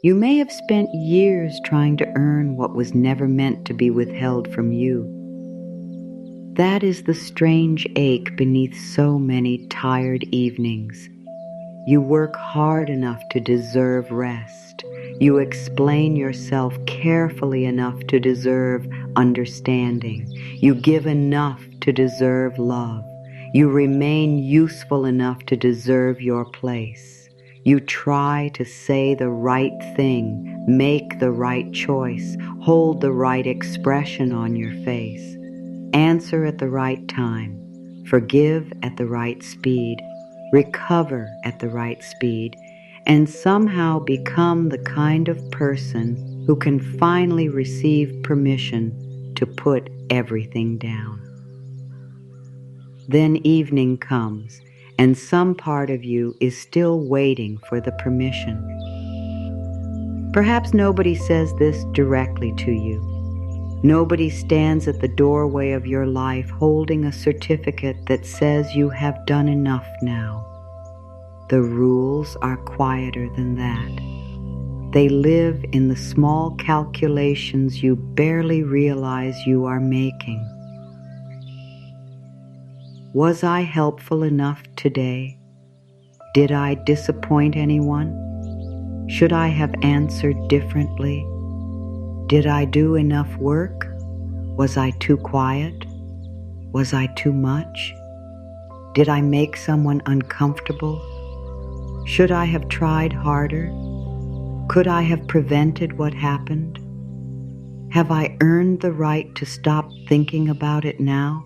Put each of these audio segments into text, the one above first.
You may have spent years trying to earn what was never meant to be withheld from you. That is the strange ache beneath so many tired evenings. You work hard enough to deserve rest. You explain yourself carefully enough to deserve understanding. You give enough to deserve love. You remain useful enough to deserve your place. You try to say the right thing, make the right choice, hold the right expression on your face, answer at the right time, forgive at the right speed, recover at the right speed, and somehow become the kind of person who can finally receive permission to put everything down. Then evening comes, and some part of you is still waiting for the permission. Perhaps nobody says this directly to you. Nobody stands at the doorway of your life holding a certificate that says you have done enough now. The rules are quieter than that. They live in the small calculations you barely realize you are making. Was I helpful enough today? Did I disappoint anyone? Should I have answered differently? Did I do enough work? Was I too quiet? Was I too much? Did I make someone uncomfortable? Should I have tried harder? Could I have prevented what happened? Have I earned the right to stop thinking about it now?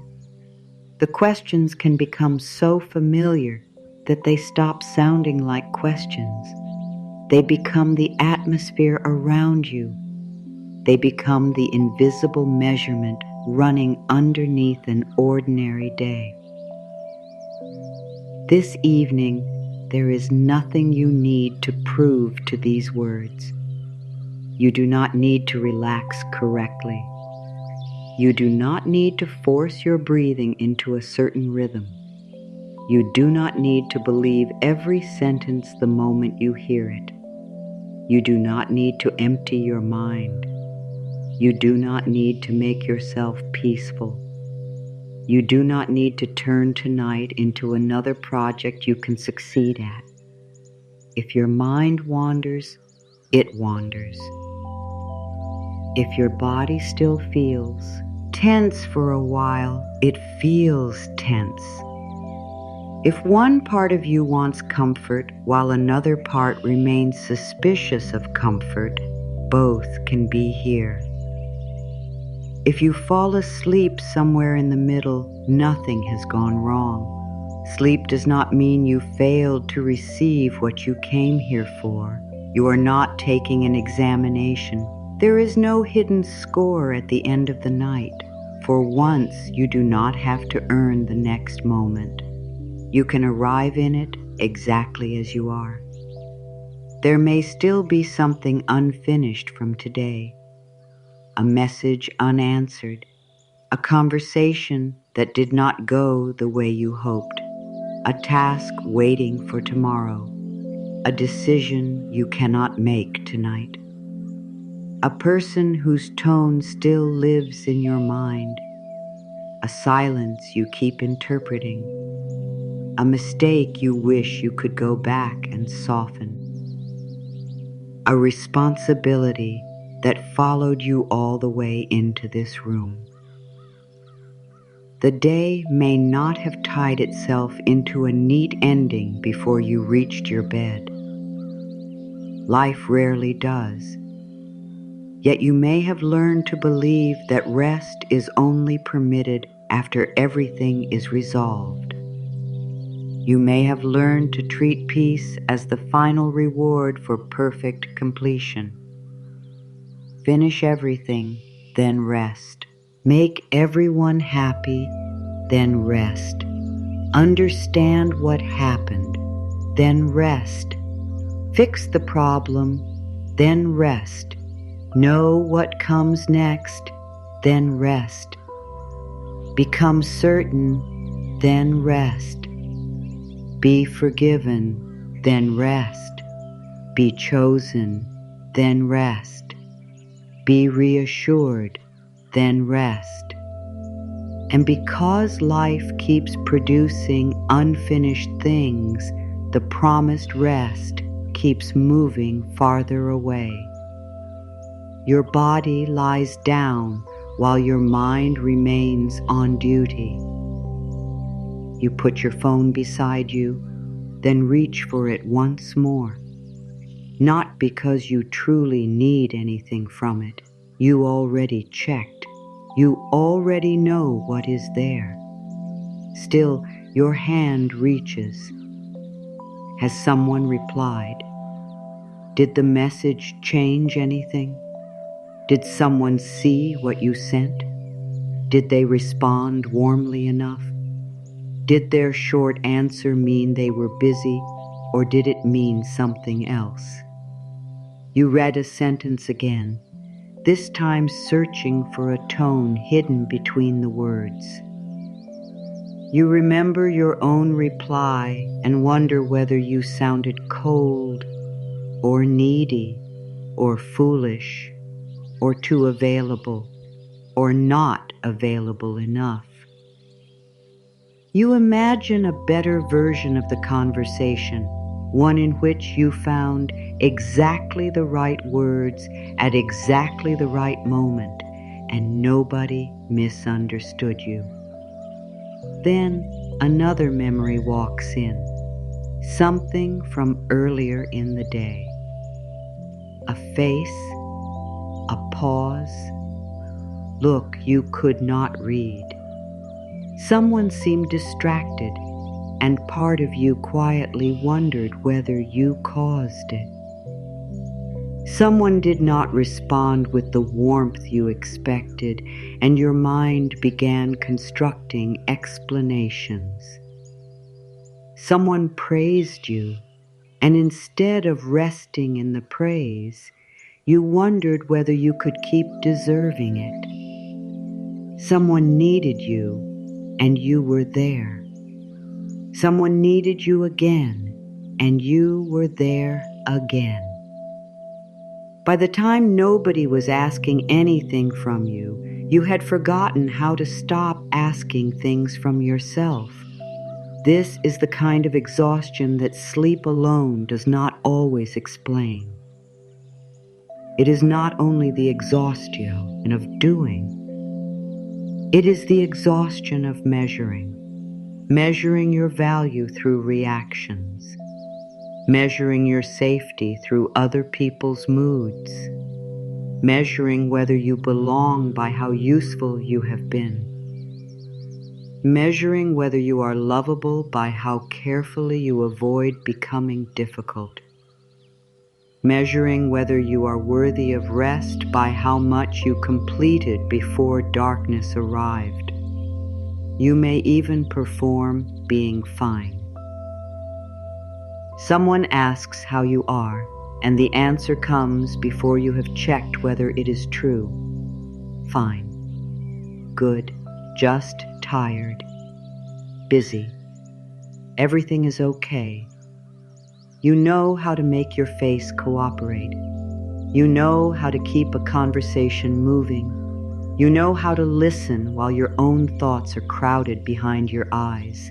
The questions can become so familiar that they stop sounding like questions. They become the atmosphere around you. They become the invisible measurement running underneath an ordinary day. This evening, there is nothing you need to prove to these words. You do not need to relax correctly. You do not need to force your breathing into a certain rhythm. You do not need to believe every sentence the moment you hear it. You do not need to empty your mind. You do not need to make yourself peaceful. You do not need to turn tonight into another project you can succeed at. If your mind wanders, it wanders. If your body still feels tense for a while, it feels tense. If one part of you wants comfort while another part remains suspicious of comfort, both can be here. If you fall asleep somewhere in the middle, nothing has gone wrong. Sleep does not mean you failed to receive what you came here for. You are not taking an examination. There is no hidden score at the end of the night. For once, you do not have to earn the next moment. You can arrive in it exactly as you are. There may still be something unfinished from today. A message unanswered, a conversation that did not go the way you hoped, a task waiting for tomorrow, a decision you cannot make tonight, a person whose tone still lives in your mind, a silence you keep interpreting, a mistake you wish you could go back and soften, a responsibility that followed you all the way into this room. The day may not have tied itself into a neat ending before you reached your bed. Life rarely does. Yet you may have learned to believe that rest is only permitted after everything is resolved. You may have learned to treat peace as the final reward for perfect completion. Finish everything, then rest. Make everyone happy, then rest. Understand what happened, then rest. Fix the problem, then rest. Know what comes next, then rest. Become certain, then rest. Be forgiven, then rest. Be chosen, then rest. Be reassured, then rest. And because life keeps producing unfinished things, the promised rest keeps moving farther away. Your body lies down while your mind remains on duty. You put your phone beside you, then reach for it once more. Not because you truly need anything from it. You already checked. You already know what is there. Still, your hand reaches. Has someone replied? Did the message change anything? Did someone see what you sent? Did they respond warmly enough? Did their short answer mean they were busy, or did it mean something else? You read a sentence again, this time searching for a tone hidden between the words. You remember your own reply and wonder whether you sounded cold, or needy, or foolish, or too available, or not available enough. You imagine a better version of the conversation, one in which you found exactly the right words at exactly the right moment, and nobody misunderstood you. Then another memory walks in, something from earlier in the day. A face, a pause. Look, you could not read. Someone seemed distracted, and part of you quietly wondered whether you caused it. Someone did not respond with the warmth you expected, and your mind began constructing explanations. Someone praised you, and instead of resting in the praise, you wondered whether you could keep deserving it. Someone needed you, and you were there. Someone needed you again, and you were there again. By the time nobody was asking anything from you, you had forgotten how to stop asking things from yourself. This is the kind of exhaustion that sleep alone does not always explain. It is not only the exhaustion of doing, it is the exhaustion of measuring your value through reactions, measuring your safety through other people's moods, measuring whether you belong by how useful you have been, measuring whether you are lovable by how carefully you avoid becoming difficult, measuring whether you are worthy of rest by how much you completed before darkness arrived. You may even perform being fine. Someone asks how you are, and the answer comes before you have checked whether it is true. Fine. Good. Just tired. Busy. Everything is okay. You know how to make your face cooperate. You know how to keep a conversation moving. You know how to listen while your own thoughts are crowded behind your eyes.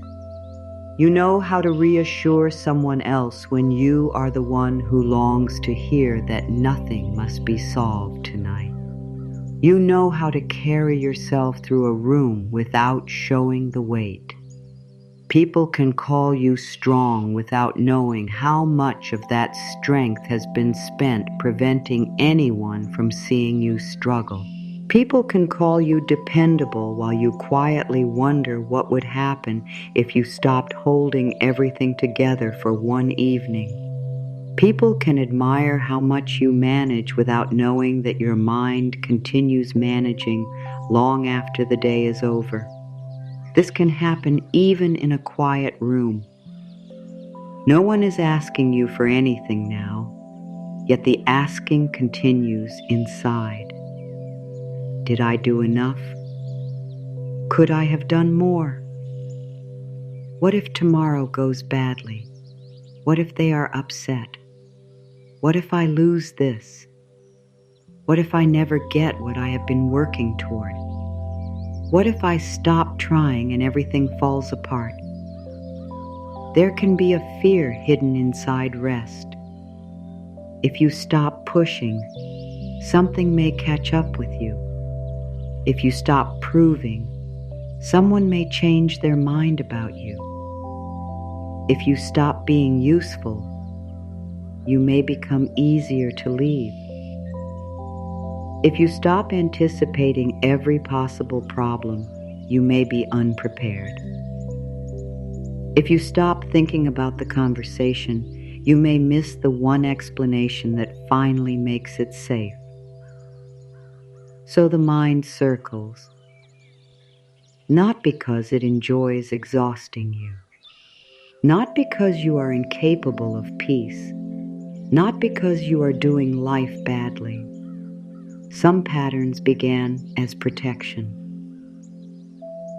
You know how to reassure someone else when you are the one who longs to hear that nothing must be solved tonight. You know how to carry yourself through a room without showing the weight. People can call you strong without knowing how much of that strength has been spent preventing anyone from seeing you struggle. People can call you dependable while you quietly wonder what would happen if you stopped holding everything together for one evening. People can admire how much you manage without knowing that your mind continues managing long after the day is over. This can happen even in a quiet room. No one is asking you for anything now, yet the asking continues inside. Did I do enough? Could I have done more? What if tomorrow goes badly? What if they are upset? What if I lose this? What if I never get what I have been working toward? What if I stop trying and everything falls apart? There can be a fear hidden inside rest. If you stop pushing, something may catch up with you. If you stop proving, someone may change their mind about you. If you stop being useful, you may become easier to leave. If you stop anticipating every possible problem, you may be unprepared. If you stop thinking about the conversation, you may miss the one explanation that finally makes it safe. So the mind circles, not because it enjoys exhausting you, not because you are incapable of peace, not because you are doing life badly. Some patterns began as protection.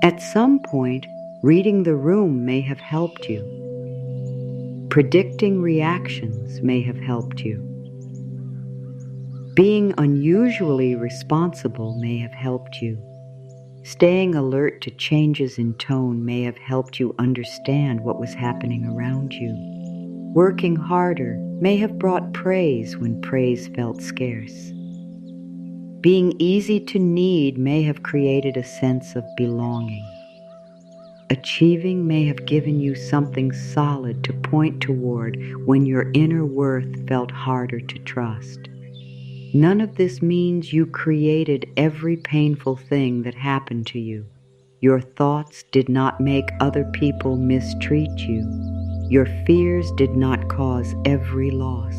At some point, reading the room may have helped you. Predicting reactions may have helped you. Being unusually responsible may have helped you. Staying alert to changes in tone may have helped you understand what was happening around you. Working harder may have brought praise when praise felt scarce. Being easy to need may have created a sense of belonging. Achieving may have given you something solid to point toward when your inner worth felt harder to trust. None of this means you created every painful thing that happened to you. Your thoughts did not make other people mistreat you. Your fears did not cause every loss.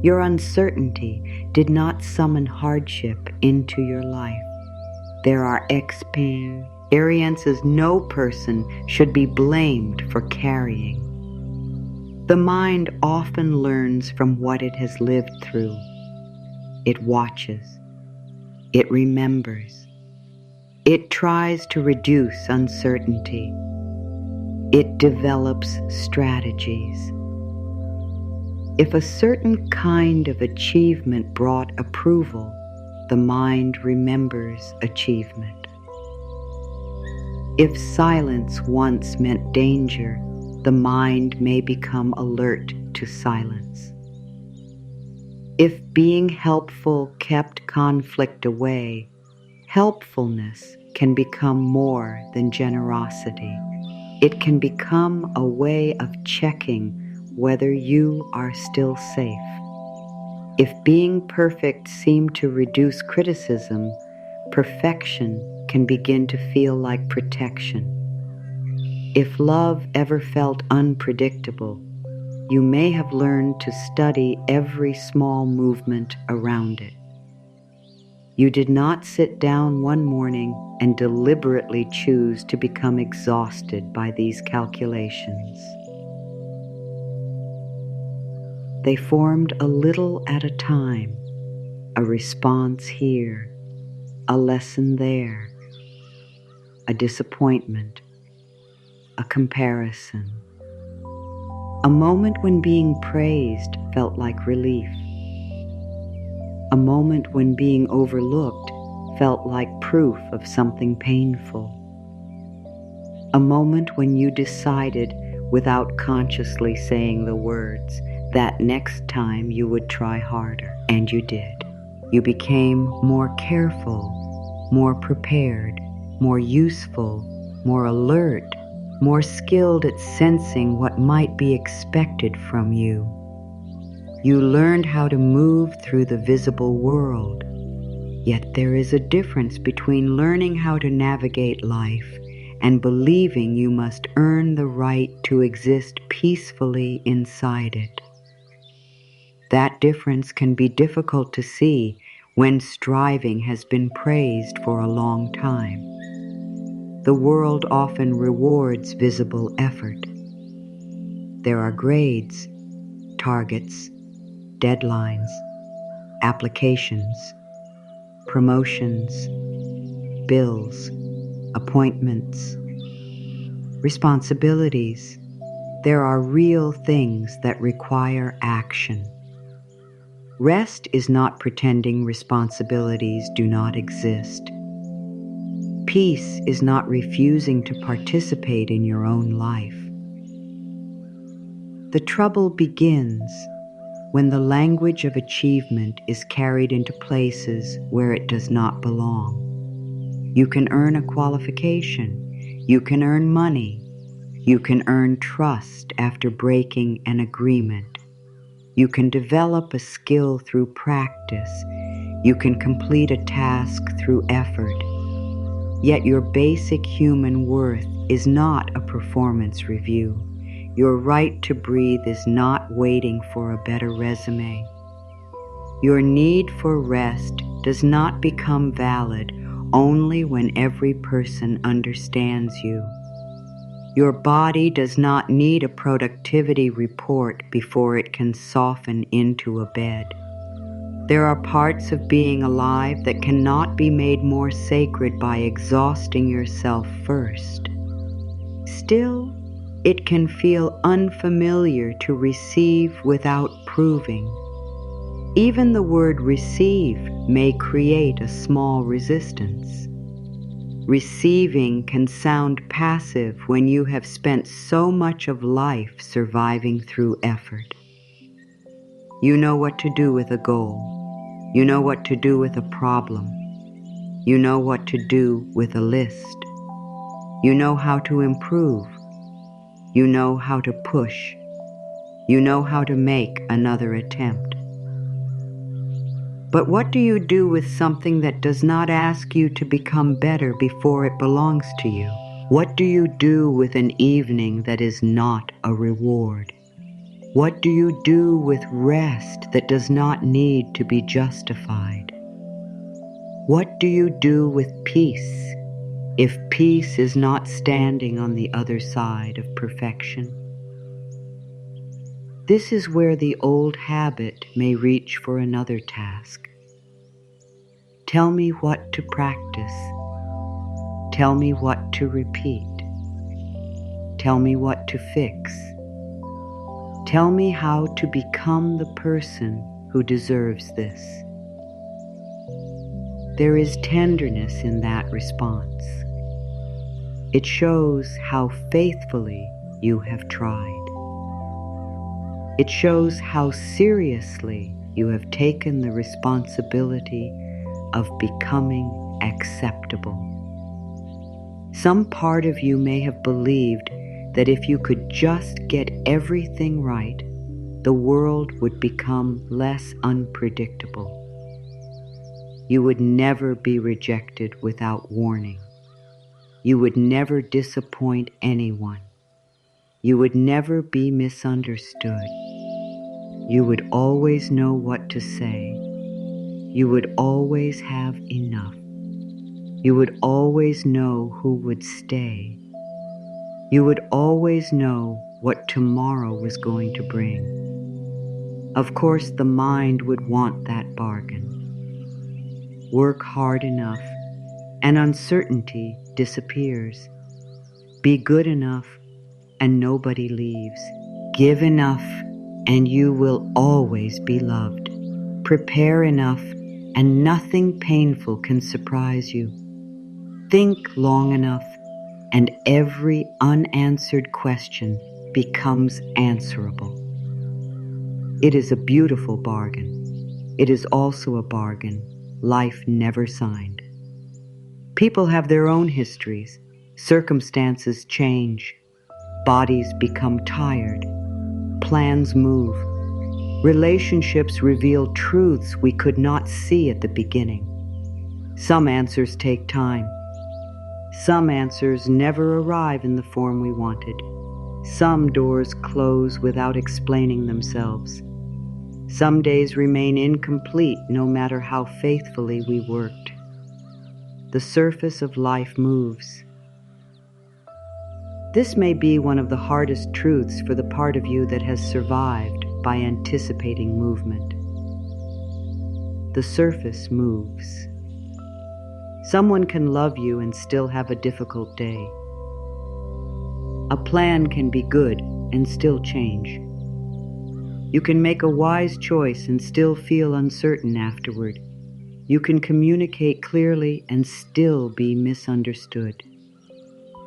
Your uncertainty did not summon hardship into your life. There are experiences no person should be blamed for carrying. The mind often learns from what it has lived through. It watches. It remembers. It tries to reduce uncertainty. It develops strategies. If a certain kind of achievement brought approval, the mind remembers achievement. If silence once meant danger, the mind may become alert to silence. If being helpful kept conflict away, helpfulness can become more than generosity. It can become a way of checking whether you are still safe. If being perfect seemed to reduce criticism, perfection can begin to feel like protection. If love ever felt unpredictable, you may have learned to study every small movement around it. You did not sit down one morning and deliberately choose to become exhausted by these calculations. They formed a little at a time, a response here, a lesson there, a disappointment, a comparison. A moment when being praised felt like relief. A moment when being overlooked felt like proof of something painful. A moment when you decided, without consciously saying the words, that next time you would try harder, and you did. You became more careful, more prepared, more useful, more alert, more skilled at sensing what might be expected from you. You learned how to move through the visible world. Yet there is a difference between learning how to navigate life and believing you must earn the right to exist peacefully inside it. That difference can be difficult to see when striving has been praised for a long time. The world often rewards visible effort. There are grades, targets, deadlines, applications, promotions, bills, appointments, responsibilities. There are real things that require action. Rest is not pretending responsibilities do not exist. Peace is not refusing to participate in your own life. The trouble begins when the language of achievement is carried into places where it does not belong. You can earn a qualification. You can earn money. You can earn trust after breaking an agreement. You can develop a skill through practice. You can complete a task through effort. Yet your basic human worth is not a performance review. Your right to breathe is not waiting for a better resume. Your need for rest does not become valid only when every person understands you. Your body does not need a productivity report before it can soften into a bed. There are parts of being alive that cannot be made more sacred by exhausting yourself first. Still, it can feel unfamiliar to receive without proving. Even the word receive may create a small resistance. Receiving can sound passive when you have spent so much of life surviving through effort. You know what to do with a goal. You know what to do with a problem. You know what to do with a list. You know how to improve. You know how to push. You know how to make another attempt. But what do you do with something that does not ask you to become better before it belongs to you? What do you do with an evening that is not a reward? What do you do with rest that does not need to be justified? What do you do with peace if peace is not standing on the other side of perfection? This is where the old habit may reach for another task. Tell me what to practice. Tell me what to repeat. Tell me what to fix. Tell me how to become the person who deserves this. There is tenderness in that response. It shows how faithfully you have tried. It shows how seriously you have taken the responsibility of becoming acceptable. Some part of you may have believed that if you could just get everything right, the world would become less unpredictable. You would never be rejected without warning. You would never disappoint anyone. You would never be misunderstood. You would always know what to say. You would always have enough. You would always know who would stay. You would always know what tomorrow was going to bring. Of course, the mind would want that bargain. Work hard enough, and uncertainty disappears. Be good enough, and nobody leaves. Give enough, and you will always be loved. Prepare enough, and nothing painful can surprise you. Think long enough, and every unanswered question becomes answerable. It is a beautiful bargain. It is also a bargain life never signed. People have their own histories. Circumstances change. Bodies become tired. Plans move. Relationships reveal truths we could not see at the beginning. Some answers take time. Some answers never arrive in the form we wanted. Some doors close without explaining themselves. Some days remain incomplete no matter how faithfully we worked. The surface of life moves. This may be one of the hardest truths for the part of you that has survived by anticipating movement. The surface moves. Someone can love you and still have a difficult day. A plan can be good and still change. You can make a wise choice and still feel uncertain afterward. You can communicate clearly and still be misunderstood.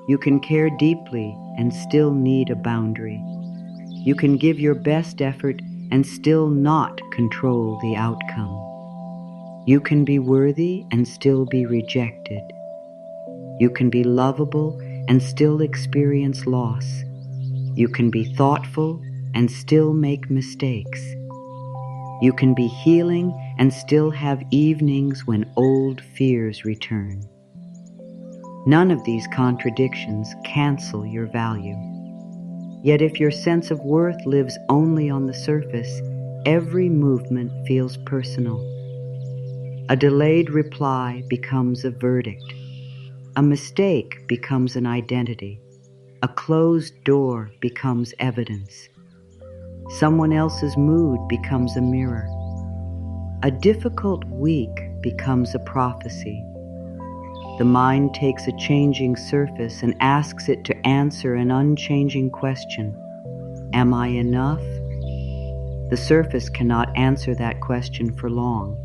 You can care deeply and still need a boundary. You can give your best effort and still not control the outcome. You can be worthy and still be rejected. You can be lovable and still experience loss. You can be thoughtful and still make mistakes. You can be healing and still have evenings when old fears return. None of these contradictions cancel your value. Yet if your sense of worth lives only on the surface, every movement feels personal. A delayed reply becomes a verdict. A mistake becomes an identity. A closed door becomes evidence. Someone else's mood becomes a mirror. A difficult week becomes a prophecy. The mind takes a changing surface and asks it to answer an unchanging question. Am I enough? The surface cannot answer that question for long.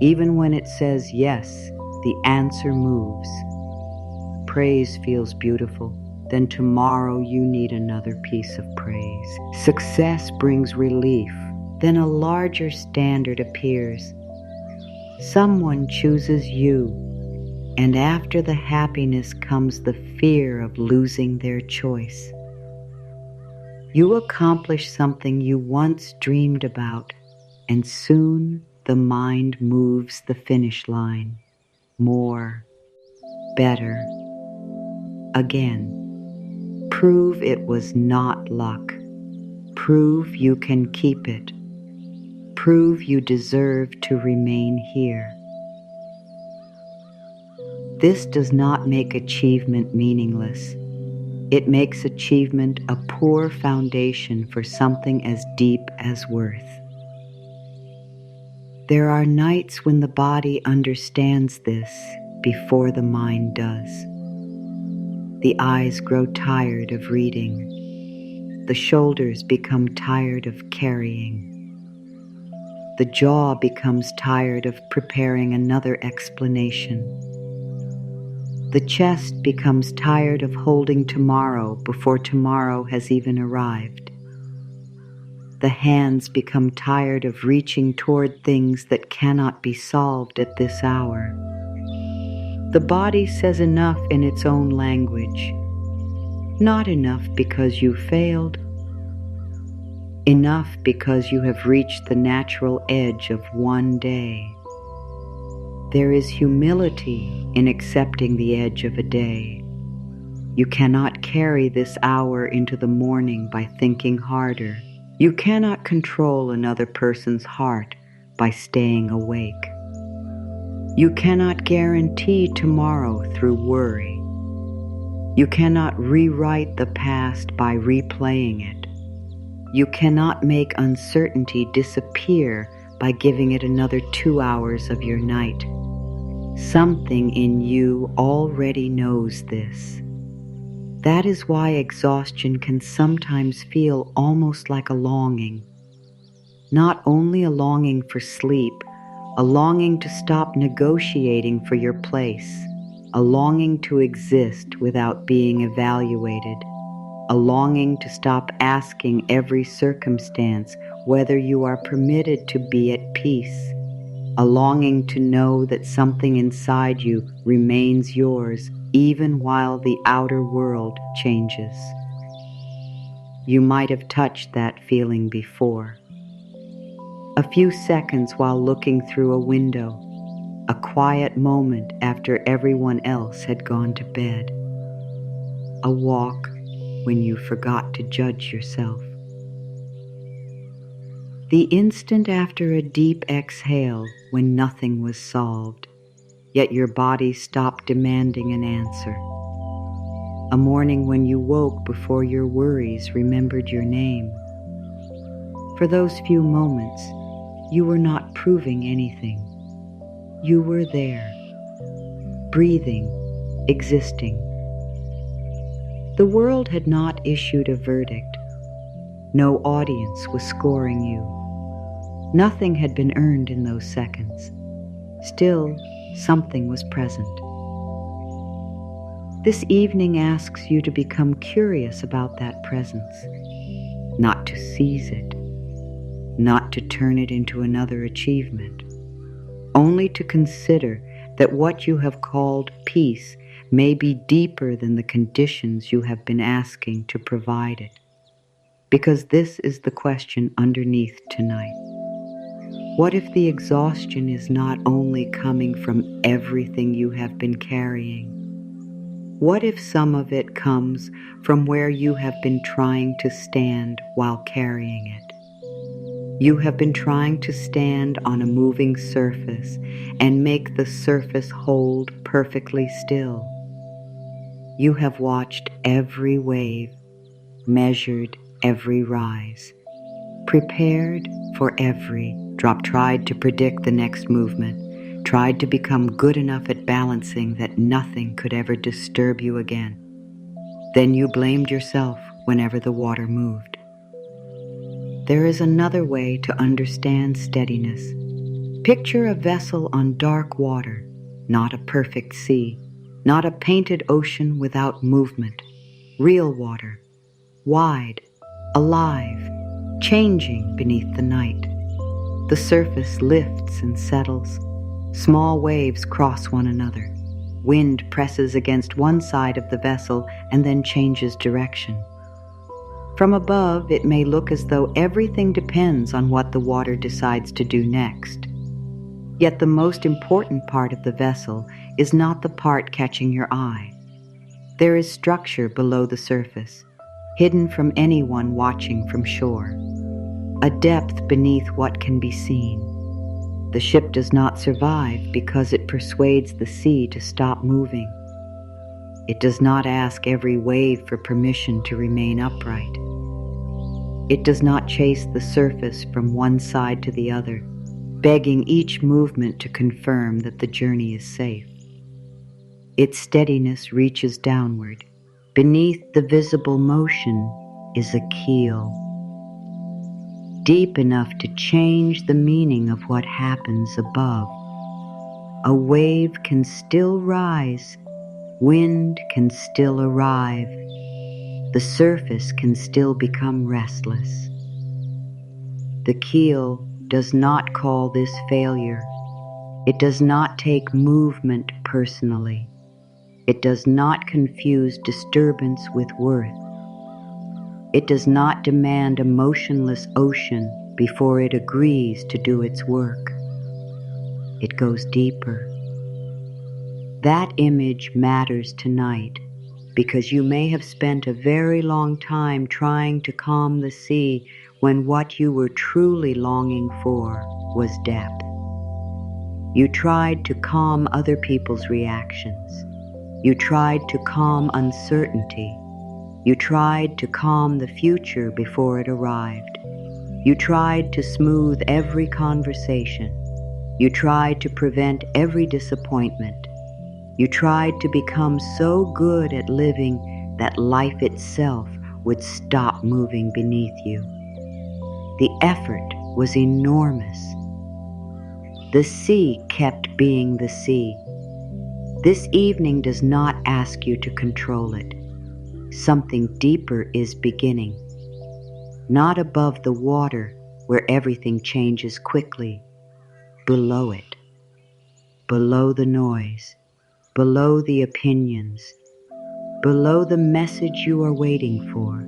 Even when it says yes, the answer moves. Praise feels beautiful. Then tomorrow you need another piece of praise. Success brings relief. Then a larger standard appears. Someone chooses you, and after the happiness comes the fear of losing their choice. You accomplish something you once dreamed about, and soon the mind moves the finish line. More, better, again. Prove it was not luck. Prove you can keep it. Prove you deserve to remain here. This does not make achievement meaningless. It makes achievement a poor foundation for something as deep as worth. There are nights when the body understands this before the mind does. The eyes grow tired of reading. The shoulders become tired of carrying. The jaw becomes tired of preparing another explanation. The chest becomes tired of holding tomorrow before tomorrow has even arrived. The hands become tired of reaching toward things that cannot be solved at this hour. The body says enough in its own language. Not enough because you failed. Enough because you have reached the natural edge of one day. There is humility in accepting the edge of a day. You cannot carry this hour into the morning by thinking harder. You cannot control another person's heart by staying awake. You cannot guarantee tomorrow through worry. You cannot rewrite the past by replaying it. You cannot make uncertainty disappear by giving it another 2 hours of your night. Something in you already knows this. That is why exhaustion can sometimes feel almost like a longing. Not only a longing for sleep, a longing to stop negotiating for your place, a longing to exist without being evaluated, a longing to stop asking every circumstance whether you are permitted to be at peace, a longing to know that something inside you remains yours even while the outer world changes. You might have touched that feeling before. A few seconds while looking through a window, a quiet moment after everyone else had gone to bed, a walk when you forgot to judge yourself. The instant after a deep exhale when nothing was solved, yet your body stopped demanding an answer. A morning when you woke before your worries remembered your name. For those few moments, you were not proving anything. You were there, breathing, existing. The world had not issued a verdict. No audience was scoring you. Nothing had been earned in those seconds. Still, something was present. This evening asks you to become curious about that presence, not to seize it, not to turn it into another achievement, only to consider that what you have called peace may be deeper than the conditions you have been asking to provide it. Because this is the question underneath tonight. What if the exhaustion is not only coming from everything you have been carrying? What if some of it comes from where you have been trying to stand while carrying it? You have been trying to stand on a moving surface and make the surface hold perfectly still. You have watched every wave, measured every rise, prepared for every drop, tried to predict the next movement, tried to become good enough at balancing that nothing could ever disturb you again. Then you blamed yourself whenever the water moved. There is another way to understand steadiness. Picture a vessel on dark water, not a perfect sea, not a painted ocean without movement. Real water, wide, alive, changing beneath the night. The surface lifts and settles. Small waves cross one another. Wind presses against one side of the vessel and then changes direction. From above, it may look as though everything depends on what the water decides to do next. Yet the most important part of the vessel is not the part catching your eye. There is structure below the surface, hidden from anyone watching from shore. A depth beneath what can be seen. The ship does not survive because it persuades the sea to stop moving. It does not ask every wave for permission to remain upright. It does not chase the surface from one side to the other, begging each movement to confirm that the journey is safe. Its steadiness reaches downward. Beneath the visible motion is a keel, deep enough to change the meaning of what happens above. A wave can still rise, wind can still arrive, the surface can still become restless. The keel does not call this failure. It does not take movement personally. It does not confuse disturbance with worth. It does not demand a motionless ocean before it agrees to do its work. It goes deeper. That image matters tonight because you may have spent a very long time trying to calm the sea when what you were truly longing for was depth. You tried to calm other people's reactions. You tried to calm uncertainty. You tried to calm the future before it arrived. You tried to smooth every conversation. You tried to prevent every disappointment. You tried to become so good at living that life itself would stop moving beneath you. The effort was enormous. The sea kept being the sea. This evening does not ask you to control it. Something deeper is beginning. Not above the water where everything changes quickly. Below it. Below the noise. Below the opinions. Below the message you are waiting for.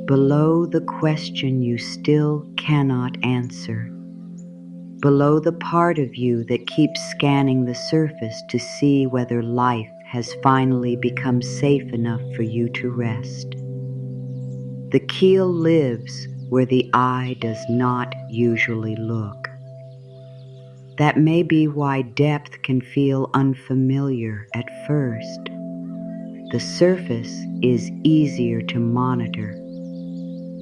Below the question you still cannot answer. Below the part of you that keeps scanning the surface to see whether life has finally become safe enough for you to rest. The keel lives where the eye does not usually look. That may be why depth can feel unfamiliar at first. The surface is easier to monitor.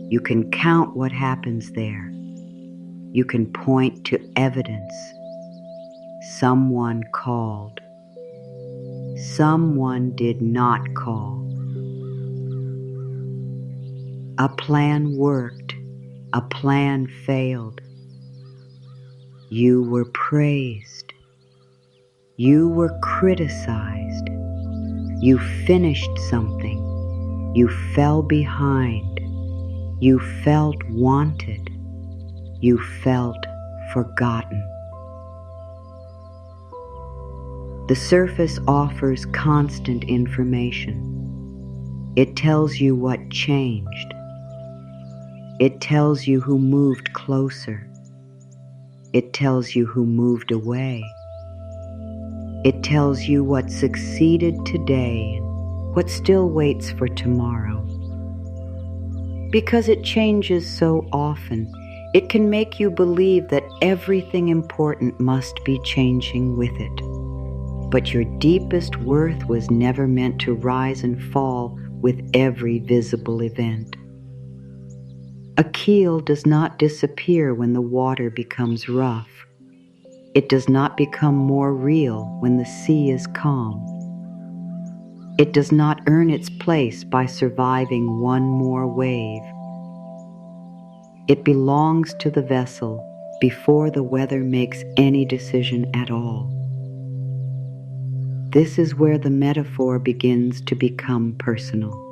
You can count what happens there. You can point to evidence. Someone called. Someone did not call. A plan worked, a plan failed. You were praised. You were criticized. You finished something. You fell behind. You felt wanted. You felt forgotten. The surface offers constant information. It tells you what changed. It tells you who moved closer. It tells you who moved away. It tells you what succeeded today and what still waits for tomorrow. Because it changes so often, it can make you believe that everything important must be changing with it. But your deepest worth was never meant to rise and fall with every visible event. A keel does not disappear when the water becomes rough. It does not become more real when the sea is calm. It does not earn its place by surviving one more wave. It belongs to the vessel before the weather makes any decision at all. This is where the metaphor begins to become personal.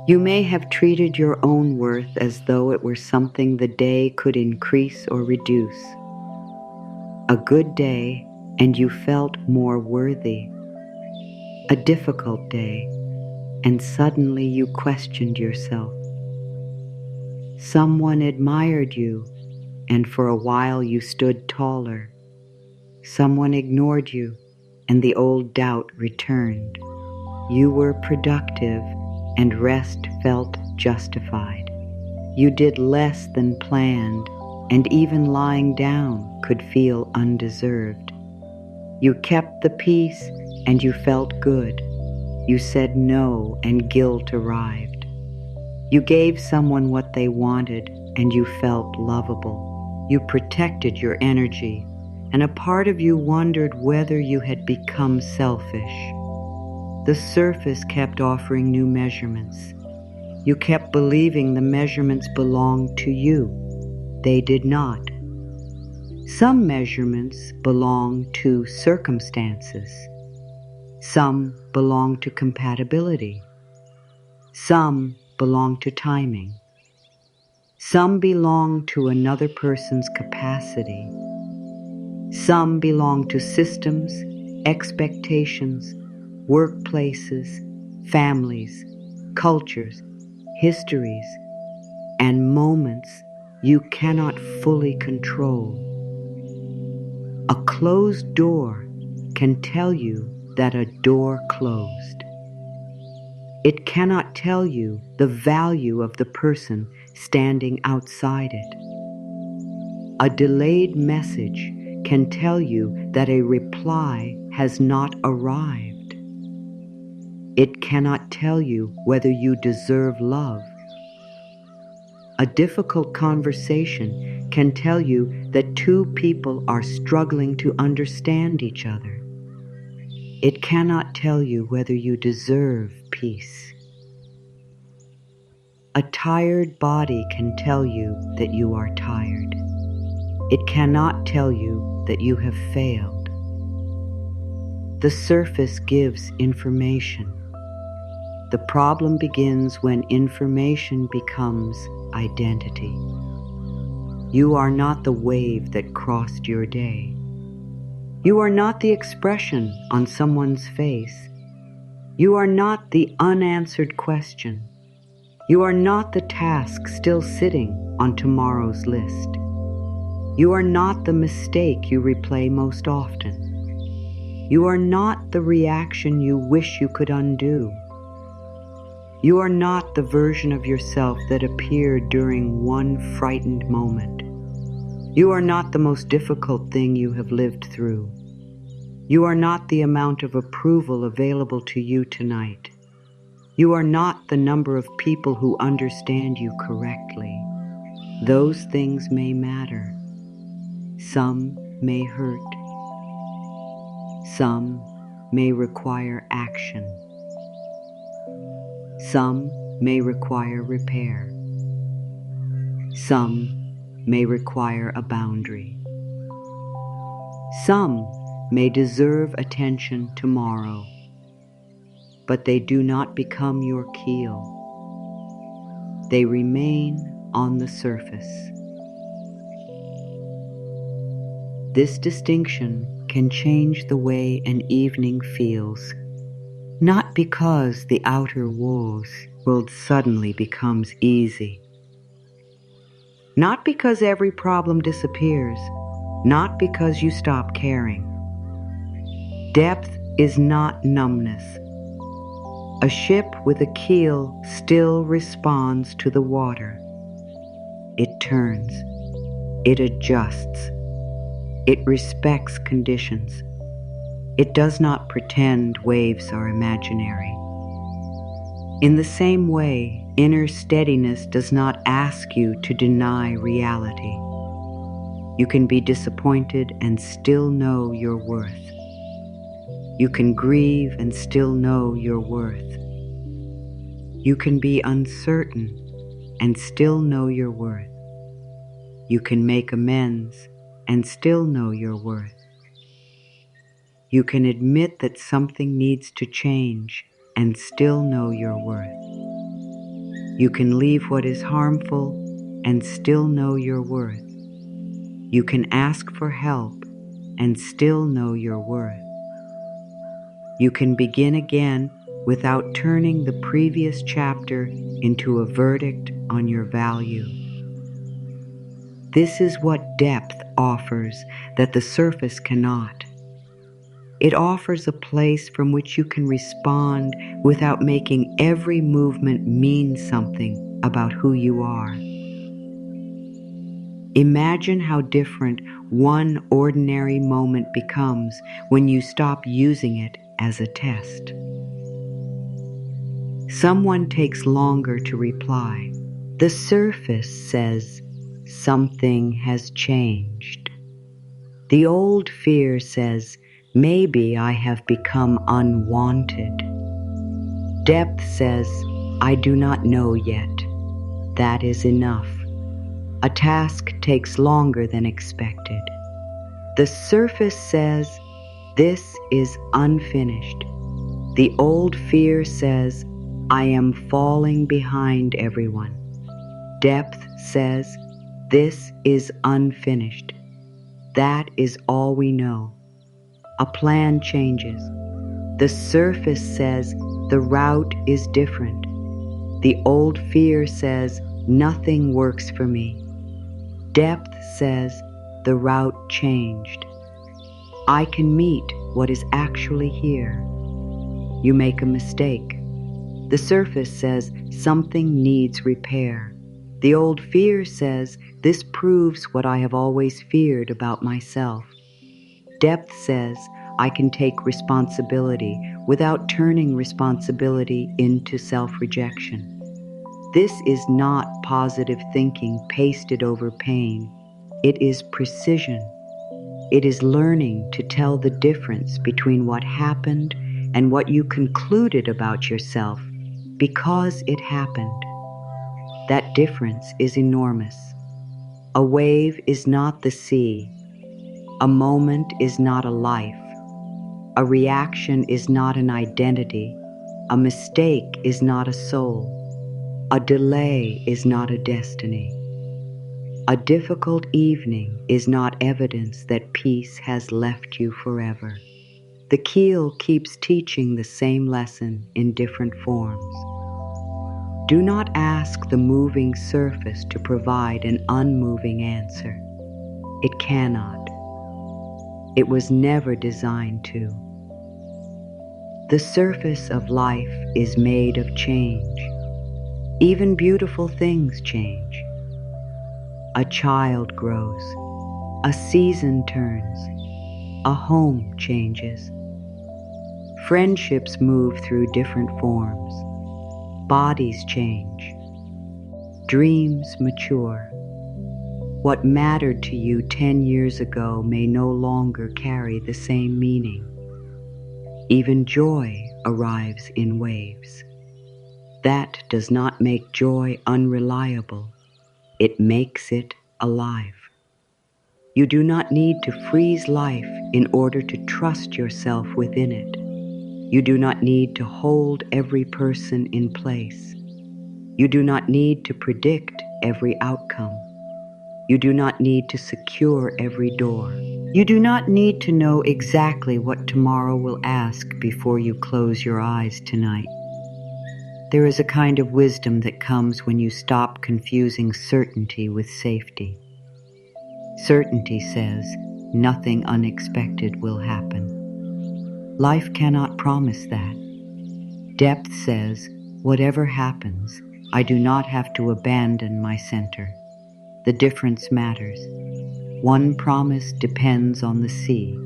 You may have treated your own worth as though it were something the day could increase or reduce. A good day, and you felt more worthy. A difficult day, and suddenly you questioned yourself. Someone admired you, and for a while you stood taller. Someone ignored you, and the old doubt returned. You were productive, and rest felt justified. You did less than planned, and even lying down could feel undeserved. You kept the peace, and you felt good. You said no, and guilt arrived. You gave someone what they wanted, and you felt lovable. You protected your energy, and a part of you wondered whether you had become selfish. The surface kept offering new measurements. You kept believing the measurements belonged to you. They did not. Some measurements belong to circumstances. Some belong to compatibility. Some belong to timing. Some belong to another person's capacity. Some belong to systems, expectations, workplaces, families, cultures, histories, and moments you cannot fully control. A closed door can tell you that a door closed. It cannot tell you the value of the person standing outside it. A delayed message can tell you that a reply has not arrived. It cannot tell you whether you deserve love. A difficult conversation can tell you that two people are struggling to understand each other. It cannot tell you whether you deserve peace. A tired body can tell you that you are tired. It cannot tell you that you have failed. The surface gives information. The problem begins when information becomes identity. You are not the wave that crossed your day. You are not the expression on someone's face. You are not the unanswered question. You are not the task still sitting on tomorrow's list. You are not the mistake you replay most often. You are not the reaction you wish you could undo. You are not the version of yourself that appeared during one frightened moment. You are not the most difficult thing you have lived through. You are not the amount of approval available to you tonight. You are not the number of people who understand you correctly. Those things may matter. Some may hurt. Some may require action. Some may require repair. Some may require a boundary. Some may deserve attention tomorrow, but they do not become your keel. They remain on the surface. This distinction can change the way an evening feels, not because the outer world suddenly becomes easy, not because every problem disappears, not because you stop caring. Depth is not numbness. A ship with a keel still responds to the water. It turns. It adjusts. It respects conditions. It does not pretend waves are imaginary. In the same way, inner steadiness does not ask you to deny reality. You can be disappointed and still know your worth. You can grieve and still know your worth. You can be uncertain and still know your worth. You can make amends and still know your worth. You can admit that something needs to change and still know your worth. You can leave what is harmful and still know your worth. You can ask for help and still know your worth. You can begin again without turning the previous chapter into a verdict on your value. This is what depth offers that the surface cannot. It offers a place from which you can respond without making every movement mean something about who you are. Imagine how different one ordinary moment becomes when you stop using it as a test. Someone takes longer to reply. The surface says something has changed. The old fear says, maybe I have become unwanted. Depth says, I do not know yet. That is enough. A task takes longer than expected. The surface says, this is unfinished. The old fear says, I am falling behind everyone. Depth says, this is unfinished. That is all we know. A plan changes. The surface says the route is different. The old fear says nothing works for me. Depth says the route changed. I can meet what is actually here. You make a mistake. The surface says something needs repair. The old fear says this proves what I have always feared about myself. Depth says I can take responsibility without turning responsibility into self-rejection. This is not positive thinking pasted over pain. It is precision. It is learning to tell the difference between what happened and what you concluded about yourself because it happened. That difference is enormous. A wave is not the sea. A moment is not a life. A reaction is not an identity. A mistake is not a soul. A delay is not a destiny. A difficult evening is not evidence that peace has left you forever. The keel keeps teaching the same lesson in different forms. Do not ask the moving surface to provide an unmoving answer. It cannot. It was never designed to. The surface of life is made of change. Even beautiful things change. A child grows. A season turns. A home changes. Friendships move through different forms. Bodies change. Dreams mature. What mattered to you 10 years ago may no longer carry the same meaning. Even joy arrives in waves. That does not make joy unreliable. It makes it alive. You do not need to freeze life in order to trust yourself within it. You do not need to hold every person in place. You do not need to predict every outcome. You do not need to secure every door. You do not need to know exactly what tomorrow will ask before you close your eyes tonight. There is a kind of wisdom that comes when you stop confusing certainty with safety. Certainty says nothing unexpected will happen. Life cannot promise that. Depth says, whatever happens, I do not have to abandon my center. The difference matters. One promise depends on the sea.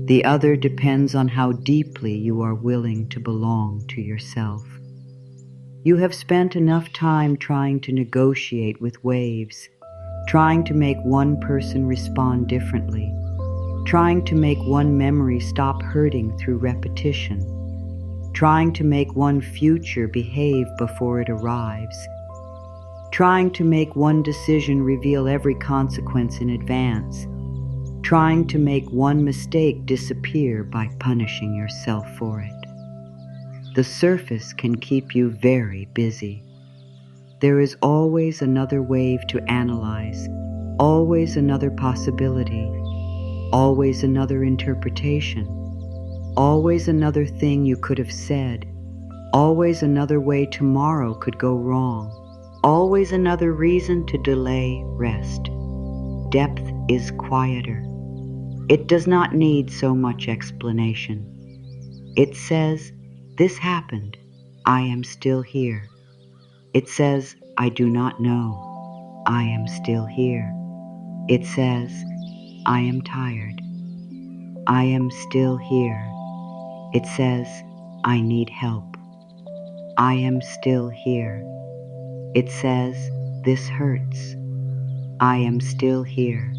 The other depends on how deeply you are willing to belong to yourself. You have spent enough time trying to negotiate with waves, trying to make one person respond differently, trying to make one memory stop hurting through repetition, trying to make one future behave before it arrives, trying to make one decision reveal every consequence in advance, trying to make one mistake disappear by punishing yourself for it. The surface can keep you very busy. There is always another wave to analyze, always another possibility, always another interpretation, always another thing you could have said, always another way tomorrow could go wrong, always another reason to delay rest. Depth is quieter. It does not need so much explanation. It says, this happened. I am still here. It says, I do not know. I am still here. It says, I am tired. I am still here. It says, I need help. I am still here. It says, this hurts. I am still here.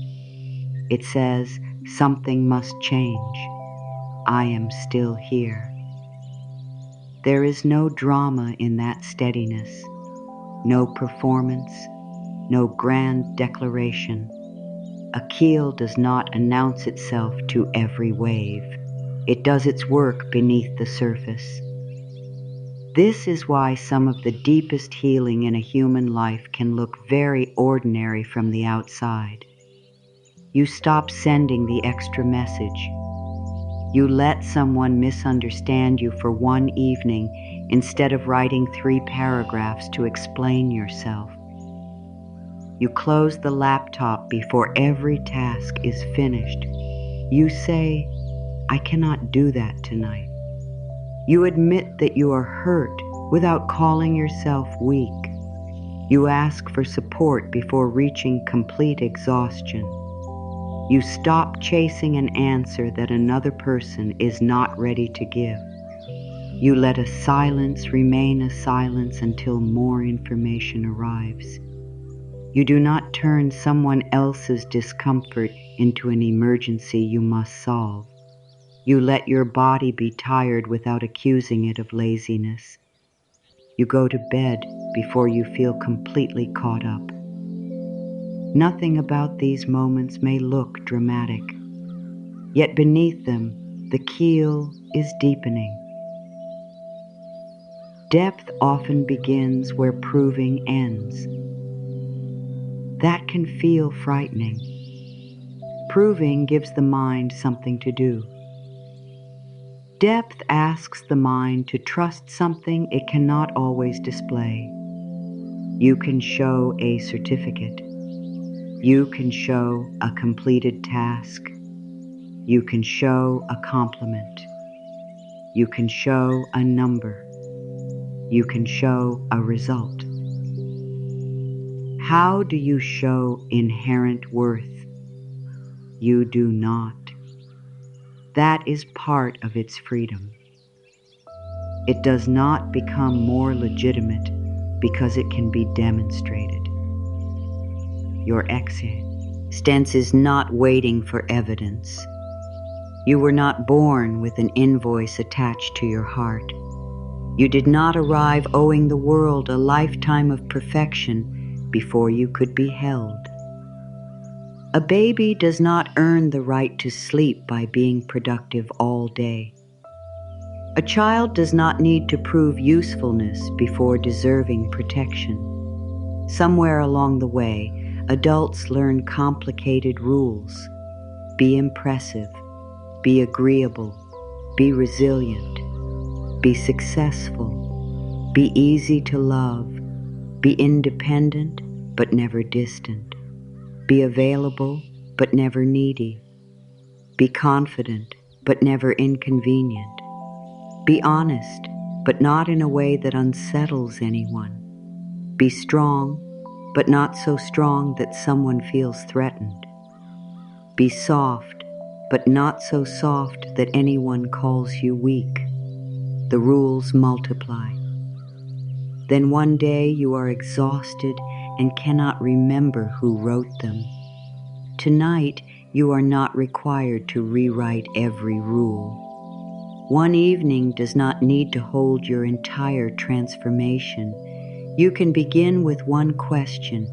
It says, something must change. I am still here. There is no drama in that steadiness, no performance, no grand declaration. A keel does not announce itself to every wave. It does its work beneath the surface. This is why some of the deepest healing in a human life can look very ordinary from the outside. You stop sending the extra message. You let someone misunderstand you for one evening instead of writing 3 paragraphs to explain yourself. You close the laptop before every task is finished. You say, I cannot do that tonight. You admit that you are hurt without calling yourself weak. You ask for support before reaching complete exhaustion. You stop chasing an answer that another person is not ready to give. You let a silence remain a silence until more information arrives. You do not turn someone else's discomfort into an emergency you must solve. You let your body be tired without accusing it of laziness. You go to bed before you feel completely caught up. Nothing about these moments may look dramatic, yet beneath them, the keel is deepening. Depth often begins where proving ends. That can feel frightening. Proving gives the mind something to do. Depth asks the mind to trust something it cannot always display. You can show a certificate. You can show a completed task. You can show a compliment. You can show a number. You can show a result. How do you show inherent worth? You do not. That is part of its freedom. It does not become more legitimate because it can be demonstrated. Your existence is not waiting for evidence. You were not born with an invoice attached to your heart. You did not arrive owing the world a lifetime of perfection before you could be held. A baby does not earn the right to sleep by being productive all day. A child does not need to prove usefulness before deserving protection. Somewhere along the way, adults learn complicated rules. Be impressive, be agreeable, be resilient, be successful, be easy to love, be independent but never distant, be available but never needy, be confident but never inconvenient, be honest but not in a way that unsettles anyone, be strong but not so strong that someone feels threatened, be soft but not so soft that anyone calls you weak. The rules multiply. Then one day you are exhausted and cannot remember who wrote them. Tonight you are not required to rewrite every rule. One evening does not need to hold your entire transformation. You can begin with one question.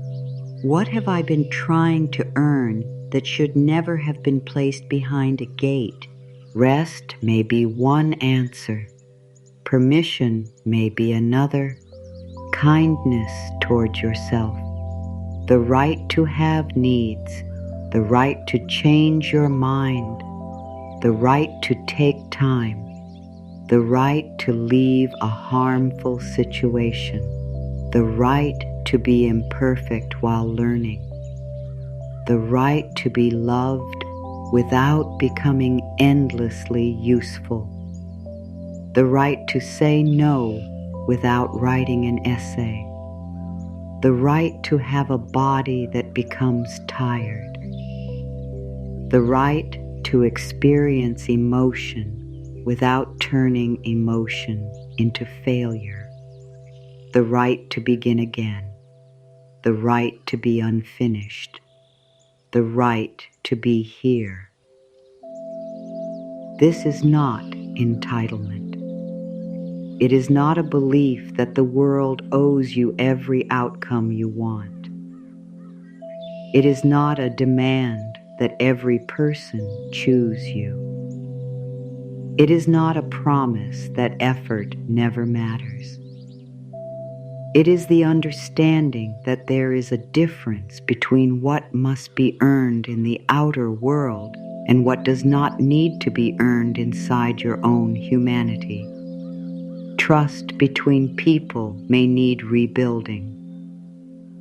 What have I been trying to earn that should never have been placed behind a gate? Rest may be one answer. Permission may be another. Kindness towards yourself. The right to have needs. The right to change your mind. The right to take time. The right to leave a harmful situation. The right to be imperfect while learning. The right to be loved without becoming endlessly useful. The right to say no without writing an essay. The right to have a body that becomes tired. The right to experience emotion without turning emotion into failure. The right to begin again. The right to be unfinished. The right to be here. This is not entitlement. It is not a belief that the world owes you every outcome you want. It is not a demand that every person choose you. It is not a promise that effort never matters. It is the understanding that there is a difference between what must be earned in the outer world and what does not need to be earned inside your own humanity. Trust between people may need rebuilding.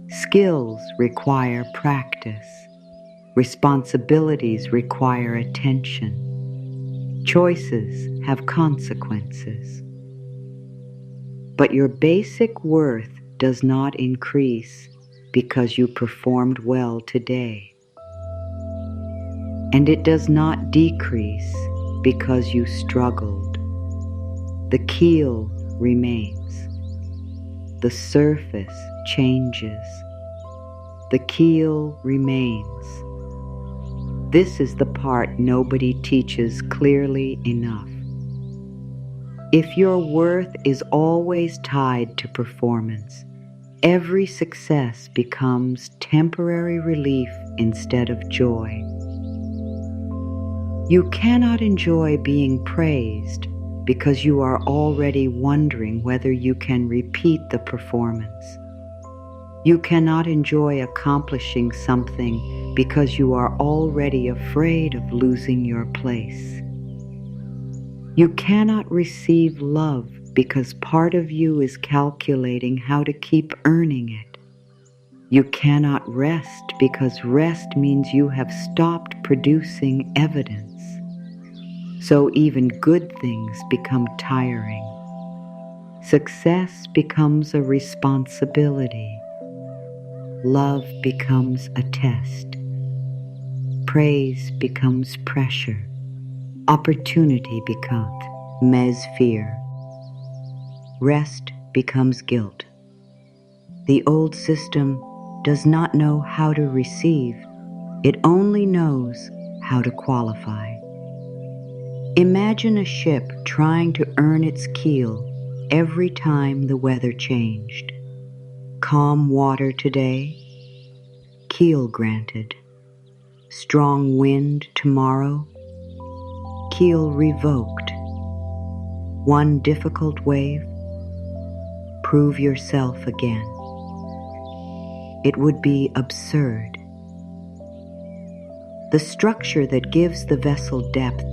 Skills require practice. Responsibilities require attention. Choices have consequences. But your basic worth does not increase because you performed well today. And it does not decrease because you struggled. The keel remains. The surface changes. The keel remains. This is the part nobody teaches clearly enough. If your worth is always tied to performance, every success becomes temporary relief instead of joy. You cannot enjoy being praised because you are already wondering whether you can repeat the performance. You cannot enjoy accomplishing something because you are already afraid of losing your place. You cannot receive love because part of you is calculating how to keep earning it. You cannot rest because rest means you have stopped producing evidence. So even good things become tiring. Success becomes a responsibility. Love becomes a test. Praise becomes pressure. Opportunity becomes fear. Rest becomes guilt. The old system does not know how to receive. It only knows how to qualify. Imagine a ship trying to earn its keel every time the weather changed. Calm water today, keel granted. Strong wind tomorrow, keel revoked. One difficult wave, prove yourself again. It would be absurd. The structure that gives the vessel depth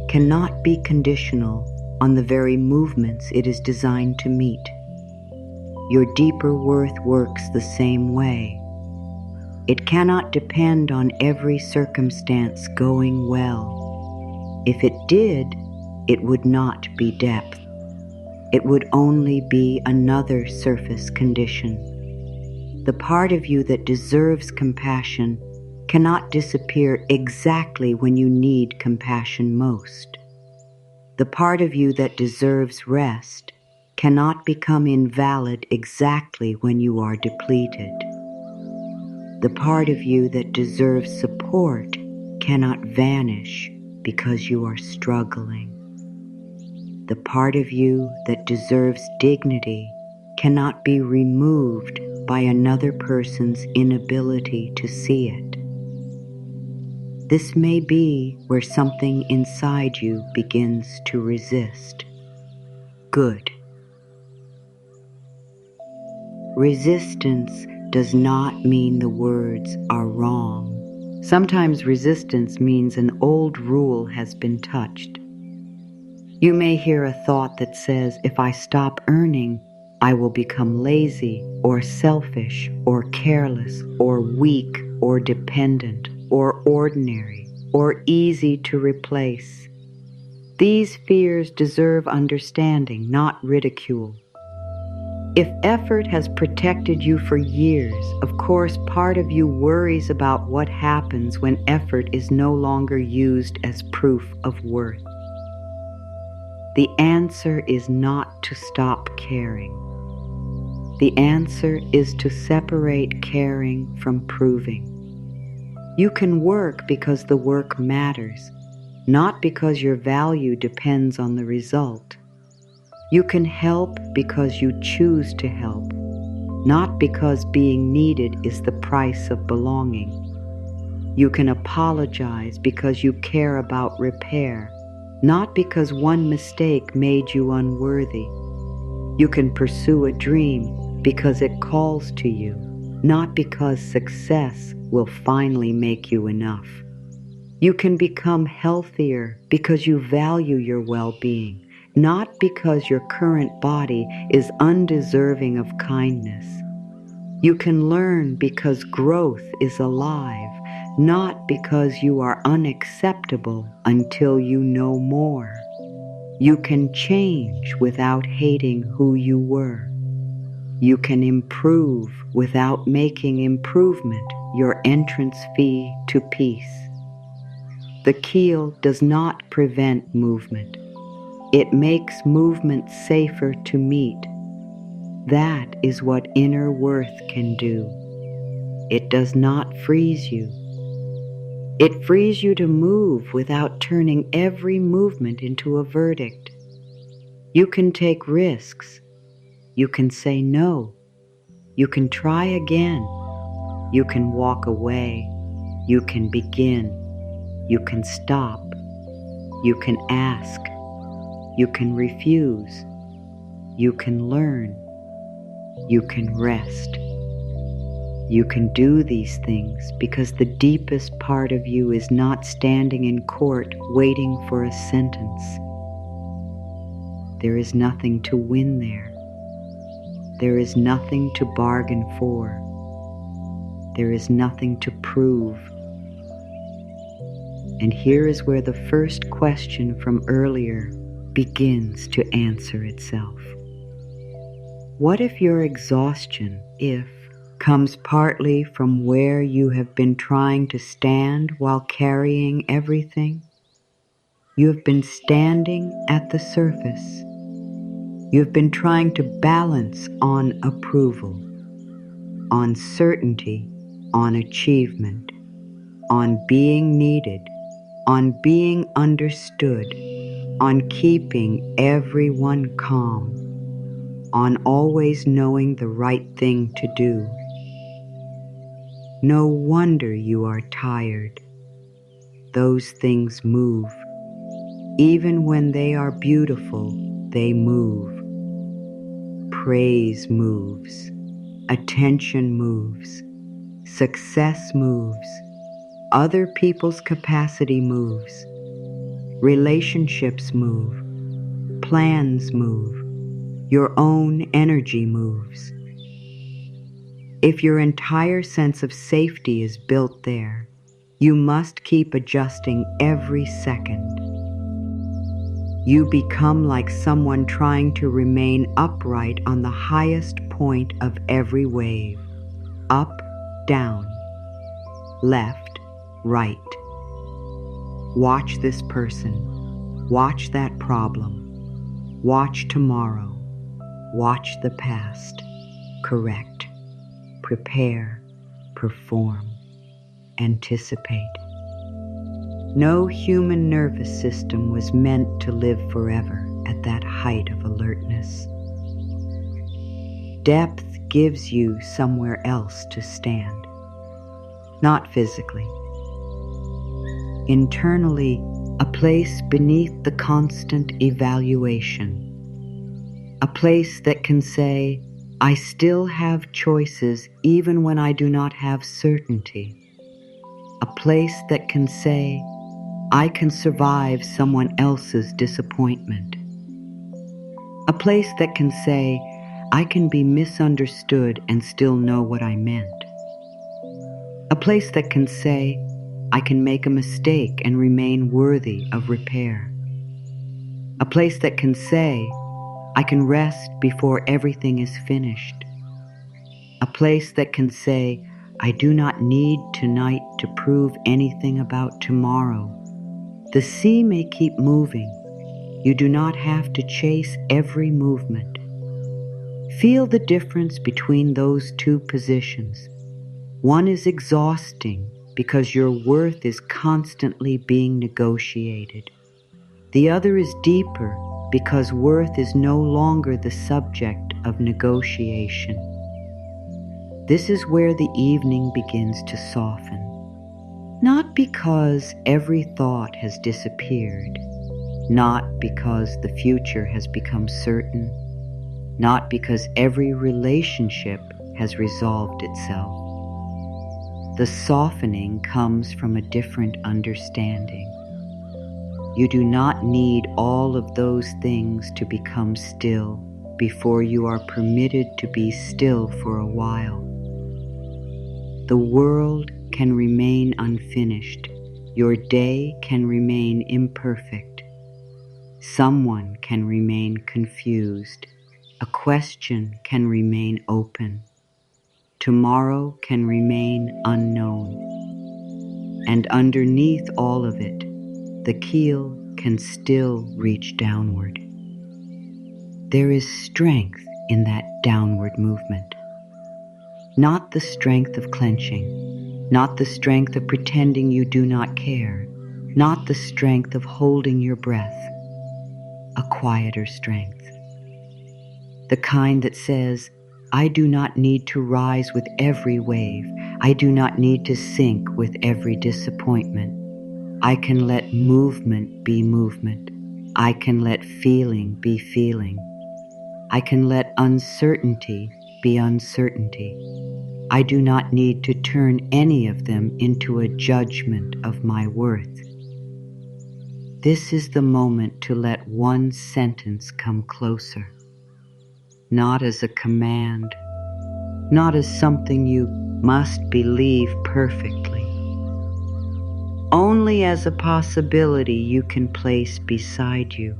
cannot be conditional on the very movements it is designed to meet. Your deeper worth works the same way. It cannot depend on every circumstance going well. If it did, it would not be depth. It would only be another surface condition. The part of you that deserves compassion cannot disappear exactly when you need compassion most. The part of you that deserves rest cannot become invalid exactly when you are depleted. The part of you that deserves support cannot vanish because you are struggling. The part of you that deserves dignity cannot be removed by another person's inability to see it. This may be where something inside you begins to resist. Good. Resistance does not mean the words are wrong. Sometimes resistance means an old rule has been touched. You may hear a thought that says, if I stop earning, I will become lazy or selfish or careless or weak or dependent or ordinary or easy to replace. These fears deserve understanding, not ridicule. If effort has protected you for years, of course part of you worries about what happens when effort is no longer used as proof of worth. The answer is not to stop caring. The answer is to separate caring from proving. You can work because the work matters, not because your value depends on the result. You can help because you choose to help, not because being needed is the price of belonging. You can apologize because you care about repair, not because one mistake made you unworthy. You can pursue a dream because it calls to you, not because success will finally make you enough. You can become healthier because you value your well-being, not because your current body is undeserving of kindness. You can learn because growth is alive, not because you are unacceptable until you know more. You can change without hating who you were. You can improve without making improvement your entrance fee to peace. The keel does not prevent movement. It makes movement safer to meet. That is what inner worth can do. It does not freeze you. It frees you to move without turning every movement into a verdict. You can take risks. You can say no. You can try again. You can walk away. You can begin. You can stop. You can ask. You can refuse. You can learn. You can rest. You can do these things because the deepest part of you is not standing in court waiting for a sentence. There is nothing to win there. There is nothing to bargain for. There is nothing to prove. And here is where the first question from earlier begins to answer itself. What if your exhaustion, comes partly from where you have been trying to stand while carrying everything? You have been standing at the surface. You have been trying to balance on approval, on certainty, on achievement, on being needed, on being understood, on keeping everyone calm. on always knowing the right thing to do. No wonder you are tired. Those things move. Even when they are beautiful, they move. Praise moves. Attention moves. Success moves. Other people's capacity moves. Relationships move. Plans move. Your own energy moves. If your entire sense of safety is built there, you must keep adjusting every second. You become like someone trying to remain upright on the highest point of every wave. Up, down, left, right. Watch this person. Watch that problem. Watch tomorrow. Watch the past. Correct. Prepare. Perform. Anticipate. No human nervous system was meant to live forever at that height of alertness. Depth gives you somewhere else to stand. Not physically. Internally, a place beneath the constant evaluation. A place that can say, I still have choices even when I do not have certainty. A place that can say, I can survive someone else's disappointment. A place that can say, I can be misunderstood and still know what I meant. A place that can say, I can make a mistake and remain worthy of repair. A place that can say, I can rest before everything is finished. A place that can say, I do not need tonight to prove anything about tomorrow. The sea may keep moving. You do not have to chase every movement. Feel the difference between those two positions. One is exhausting because your worth is constantly being negotiated. The other is deeper because worth is no longer the subject of negotiation. This is where the evening begins to soften. Not because every thought has disappeared, not because the future has become certain, not because every relationship has resolved itself. The softening comes from a different understanding. You do not need all of those things to become still before you are permitted to be still for a while. The world can remain unfinished. Your day can remain imperfect. Someone can remain confused. A question can remain open. Tomorrow can remain unknown. And underneath all of it, the keel can still reach downward. There is strength in that downward movement. Not the strength of clenching, not the strength of pretending you do not care, not the strength of holding your breath, a quieter strength. The kind that says, I do not need to rise with every wave. I do not need to sink with every disappointment. I can let movement be movement. I can let feeling be feeling. I can let uncertainty be uncertainty. I do not need to turn any of them into a judgment of my worth. This is the moment to let one sentence come closer. Not as a command, not as something you must believe perfectly. Only as a possibility you can place beside you.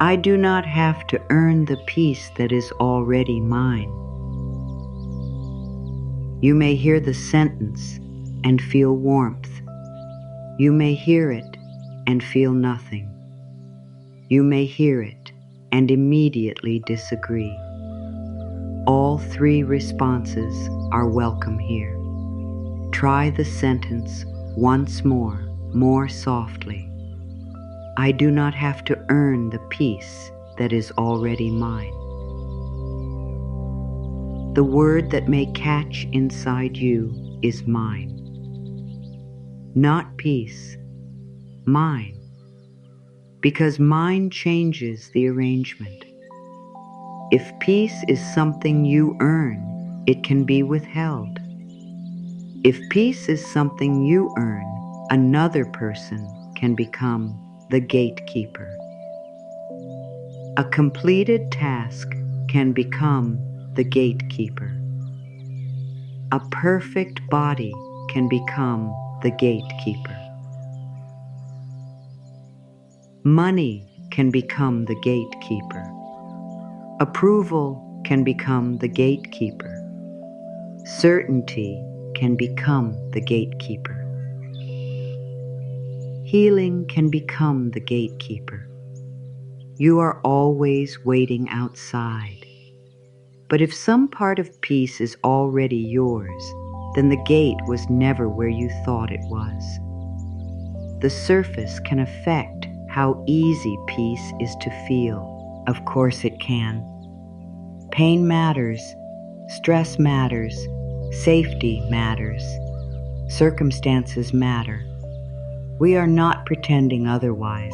I do not have to earn the peace that is already mine. You may hear the sentence and feel warmth. You may hear it and feel nothing. You may hear it and immediately disagree. All three responses are welcome here. Try the sentence once more softly. I do not have to earn the peace that is already mine. The word that may catch inside you is mine. Not peace, mine. Because mine changes the arrangement. If peace is something you earn, it can be withheld. If peace is something you earn, another person can become the gatekeeper. A completed task can become the gatekeeper. A perfect body can become the gatekeeper. Money can become the gatekeeper. Approval can become the gatekeeper. Certainty can become the gatekeeper. Healing can become the gatekeeper. You are always waiting outside. But if some part of peace is already yours, then the gate was never where you thought it was. The surface can affect how easy peace is to feel. Of course it can. Pain matters, stress matters, safety matters, circumstances matter. We are not pretending otherwise.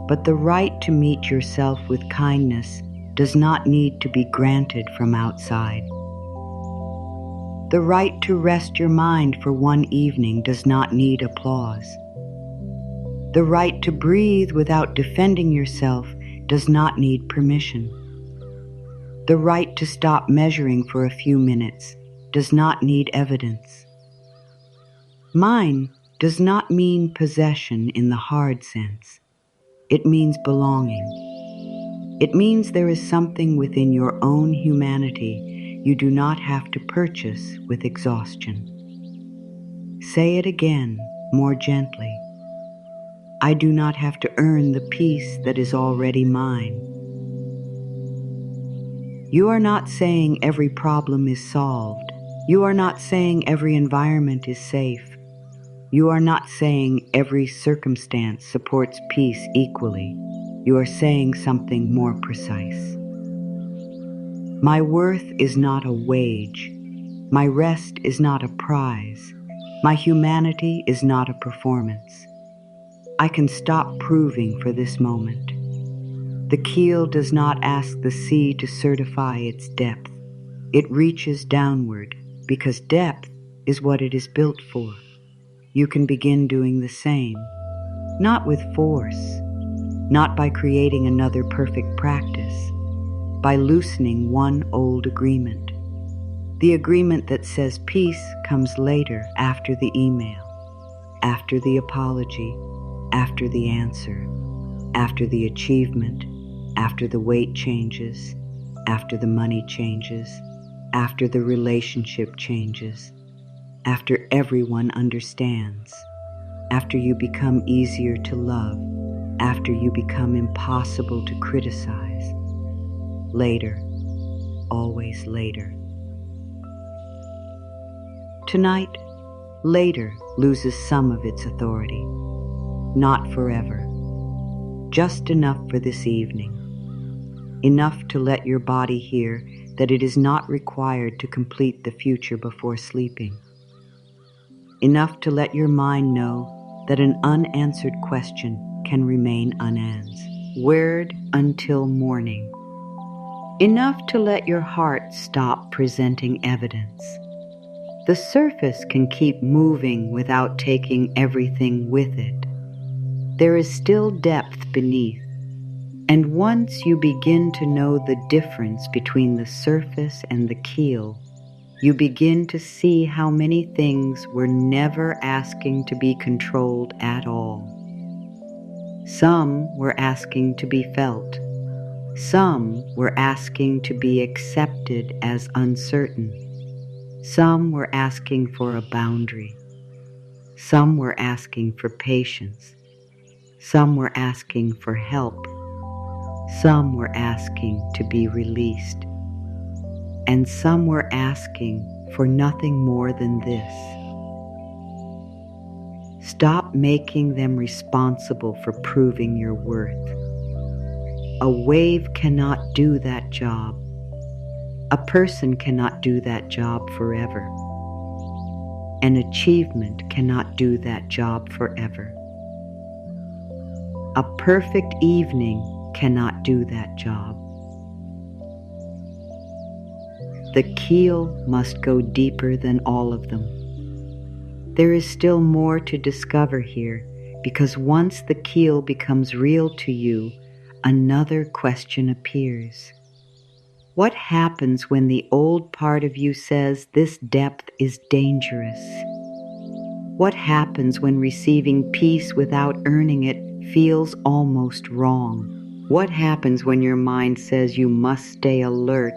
But the right to meet yourself with kindness does not need to be granted from outside. The right to rest your mind for one evening does not need applause. The right to breathe without defending yourself does not need permission. The right to stop measuring for a few minutes does not need evidence. Mine does not mean possession in the hard sense. It means belonging. It means there is something within your own humanity you do not have to purchase with exhaustion. Say it again, more gently. I do not have to earn the peace that is already mine. You are not saying every problem is solved. You are not saying every environment is safe. You are not saying every circumstance supports peace equally. You are saying something more precise. My worth is not a wage. My rest is not a prize. My humanity is not a performance. I can stop proving for this moment. The keel does not ask the sea to certify its depth. It reaches downward because depth is what it is built for. You can begin doing the same, not with force, not by creating another perfect practice, by loosening one old agreement. The agreement that says peace comes later, after the email, after the apology, after the answer, after the achievement, after the weight changes, after the money changes, after the relationship changes, after everyone understands, after you become easier to love, after you become impossible to criticize. Later, always later. Tonight, later loses some of its authority. Not forever. Just enough for this evening. Enough to let your body hear that it is not required to complete the future before sleeping. Enough to let your mind know that an unanswered question can remain unanswered until morning. Enough to let your heart stop presenting evidence. The surface can keep moving without taking everything with it. There is still depth beneath, and once you begin to know the difference between the surface and the keel, you begin to see how many things were never asking to be controlled at all. Some were asking to be felt. Some were asking to be accepted as uncertain. Some were asking for a boundary. Some were asking for patience. Some were asking for help. Some were asking to be released. And some were asking for nothing more than this. Stop making them responsible for proving your worth. A wave cannot do that job. A person cannot do that job forever. An achievement cannot do that job forever. A perfect evening cannot do that job. The keel must go deeper than all of them. There is still more to discover here, because once the keel becomes real to you, another question appears. What happens when the old part of you says this depth is dangerous? What happens when receiving peace without earning it feels almost wrong? What happens when your mind says you must stay alert,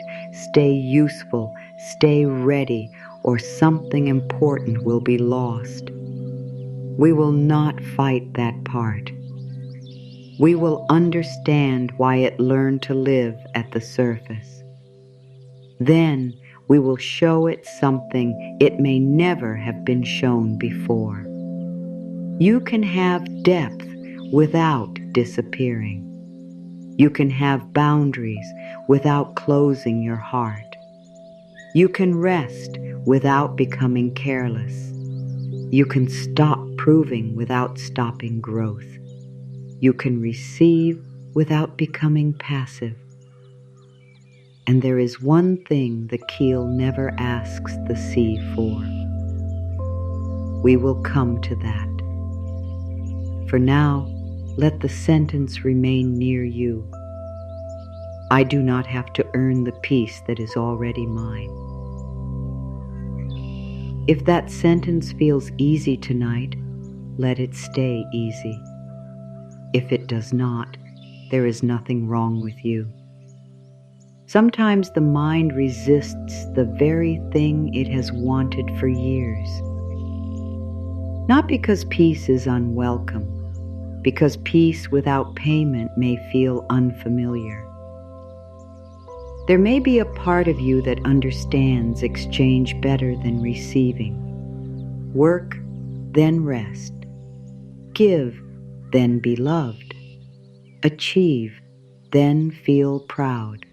stay useful, stay ready, or something important will be lost? We will not fight that part. We will understand why it learned to live at the surface. Then we will show it something it may never have been shown before. You can have depth without disappearing. You can have boundaries without closing your heart. You can rest without becoming careless. You can stop proving without stopping growth. You can receive without becoming passive. And there is one thing the keel never asks the sea for. We will come to that. For now, let the sentence remain near you. I do not have to earn the peace that is already mine. If that sentence feels easy tonight, let it stay easy. If it does not, there is nothing wrong with you. Sometimes the mind resists the very thing it has wanted for years. Not because peace is unwelcome, because peace without payment may feel unfamiliar. There may be a part of you that understands exchange better than receiving. Work, then rest. Give, then be loved. Achieve, then feel proud.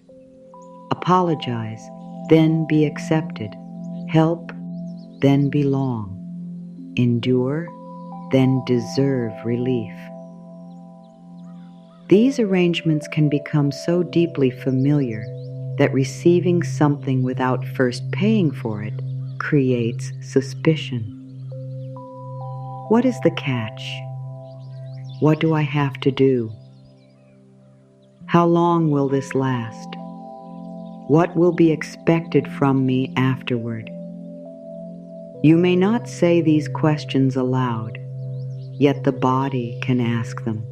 Apologize, then be accepted. Help, then belong. Endure, then deserve relief. These arrangements can become so deeply familiar that receiving something without first paying for it creates suspicion. What is the catch? What do I have to do? How long will this last? What will be expected from me afterward? You may not say these questions aloud, yet the body can ask them.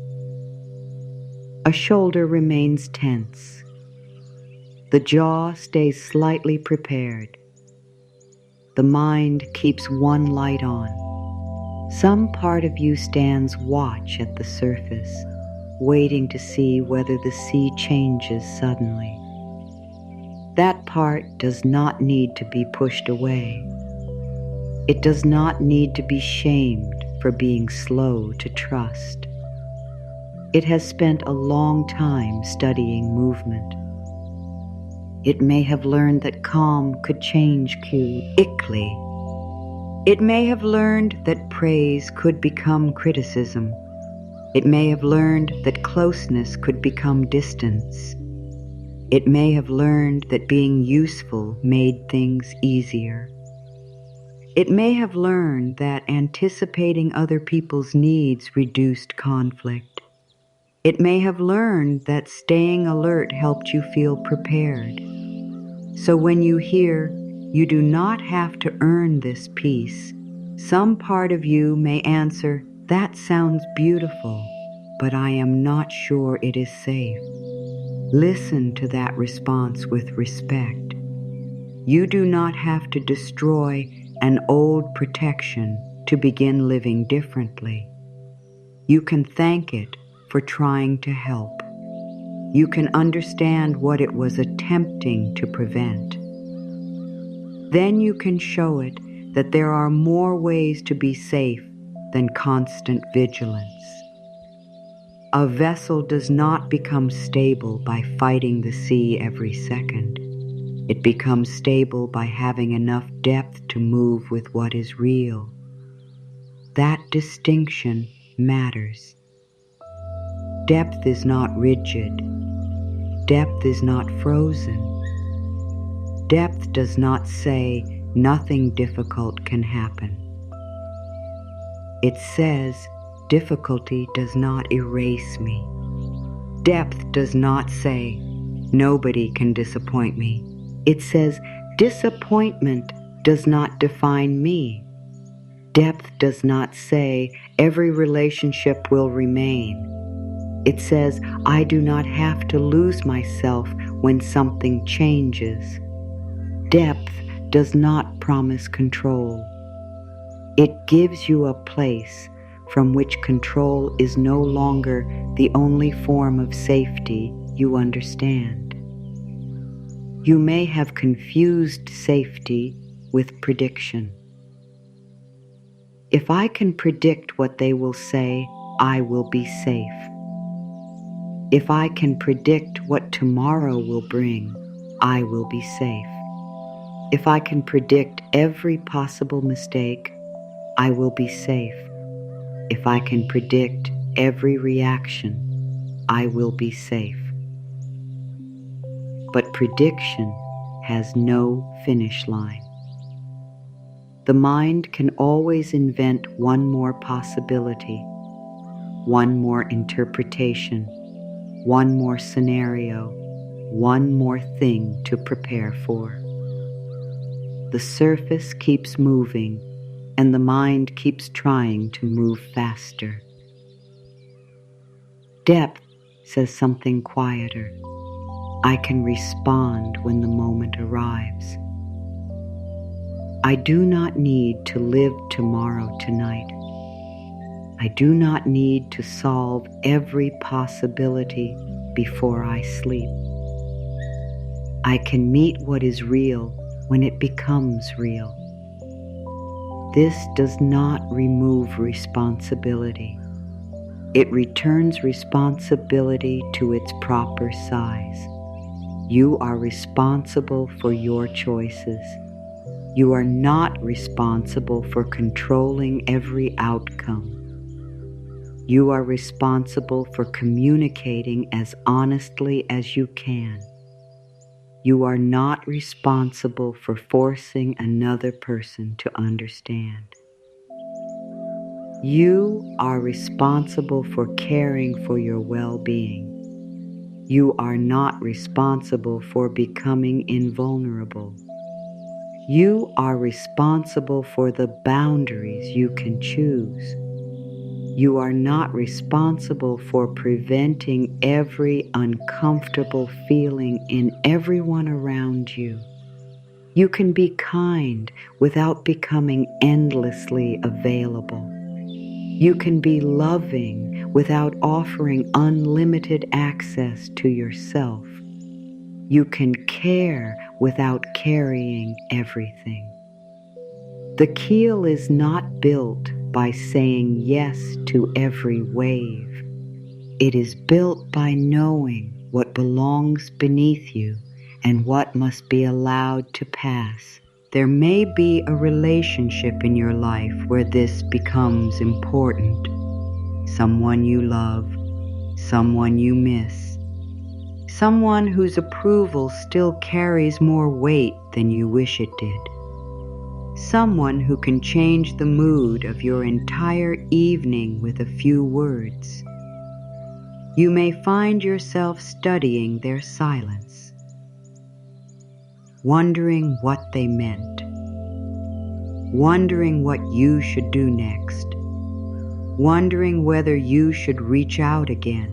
A shoulder remains tense. The jaw stays slightly prepared. The mind keeps one light on. Some part of you stands watch at the surface, waiting to see whether the sea changes suddenly. That part does not need to be pushed away. It does not need to be shamed for being slow to trust. It has spent a long time studying movement. It may have learned that calm could change quickly. It may have learned that praise could become criticism. It may have learned that closeness could become distance. It may have learned that being useful made things easier. It may have learned that anticipating other people's needs reduced conflict. It may have learned that staying alert helped you feel prepared. So when you hear, "You do not have to earn this peace," some part of you may answer, "That sounds beautiful, but I am not sure it is safe." Listen to that response with respect. You do not have to destroy an old protection to begin living differently. You can thank it for trying to help. You can understand what it was attempting to prevent. Then you can show it that there are more ways to be safe than constant vigilance. A vessel does not become stable by fighting the sea every second. It becomes stable by having enough depth to move with what is real. That distinction matters. Depth is not rigid. Depth is not frozen. Depth does not say nothing difficult can happen. It says difficulty does not erase me. Depth does not say nobody can disappoint me. It says disappointment does not define me. Depth does not say every relationship will remain. It says I do not have to lose myself when something changes. Depth does not promise control. It gives you a place from which control is no longer the only form of safety you understand. You may have confused safety with prediction. If I can predict what they will say, I will be safe. If I can predict what tomorrow will bring, I will be safe. If I can predict every possible mistake, I will be safe. If I can predict every reaction, I will be safe. But prediction has no finish line. The mind can always invent one more possibility, one more interpretation, one more scenario, one more thing to prepare for. The surface keeps moving, and the mind keeps trying to move faster. Depth says something quieter. I can respond when the moment arrives. I do not need to live tomorrow tonight. I do not need to solve every possibility before I sleep. I can meet what is real when it becomes real. This does not remove responsibility. It returns responsibility to its proper size. You are responsible for your choices. You are not responsible for controlling every outcome. You are responsible for communicating as honestly as you can. You are not responsible for forcing another person to understand. You are responsible for caring for your well-being. You are not responsible for becoming invulnerable. You are responsible for the boundaries you can choose. You are not responsible for preventing every uncomfortable feeling in everyone around you. You can be kind without becoming endlessly available. You can be loving without offering unlimited access to yourself. You can care without carrying everything. The keel is not built by saying yes to every wave. It is built by knowing what belongs beneath you and what must be allowed to pass. There may be a relationship in your life where this becomes important. Someone you love, someone you miss, someone whose approval still carries more weight than you wish it did. Someone who can change the mood of your entire evening with a few words. You may find yourself studying their silence, wondering what they meant, wondering what you should do next, wondering whether you should reach out again,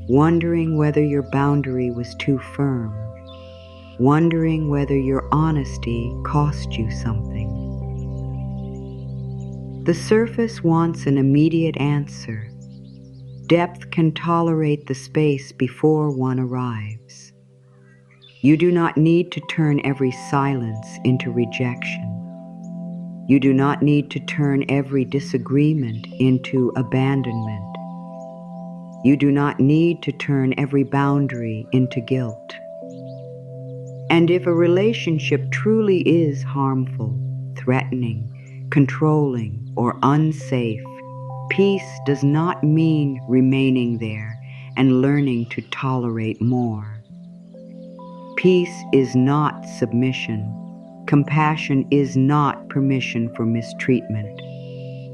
wondering whether your boundary was too firm, wondering whether your honesty cost you something. The surface wants an immediate answer. Depth can tolerate the space before one arrives. You do not need to turn every silence into rejection. You do not need to turn every disagreement into abandonment. You do not need to turn every boundary into guilt. And if a relationship truly is harmful, threatening, controlling, or unsafe, peace does not mean remaining there and learning to tolerate more. Peace is not submission. Compassion is not permission for mistreatment.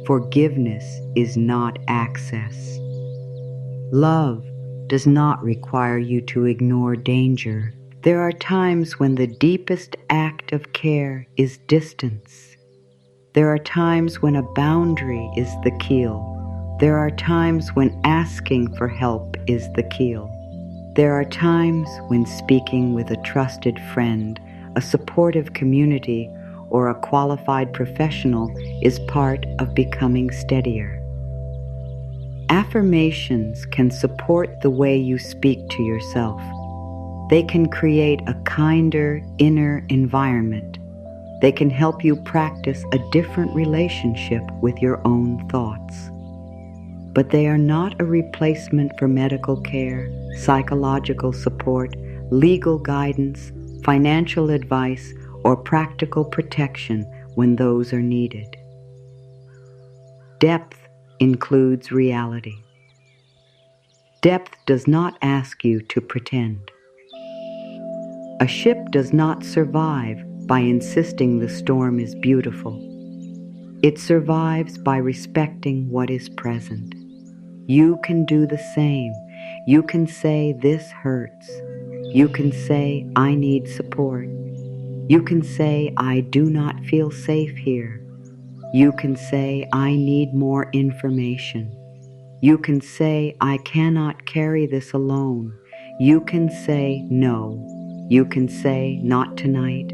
Forgiveness is not access. Love does not require you to ignore danger. There are times when the deepest act of care is distance. There are times when a boundary is the keel. There are times when asking for help is the keel. There are times when speaking with a trusted friend, a supportive community, or a qualified professional is part of becoming steadier. Affirmations can support the way you speak to yourself. They can create a kinder inner environment. They can help you practice a different relationship with your own thoughts. But they are not a replacement for medical care, psychological support, legal guidance, financial advice, or practical protection when those are needed. Depth includes reality. Depth does not ask you to pretend. A ship does not survive by insisting the storm is beautiful. It survives by respecting what is present. You can do the same. You can say, "This hurts." You can say, "I need support." You can say, "I do not feel safe here." You can say, "I need more information." You can say, "I cannot carry this alone." You can say, "No." You can say, "Not tonight."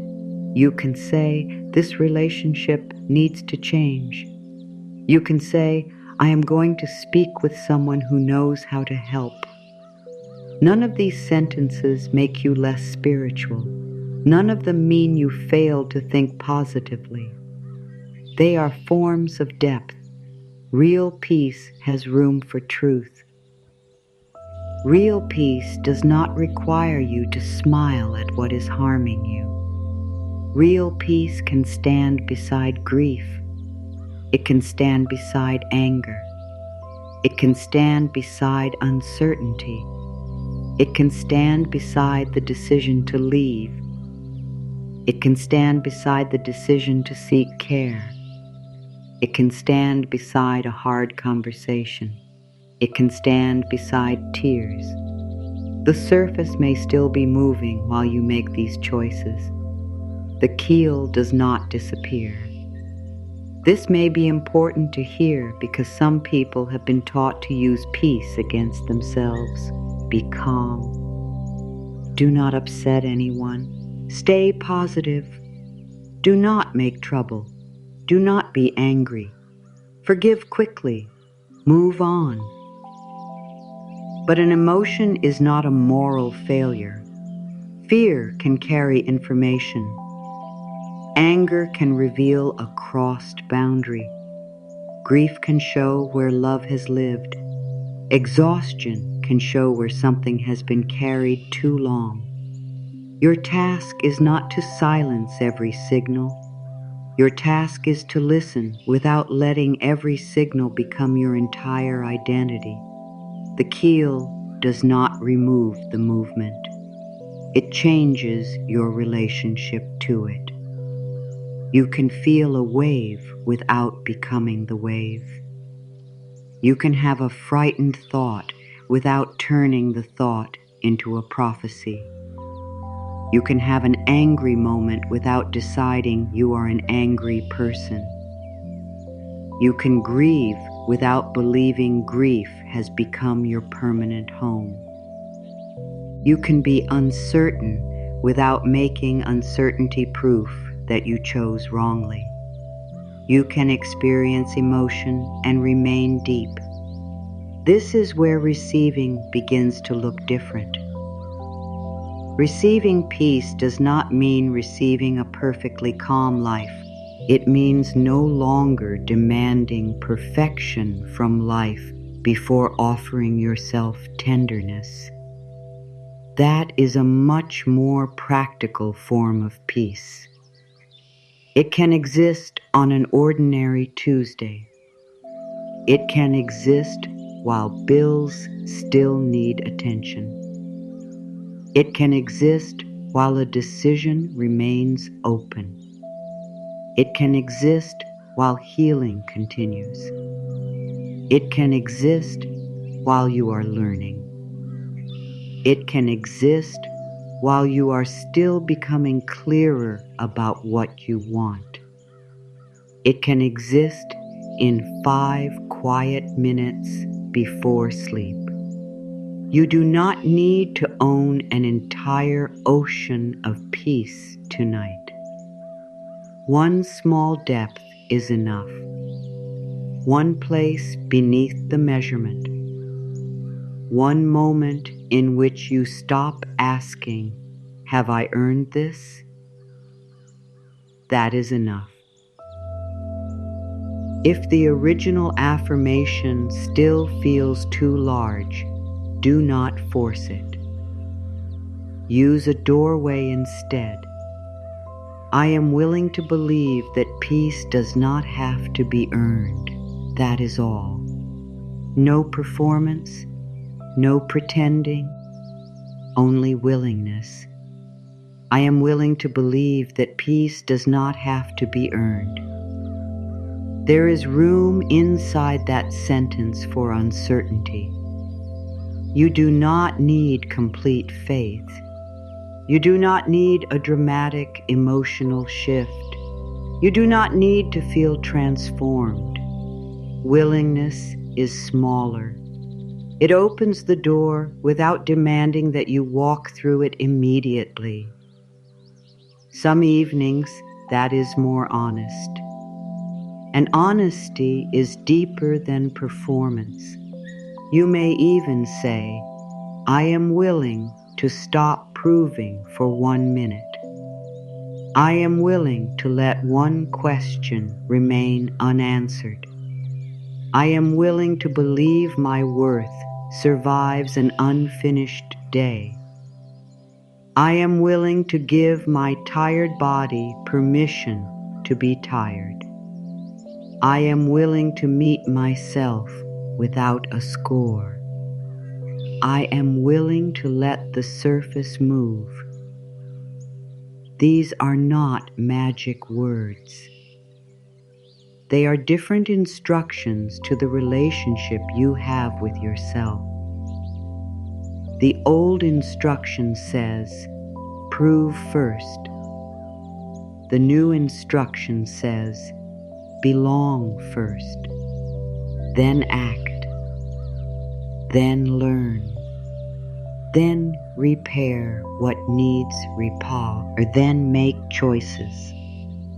You can say, "This relationship needs to change." You can say, "I am going to speak with someone who knows how to help." None of these sentences make you less spiritual. None of them mean you failed to think positively. They are forms of depth. Real peace has room for truth. Real peace does not require you to smile at what is harming you. Real peace can stand beside grief. It can stand beside anger. It can stand beside uncertainty. It can stand beside the decision to leave. It can stand beside the decision to seek care. It can stand beside a hard conversation. It can stand beside tears. The surface may still be moving while you make these choices. The keel does not disappear. This may be important to hear because some people have been taught to use peace against themselves. Be calm. Do not upset anyone. Stay positive. Do not make trouble. Do not be angry. Forgive quickly. Move on. But an emotion is not a moral failure. Fear can carry information. Anger can reveal a crossed boundary. Grief can show where love has lived. Exhaustion can show where something has been carried too long. Your task is not to silence every signal. Your task is to listen without letting every signal become your entire identity. The keel does not remove the movement. It changes your relationship to it. You can feel a wave without becoming the wave. You can have a frightened thought without turning the thought into a prophecy. You can have an angry moment without deciding you are an angry person. You can grieve without believing grief has become your permanent home. You can be uncertain without making uncertainty proof that you chose wrongly. You can experience emotion and remain deep. This is where receiving begins to look different. Receiving peace does not mean receiving a perfectly calm life. It means no longer demanding perfection from life before offering yourself tenderness. That is a much more practical form of peace. It can exist on an ordinary Tuesday. It can exist while bills still need attention. It can exist while a decision remains open. It can exist while healing continues. It can exist while you are learning. It can exist while you are still becoming clearer about what you want. It can exist in 5 quiet minutes before sleep. You do not need to own an entire ocean of peace tonight. One small depth is enough. One place beneath the measurement. One moment in which you stop asking, "Have I earned this?" That is enough. If the original affirmation still feels too large, do not force it. Use a doorway instead. I am willing to believe that peace does not have to be earned. That is all. No performance, no pretending, only willingness. I am willing to believe that peace does not have to be earned. There is room inside that sentence for uncertainty. You do not need complete faith. You do not need a dramatic emotional shift. You do not need to feel transformed. Willingness is smaller. It opens the door without demanding that you walk through it immediately. Some evenings, that is more honest. And honesty is deeper than performance. You may even say, "I am willing to stop proving for 1 minute. I am willing to let one question remain unanswered. I am willing to believe my worth survives an unfinished day. I am willing to give my tired body permission to be tired. I am willing to meet myself without a score. I am willing to let the surface move." These are not magic words. They are different instructions to the relationship you have with yourself. The old instruction says, "Prove first." The new instruction says, "Belong first, then act, then learn, then repair what needs repair, or then make choices,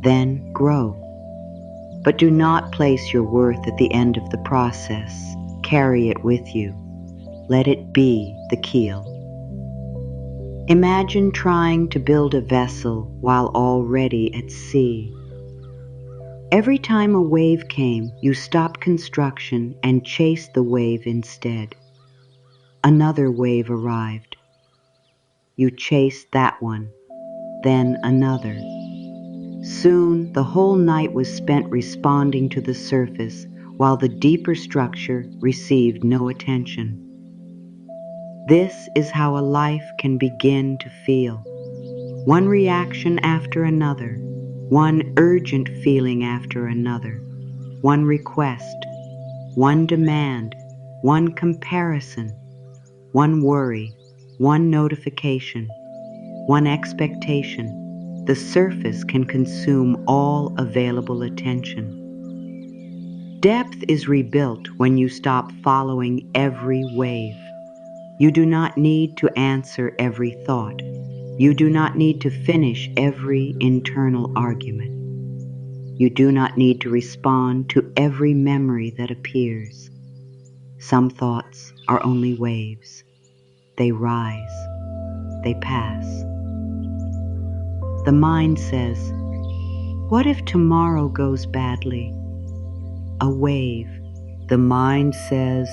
then grow." But do not place your worth at the end of the process. Carry it with you. Let it be the keel. Imagine trying to build a vessel while already at sea. Every time a wave came, you stopped construction and chased the wave instead. Another wave arrived. You chased that one, then another. Soon, the whole night was spent responding to the surface, while the deeper structure received no attention. This is how a life can begin to feel. One reaction after another, one urgent feeling after another, one request, one demand, one comparison, one worry, one notification, one expectation. The surface can consume all available attention. Depth is rebuilt when you stop following every wave. You do not need to answer every thought. You do not need to finish every internal argument. You do not need to respond to every memory that appears. Some thoughts are only waves. They rise. They pass. The mind says, "What if tomorrow goes badly?" A wave. The mind says,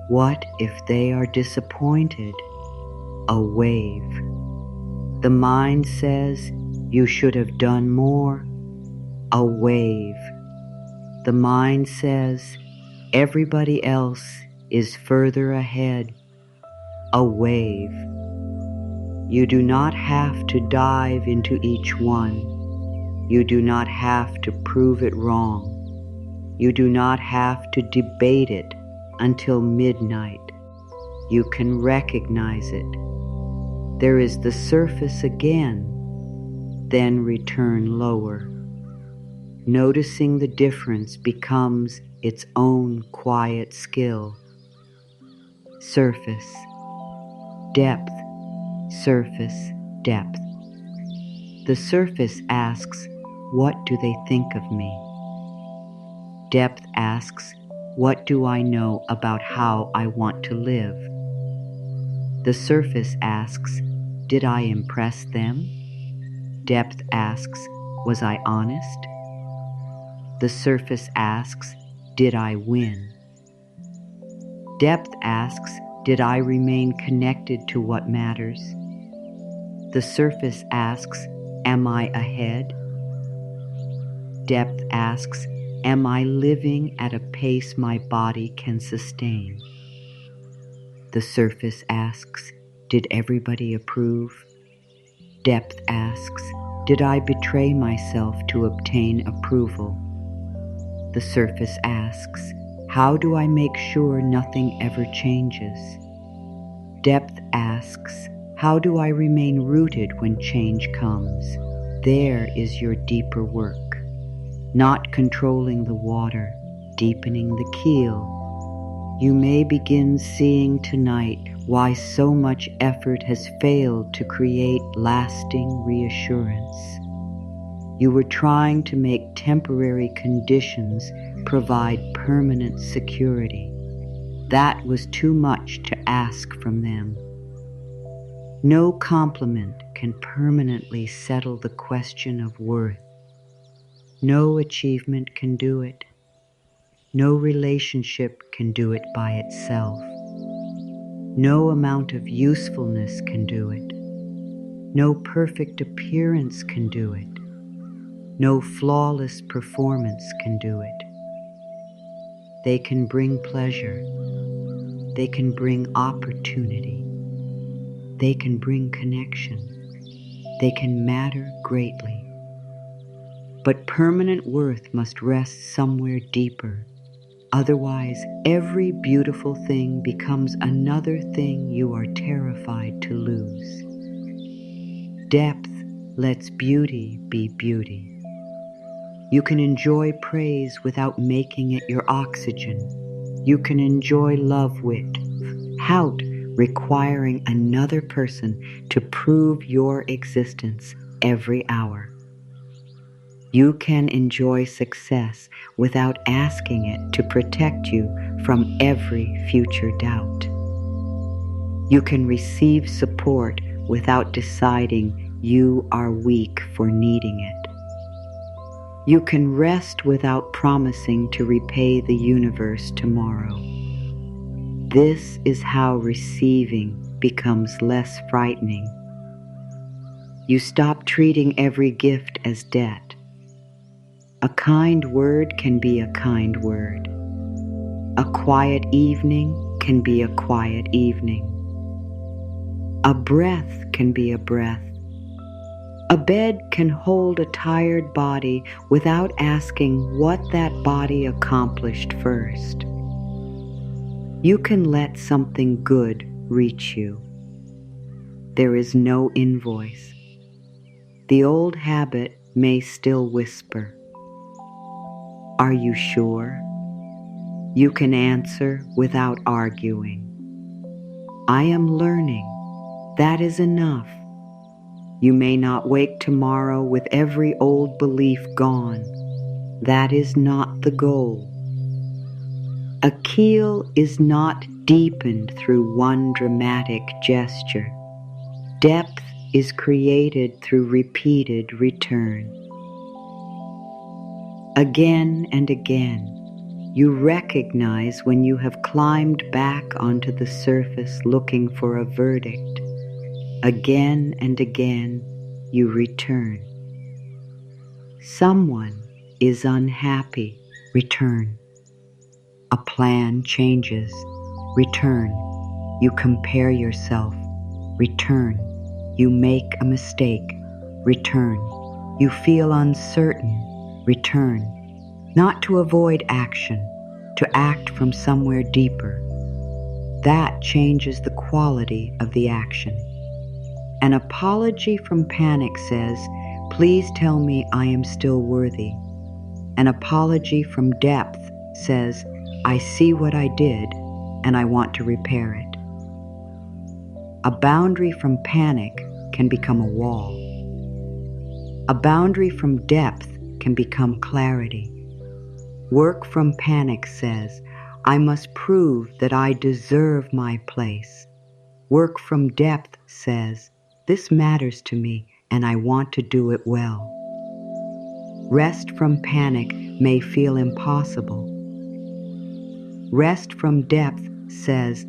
"What if they are disappointed?" a wave. The mind says, you should have done more, a wave. The mind says, everybody else is further ahead, a wave. You do not have to dive into each one. You do not have to prove it wrong. You do not have to debate it until midnight. You can recognize it. There is the surface again, then return lower. Noticing the difference becomes its own quiet skill. Surface, depth, surface, depth. The surface asks, what do they think of me? Depth asks, what do I know about how I want to live? The surface asks, did I impress them? Depth asks, was I honest? The surface asks, did I win? Depth asks, did I remain connected to what matters? The surface asks, am I ahead? Depth asks, am I living at a pace my body can sustain? The surface asks, did everybody approve? Depth asks, did I betray myself to obtain approval? The surface asks, how do I make sure nothing ever changes? Depth asks, how do I remain rooted when change comes? There is your deeper work. Not controlling the water, deepening the keel. You may begin seeing tonight why so much effort has failed to create lasting reassurance. You were trying to make temporary conditions provide permanent security. That was too much to ask from them. No compliment can permanently settle the question of worth. No achievement can do it. No relationship can do it by itself. No amount of usefulness can do it. No perfect appearance can do it. No flawless performance can do it. They can bring pleasure. They can bring opportunity. They can bring connection. They can matter greatly. But permanent worth must rest somewhere deeper. Otherwise, every beautiful thing becomes another thing you are terrified to lose. Depth lets beauty be beauty. You can enjoy praise without making it your oxygen. You can enjoy love without requiring another person to prove your existence every hour. You can enjoy success without asking it to protect you from every future doubt. You can receive support without deciding you are weak for needing it. You can rest without promising to repay the universe tomorrow. This is how receiving becomes less frightening. You stop treating every gift as debt. A kind word can be a kind word. A quiet evening can be a quiet evening. A breath can be a breath. A bed can hold a tired body without asking what that body accomplished first. You can let something good reach you. There is no invoice. The old habit may still whisper. Are you sure? You can answer without arguing. I am learning. That is enough. You may not wake tomorrow with every old belief gone. That is not the goal. A keel is not deepened through one dramatic gesture. Depth is created through repeated return. Again and again, you recognize when you have climbed back onto the surface looking for a verdict. Again and again, you return. Someone is unhappy. Return. A plan changes. Return. You compare yourself. Return. You make a mistake. Return. You feel uncertain. Return. Not to avoid action, to act from somewhere deeper. That changes the quality of the action. An apology from panic says, "Please tell me I am still worthy." An apology from depth says, "I see what I did and I want to repair it." A boundary from panic can become a wall. A boundary from depth can become clarity. Work from panic says, "I must prove that I deserve my place." Work from depth says, "This matters to me and I want to do it well." Rest from panic may feel impossible. Rest from depth says,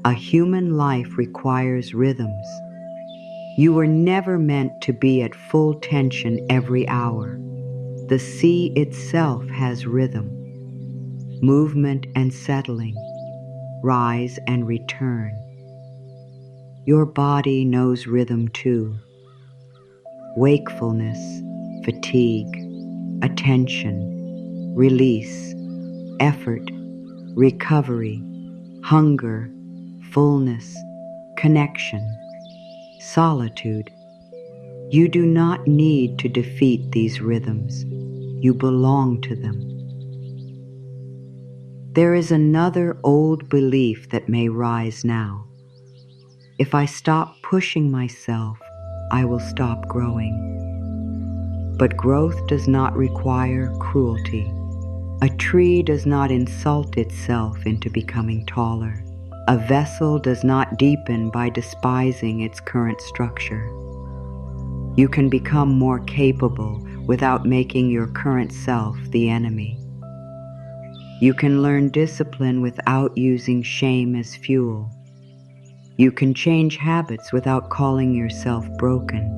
"A human life requires rhythms." You were never meant to be at full tension every hour. The sea itself has rhythm, movement and settling, rise and return. Your body knows rhythm too. Wakefulness, fatigue, attention, release, effort, recovery, hunger, fullness, connection, solitude. You do not need to defeat these rhythms. You belong to them. There is another old belief that may rise now. If I stop pushing myself, I will stop growing. But growth does not require cruelty. A tree does not insult itself into becoming taller. A vessel does not deepen by despising its current structure. You can become more capable without making your current self the enemy. You can learn discipline without using shame as fuel. You can change habits without calling yourself broken.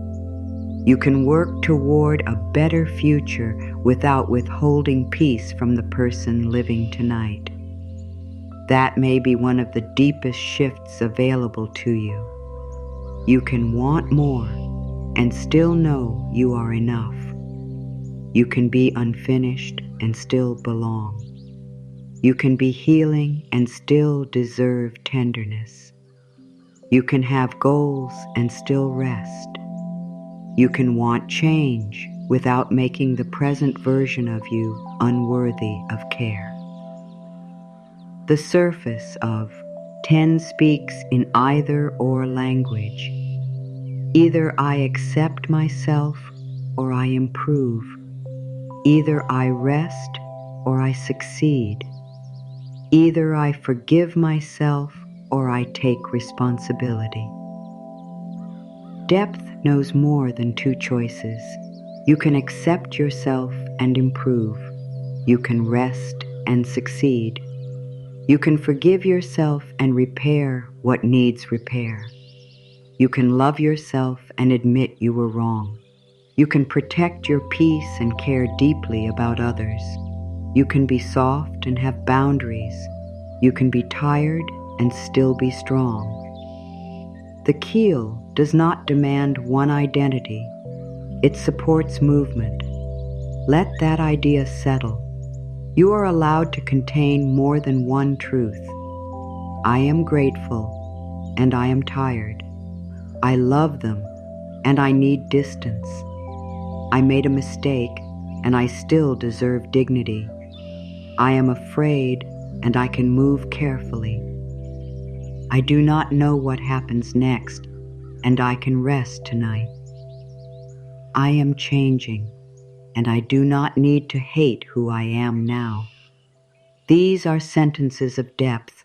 You can work toward a better future without withholding peace from the person living tonight. That may be one of the deepest shifts available to you. You can want more and still know you are enough. You can be unfinished and still belong. You can be healing and still deserve tenderness. You can have goals and still rest. You can want change without making the present version of you unworthy of care. The surface of 10 speaks in either or language. Either I accept myself or I improve. Either I rest or I succeed. Either I forgive myself or I take responsibility. Depth knows more than two choices. You can accept yourself and improve. You can rest and succeed. You can forgive yourself and repair what needs repair. You can love yourself and admit you were wrong. You can protect your peace and care deeply about others. You can be soft and have boundaries. You can be tired and still be strong. The keel does not demand one identity. It supports movement. Let that idea settle. You are allowed to contain more than one truth. I am grateful and I am tired. I love them and I need distance. I made a mistake and I still deserve dignity. I am afraid and I can move carefully. I do not know what happens next, and I can rest tonight. I am changing, and I do not need to hate who I am now. These are sentences of depth.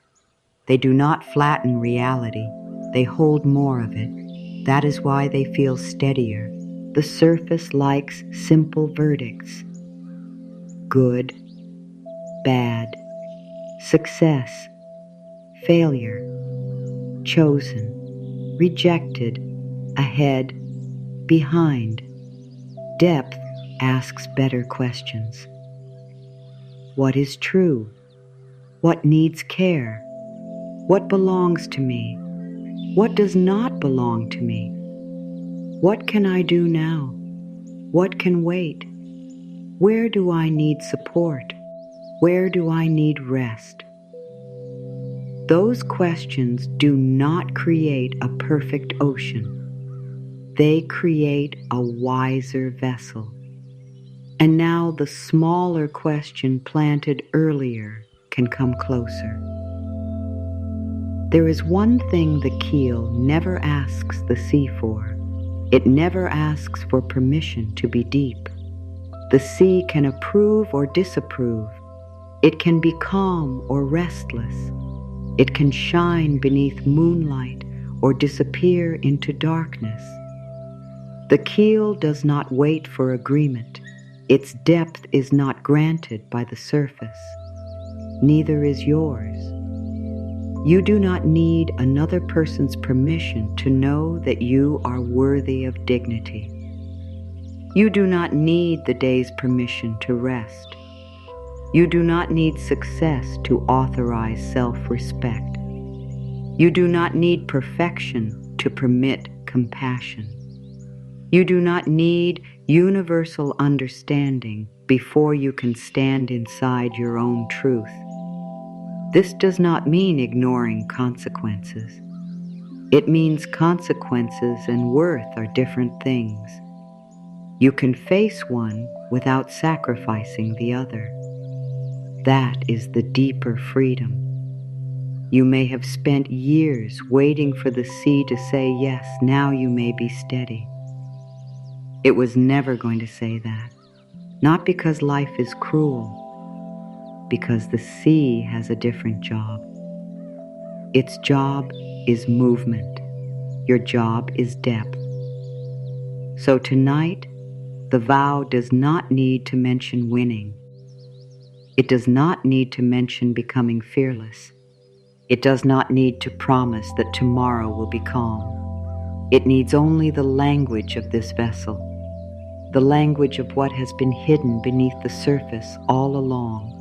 They do not flatten reality. They hold more of it. That is why they feel steadier. The surface likes simple verdicts. Good, bad, success, failure, chosen, rejected, ahead, behind. Depth asks better questions. What is true? What needs care? What belongs to me? What does not belong to me? What can I do now? What can wait? Where do I need support? Where do I need rest? Those questions do not create a perfect ocean. They create a wiser vessel. And now the smaller question planted earlier can come closer. There is one thing the keel never asks the sea for. It never asks for permission to be deep. The sea can approve or disapprove. It can be calm or restless. It can shine beneath moonlight or disappear into darkness. The keel does not wait for agreement. Its depth is not granted by the surface. Neither is yours. You do not need another person's permission to know that you are worthy of dignity. You do not need the day's permission to rest. You do not need success to authorize self-respect. You do not need perfection to permit compassion. You do not need universal understanding before you can stand inside your own truth. This does not mean ignoring consequences. It means consequences and worth are different things. You can face one without sacrificing the other. That is the deeper freedom. You may have spent years waiting for the sea to say yes, now you may be steady. It was never going to say that, not because life is cruel, because the sea has a different job. Its job is movement. Your job is depth. So tonight, the vow does not need to mention winning. It does not need to mention becoming fearless. It does not need to promise that tomorrow will be calm. It needs only the language of this vessel, the language of what has been hidden beneath the surface all along.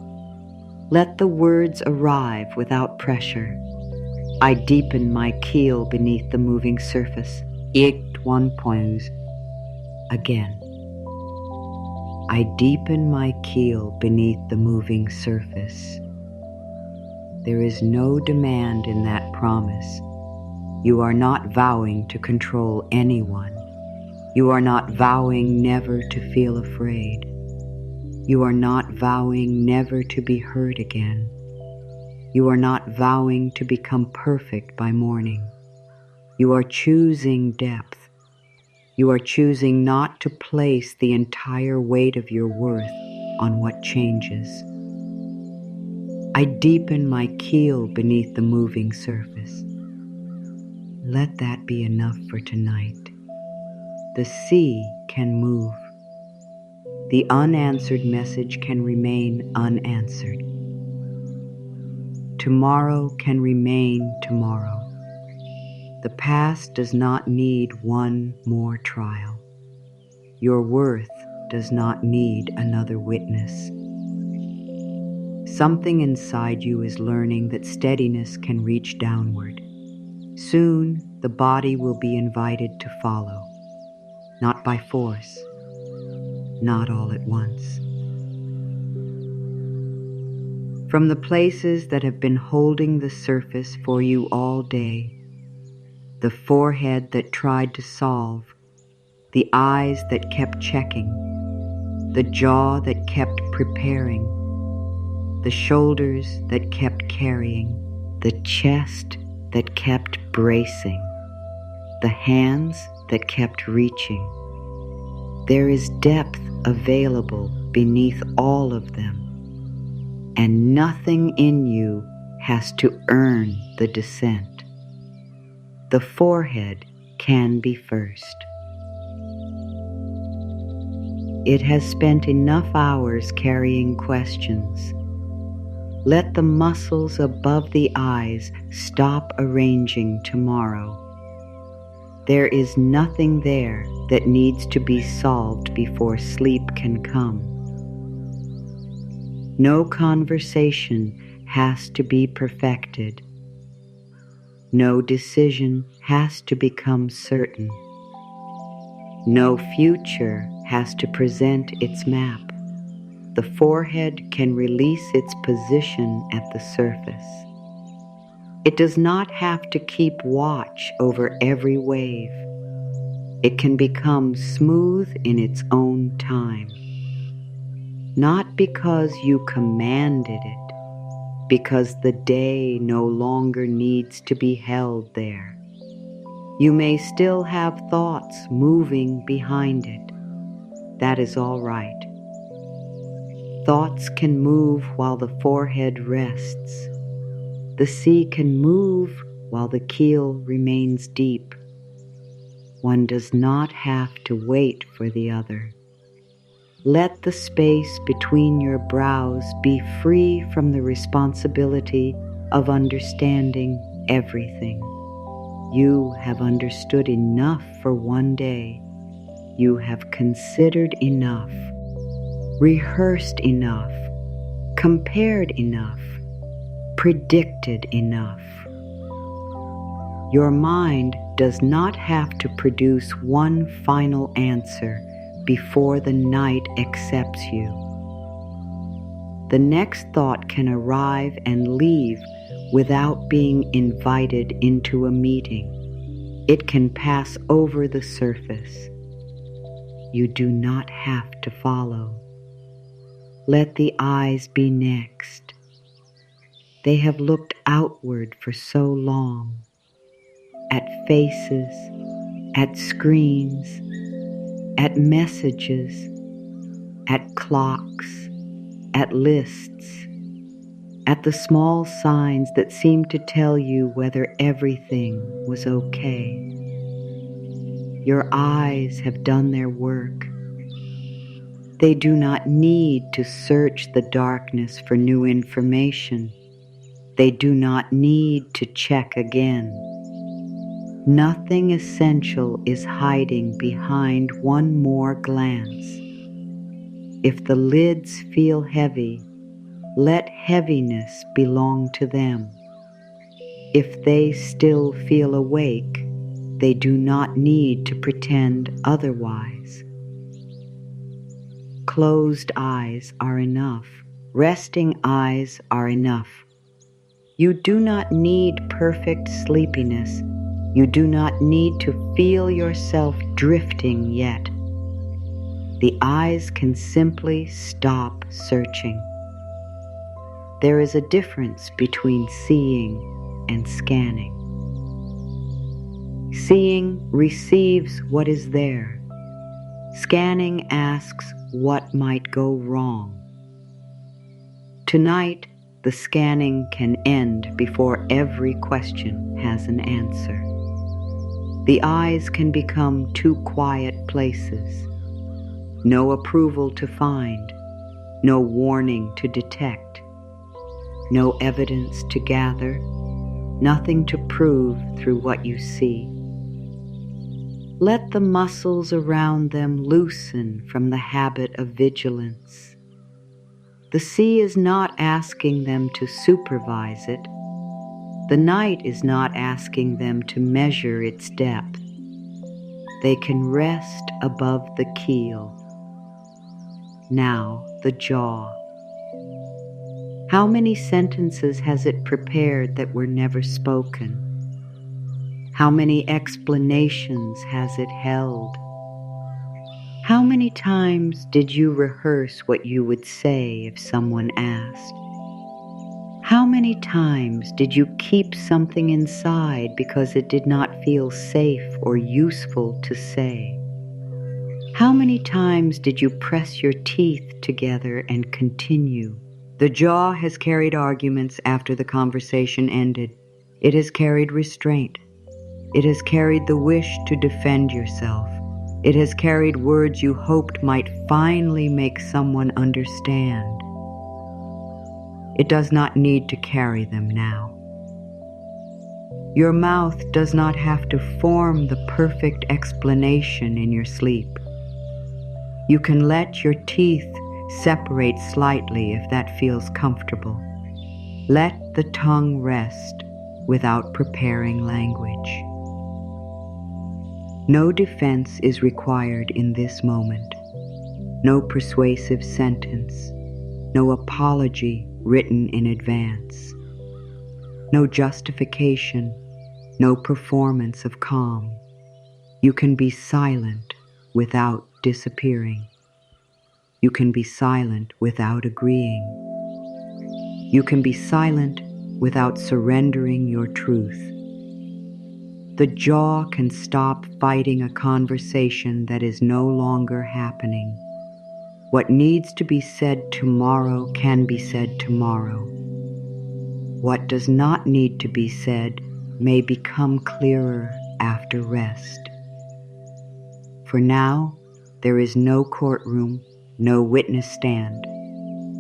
Let the words arrive without pressure. I deepen my keel beneath the moving surface. Again. I deepen my keel beneath the moving surface. There is no demand in that promise. You are not vowing to control anyone. You are not vowing never to feel afraid. You are not vowing never to be hurt again. You are not vowing to become perfect by morning. You are choosing depth. You are choosing not to place the entire weight of your worth on what changes. I deepen my keel beneath the moving surface. Let that be enough for tonight. The sea can move. The unanswered message can remain unanswered. Tomorrow can remain tomorrow. The past does not need one more trial. Your worth does not need another witness. Something inside you is learning that steadiness can reach downward. Soon, the body will be invited to follow, not by force, not all at once. From the places that have been holding the surface for you all day, the forehead that tried to solve, the eyes that kept checking, the jaw that kept preparing, the shoulders that kept carrying, the chest that kept bracing, the hands that kept reaching. There is depth available beneath all of them, and nothing in you has to earn the descent. The forehead can be first. It has spent enough hours carrying questions. Let the muscles above the eyes stop arranging tomorrow. There is nothing there that needs to be solved before sleep can come. No conversation has to be perfected. No decision has to become certain. No future has to present its map. The forehead can release its position at the surface. It does not have to keep watch over every wave. It can become smooth in its own time. Not because you commanded it, because the day no longer needs to be held there. You may still have thoughts moving behind it. That is all right. Thoughts can move while the forehead rests. The sea can move while the keel remains deep. One does not have to wait for the other. Let the space between your brows be free from the responsibility of understanding everything. You have understood enough for one day. You have considered enough, rehearsed enough, compared enough, predicted enough. Your mind does not have to produce one final answer before the night accepts you. The next thought can arrive and leave without being invited into a meeting. It can pass over the surface. You do not have to follow. Let the eyes be next. They have looked outward for so long, at faces, at screens, at messages, at clocks, at lists, at the small signs that seem to tell you whether everything was okay. Your eyes have done their work. They do not need to search the darkness for new information. They do not need to check again. Nothing essential is hiding behind one more glance. If the lids feel heavy, let heaviness belong to them. If they still feel awake, they do not need to pretend otherwise. Closed eyes are enough. Resting eyes are enough. You do not need perfect sleepiness. You do not need to feel yourself drifting yet. The eyes can simply stop searching. There is a difference between seeing and scanning. Seeing receives what is there. Scanning asks what might go wrong. Tonight, the scanning can end before every question has an answer. The eyes can become two quiet places. No approval to find, no warning to detect, no evidence to gather, nothing to prove through what you see. Let the muscles around them loosen from the habit of vigilance. The sea is not asking them to supervise it. The night is not asking them to measure its depth. They can rest above the keel. Now the jaw. How many sentences has it prepared that were never spoken? How many explanations has it held? How many times did you rehearse what you would say if someone asked? How many times did you keep something inside because it did not feel safe or useful to say? How many times did you press your teeth together and continue? The jaw has carried arguments after the conversation ended. It has carried restraint. It has carried the wish to defend yourself. It has carried words you hoped might finally make someone understand. It does not need to carry them now. Your mouth does not have to form the perfect explanation in your sleep. You can let your teeth separate slightly if that feels comfortable. Let the tongue rest without preparing language. No defense is required in this moment. No persuasive sentence. No apology written in advance. No justification. No performance of calm. You can be silent without disappearing. You can be silent without agreeing. You can be silent without surrendering your truth. The jaw can stop fighting a conversation that is no longer happening. What needs to be said tomorrow can be said tomorrow. What does not need to be said may become clearer after rest. For now, there is no courtroom, no witness stand,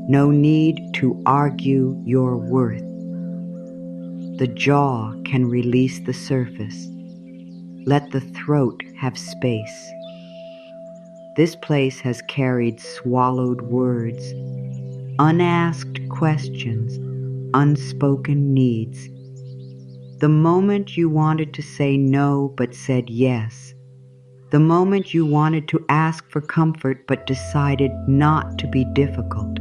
no need to argue your worth. The jaw can release the surface. Let the throat have space. This place has carried swallowed words, unasked questions, unspoken needs. The moment you wanted to say no but said yes. The moment you wanted to ask for comfort but decided not to be difficult.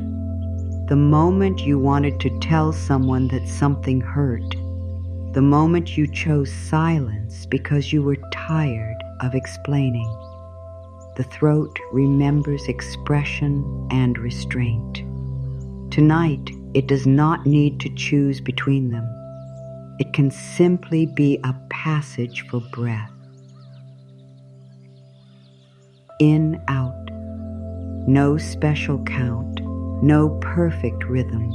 The moment you wanted to tell someone that something hurt. The moment you chose silence because you were tired of explaining. The throat remembers expression and restraint. Tonight, it does not need to choose between them. It can simply be a passage for breath. In, out. No special count, no perfect rhythm.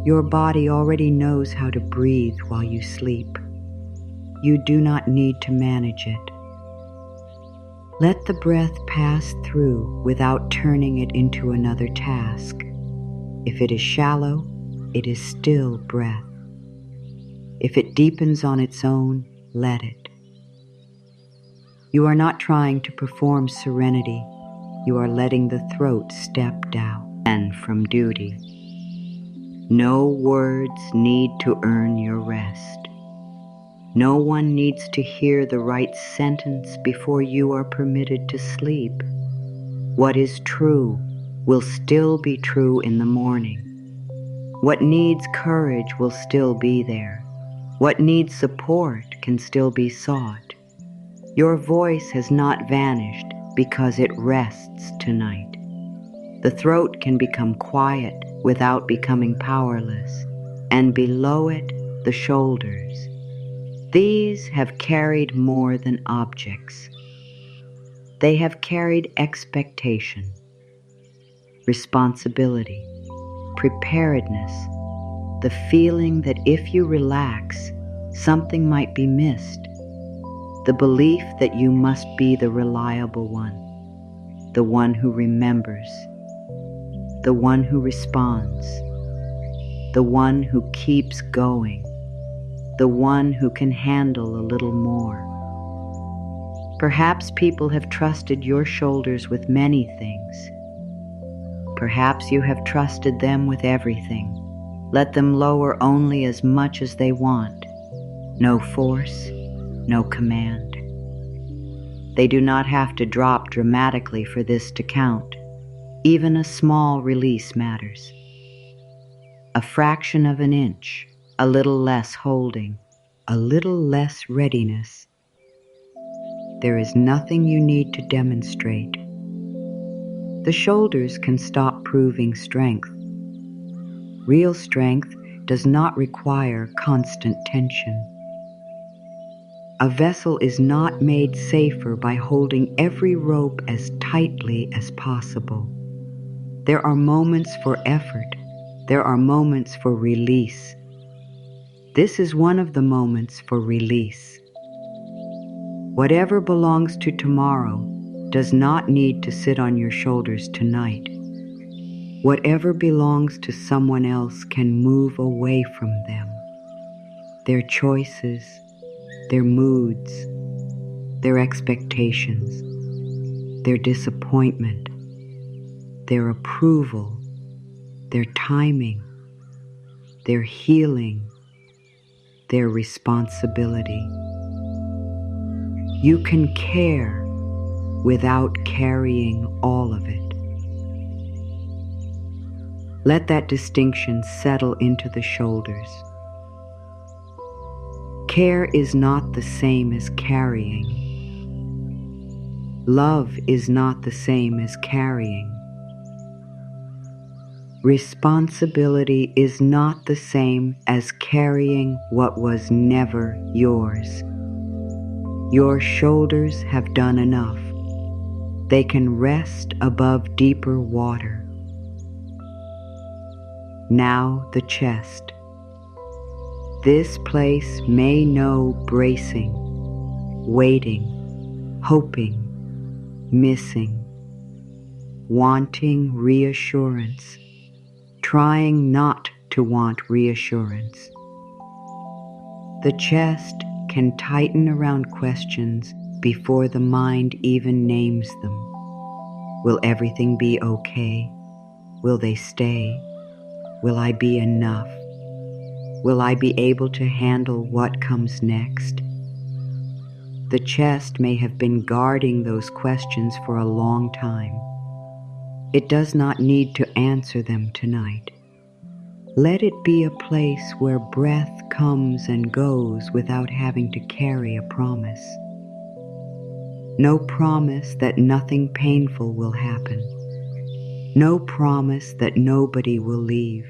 Your body already knows how to breathe while you sleep. You do not need to manage it. Let the breath pass through without turning it into another task. If it is shallow, it is still breath. If it deepens on its own, let it. You are not trying to perform serenity. You are letting the throat step down and from duty. No words need to earn your rest. No one needs to hear the right sentence before you are permitted to sleep. What is true will still be true in the morning. What needs courage will still be there. What needs support can still be sought. Your voice has not vanished because it rests tonight. The throat can become quiet without becoming powerless, and below it, the shoulders. These have carried more than objects. They have carried expectation, responsibility, preparedness, the feeling that if you relax, something might be missed, the belief that you must be the reliable one, the one who remembers, the one who responds, the one who keeps going, the one who can handle a little more. Perhaps people have trusted your shoulders with many things. Perhaps you have trusted them with everything. Let them lower only as much as they want. No force, no command. They do not have to drop dramatically for this to count. Even a small release matters. A fraction of an inch, a little less holding, a little less readiness. There is nothing you need to demonstrate. The shoulders can stop proving strength. Real strength does not require constant tension. A vessel is not made safer by holding every rope as tightly as possible. There are moments for effort. There are moments for release. This is one of the moments for release. Whatever belongs to tomorrow does not need to sit on your shoulders tonight. Whatever belongs to someone else can move away from them. their choices, their moods, their expectations, their disappointment, their approval, their timing, their healing, their responsibility. You can care without carrying all of it. Let that distinction settle into the shoulders. Care is not the same as carrying. Love is not the same as carrying. Responsibility is not the same as carrying what was never yours. Your shoulders have done enough. They can rest above deeper water. Now the chest. This place may know bracing, waiting, hoping, missing, wanting reassurance, trying not to want reassurance. The chest can tighten around questions before the mind even names them. Will everything be okay? Will they stay? Will I be enough? Will I be able to handle what comes next? The chest may have been guarding those questions for a long time. It does not need to answer them tonight. Let it be a place where breath comes and goes without having to carry a promise. No promise that nothing painful will happen. No promise that nobody will leave.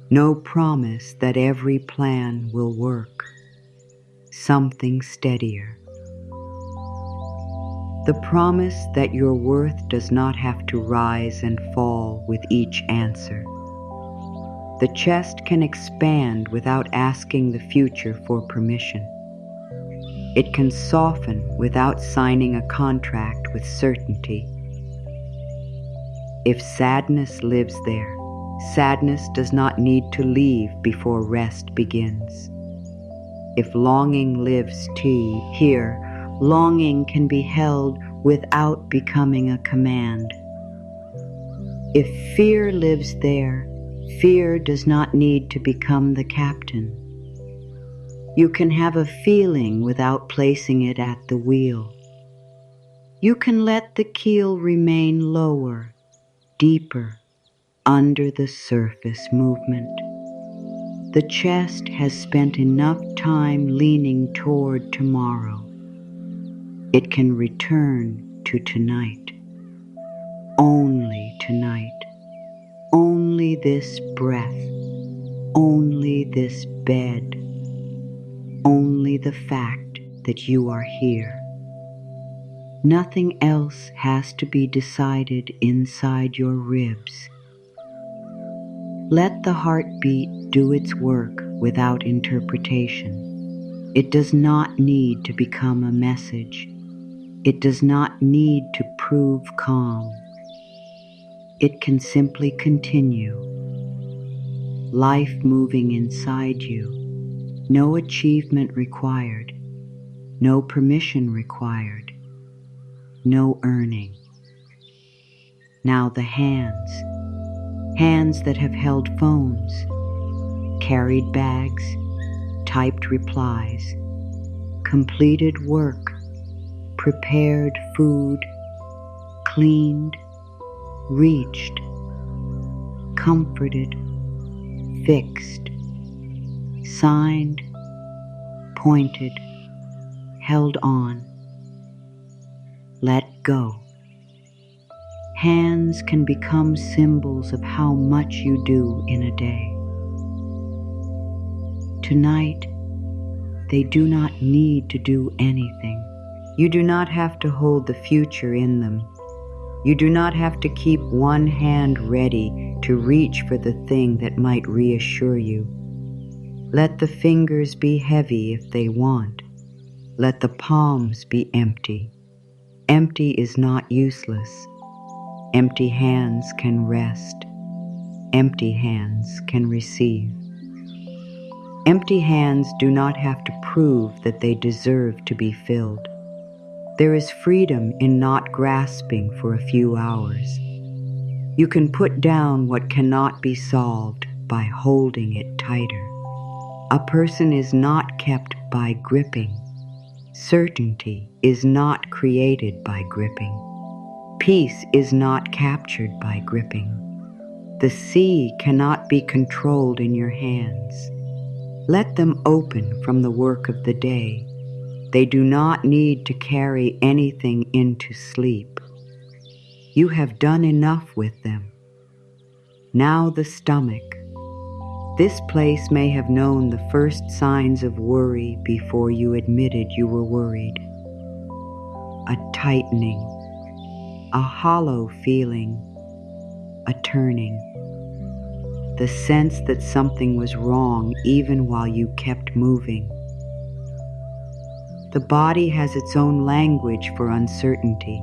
No promise that every plan will work. Something steadier. The promise that your worth does not have to rise and fall with each answer. The chest can expand without asking the future for permission. It can soften without signing a contract with certainty. If sadness lives there, sadness does not need to leave before rest begins. If longing lives too here, longing can be held without becoming a command. If fear lives there, fear does not need to become the captain. You can have a feeling without placing it at the wheel. You can let the keel remain lower, deeper, under the surface movement. The chest has spent enough time leaning toward tomorrow. It can return to tonight. Only tonight. Only this breath. Only this bed. Only the fact that you are here. Nothing else has to be decided inside your ribs. Let the heartbeat do its work without interpretation. It does not need to become a message. It does not need to prove calm. It can simply continue. Life moving inside you. No achievement required. No permission required. No earning. Now the hands. Hands that have held phones, carried bags, typed replies, completed work, prepared food, cleaned, reached, comforted, fixed, signed, pointed, held on. Let go. Hands can become symbols of how much you do in a day. Tonight, they do not need to do anything. You do not have to hold the future in them. You do not have to keep one hand ready to reach for the thing that might reassure you. Let the fingers be heavy if they want. Let the palms be empty. Empty is not useless. Empty hands can rest. Empty hands can receive. Empty hands do not have to prove that they deserve to be filled. There is freedom in not grasping for a few hours. You can put down what cannot be solved by holding it tighter. A person is not kept by gripping. Certainty is not created by gripping. Peace is not captured by gripping. The sea cannot be controlled in your hands. Let them open from the work of the day. They do not need to carry anything into sleep. You have done enough with them. Now the stomach. This place may have known the first signs of worry before you admitted you were worried. A tightening, a hollow feeling, a turning. The sense that something was wrong even while you kept moving. The body has its own language for uncertainty.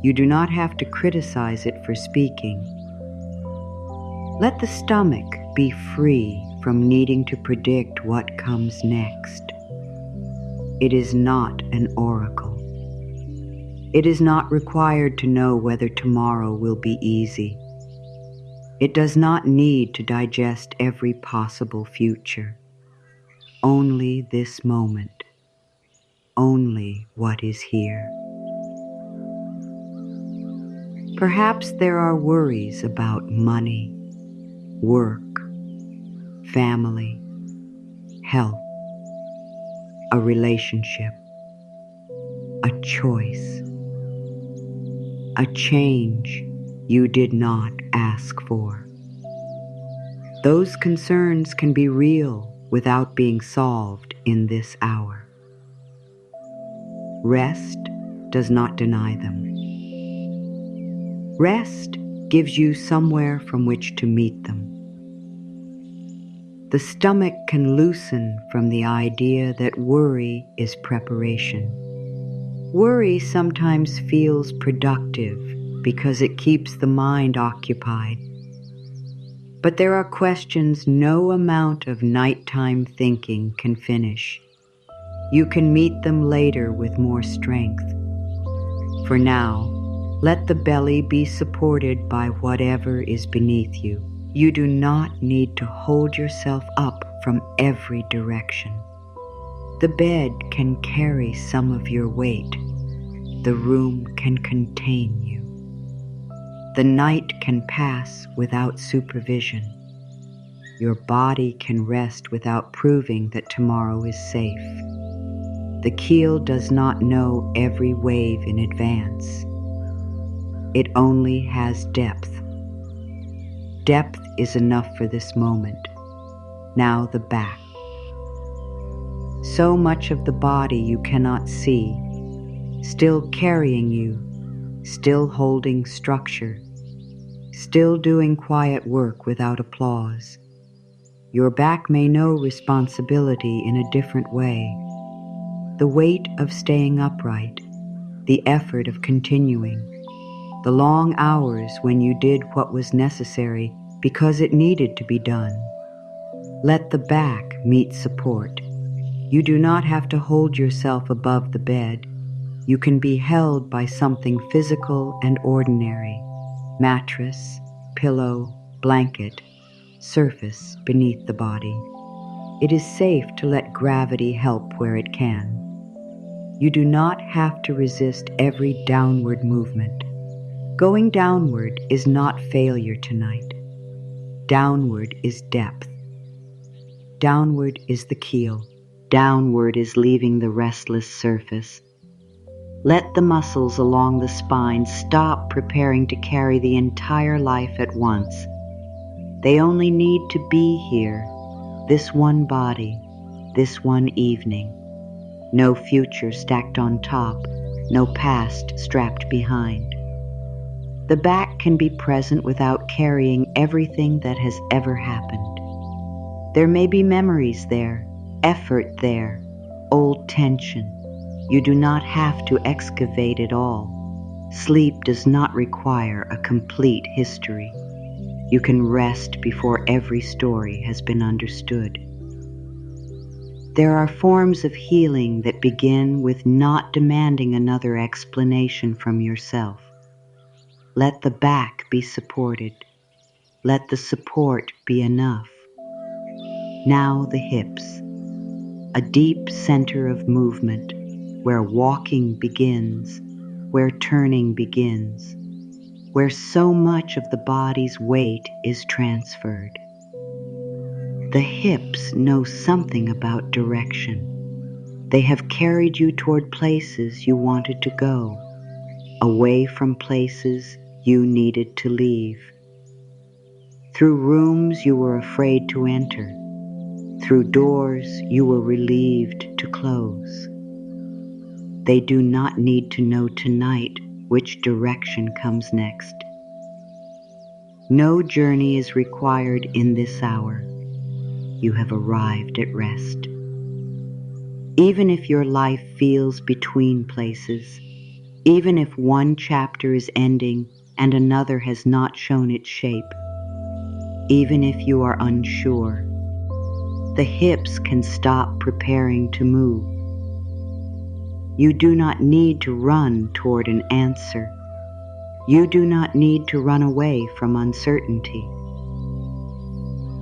You do not have to criticize it for speaking. Let the stomach be free from needing to predict what comes next. It is not an oracle. It is not required to know whether tomorrow will be easy. It does not need to digest every possible future. Only this moment. Only what is here. Perhaps there are worries about money, work, family, health, a relationship, a choice, a change you did not ask for. Those concerns can be real without being solved in this hour. Rest does not deny them. Rest gives you somewhere from which to meet them. The stomach can loosen from the idea that worry is preparation. Worry sometimes feels productive because it keeps the mind occupied. But there are questions no amount of nighttime thinking can finish. You can meet them later with more strength. For now, let the belly be supported by whatever is beneath you. You do not need to hold yourself up from every direction. The bed can carry some of your weight. The room can contain you. The night can pass without supervision. Your body can rest without proving that tomorrow is safe. The keel does not know every wave in advance. It only has depth. Depth is enough for this moment. Now the back. So much of the body you cannot see, still carrying you, still holding structure, still doing quiet work without applause. Your back may know responsibility in a different way. The weight of staying upright, the effort of continuing, the long hours when you did what was necessary because it needed to be done. Let the back meet support. You do not have to hold yourself above the bed. You can be held by something physical and ordinary. Mattress, pillow, blanket, surface beneath the body. It is safe to let gravity help where it can. You do not have to resist every downward movement. Going downward is not failure tonight. Downward is depth. Downward is the keel. Downward is leaving the restless surface. Let the muscles along the spine stop preparing to carry the entire life at once. They only need to be here, this one body, this one evening. No future stacked on top, no past strapped behind. The back can be present without carrying everything that has ever happened. There may be memories there, effort there, old tension. You do not have to excavate it all. Sleep does not require a complete history. You can rest before every story has been understood. There are forms of healing that begin with not demanding another explanation from yourself. Let the back be supported. Let the support be enough. Now the hips, a deep center of movement, where walking begins, where turning begins, where so much of the body's weight is transferred. The hips know something about direction. They have carried you toward places you wanted to go, away from places you needed to leave. Through rooms you were afraid to enter, through doors you were relieved to close. They do not need to know tonight which direction comes next. No journey is required in this hour. You have arrived at rest. Even if your life feels between places, even if one chapter is ending and another has not shown its shape, even if you are unsure, the hips can stop preparing to move. You do not need to run toward an answer. You do not need to run away from uncertainty.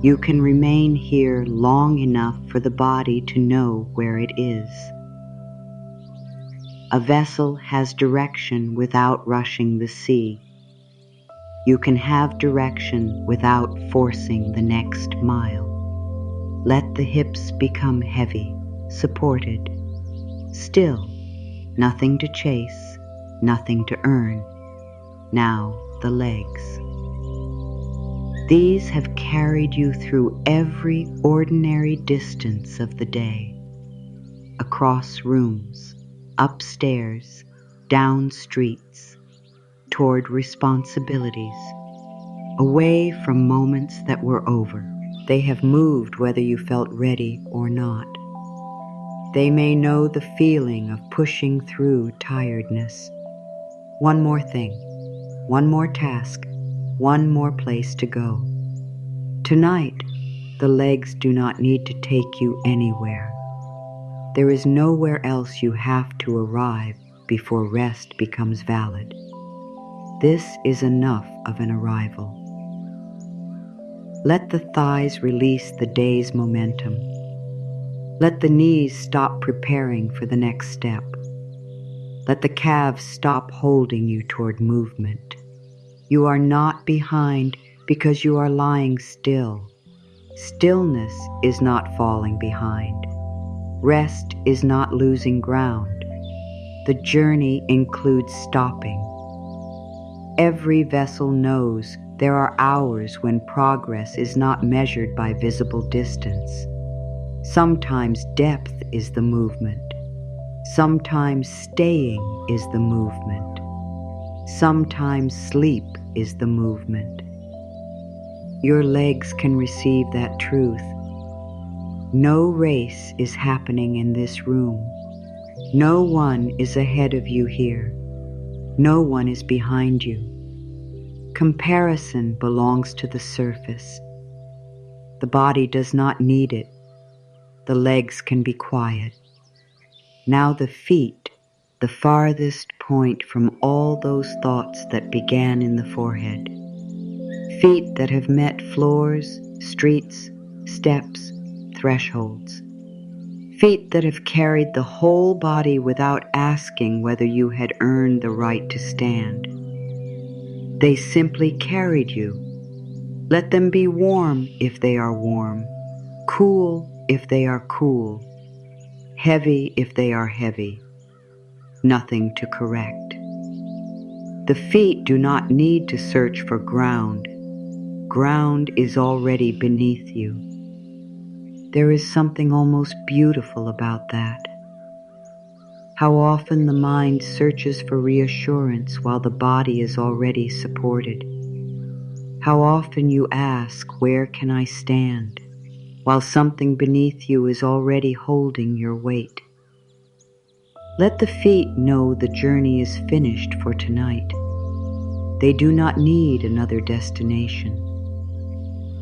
You can remain here long enough for the body to know where it is. A vessel has direction without rushing the sea. You can have direction without forcing the next mile. Let the hips become heavy, supported. Still, nothing to chase, nothing to earn. Now the legs. These have carried you through every ordinary distance of the day, across rooms, upstairs, down streets, toward responsibilities, away from moments that were over. They have moved whether you felt ready or not. They may know the feeling of pushing through tiredness. One more thing, one more task, one more place to go. Tonight, the legs do not need to take you anywhere. There is nowhere else you have to arrive before rest becomes valid. This is enough of an arrival. Let the thighs release the day's momentum. Let the knees stop preparing for the next step. Let the calves stop holding you toward movement. You are not behind because you are lying still. Stillness is not falling behind. Rest is not losing ground. The journey includes stopping. Every vessel knows there are hours when progress is not measured by visible distance. Sometimes depth is the movement. Sometimes staying is the movement. Sometimes sleep is the movement. Your legs can receive that truth. No race is happening in this room. No one is ahead of you here. No one is behind you. Comparison belongs to the surface. The body does not need it. The legs can be quiet. Now the feet, the farthest point from all those thoughts that began in the forehead. Feet that have met floors, streets, steps, thresholds. Feet that have carried the whole body without asking whether you had earned the right to stand. They simply carried you. Let them be warm if they are warm, cool if they are cool, heavy if they are heavy. Nothing to correct. The feet do not need to search for ground. Ground is already beneath you. There is something almost beautiful about that. How often the mind searches for reassurance while the body is already supported. How often you ask, where can I stand, while something beneath you is already holding your weight. Let the feet know the journey is finished for tonight. They do not need another destination.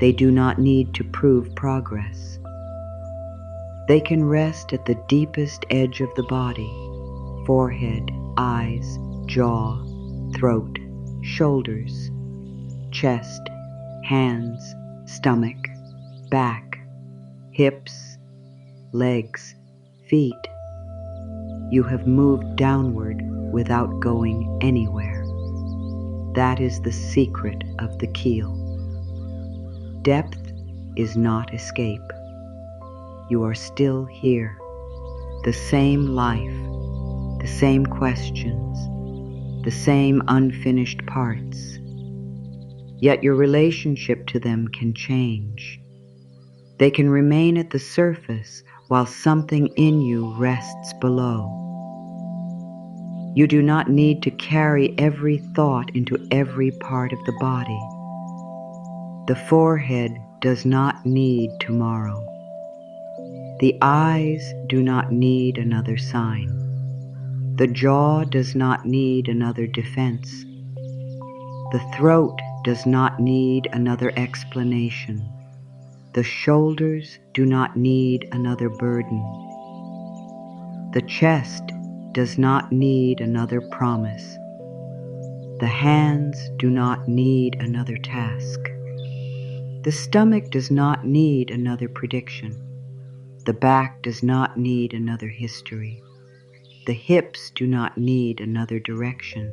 They do not need to prove progress. They can rest at the deepest edge of the body: forehead, eyes, jaw, throat, shoulders, chest, hands, stomach, back, hips, legs, feet. You have moved downward without going anywhere. That is the secret of the keel. Depth is not escape. You are still here. The same life, the same questions, the same unfinished parts. Yet your relationship to them can change. They can remain at the surface while something in you rests below. You do not need to carry every thought into every part of the body. The forehead does not need tomorrow. The eyes do not need another sign. The jaw does not need another defense. The throat does not need another explanation. The shoulders do not need another burden. The chest does not need another promise. The hands do not need another task. The stomach does not need another prediction. The back does not need another history. The hips do not need another direction.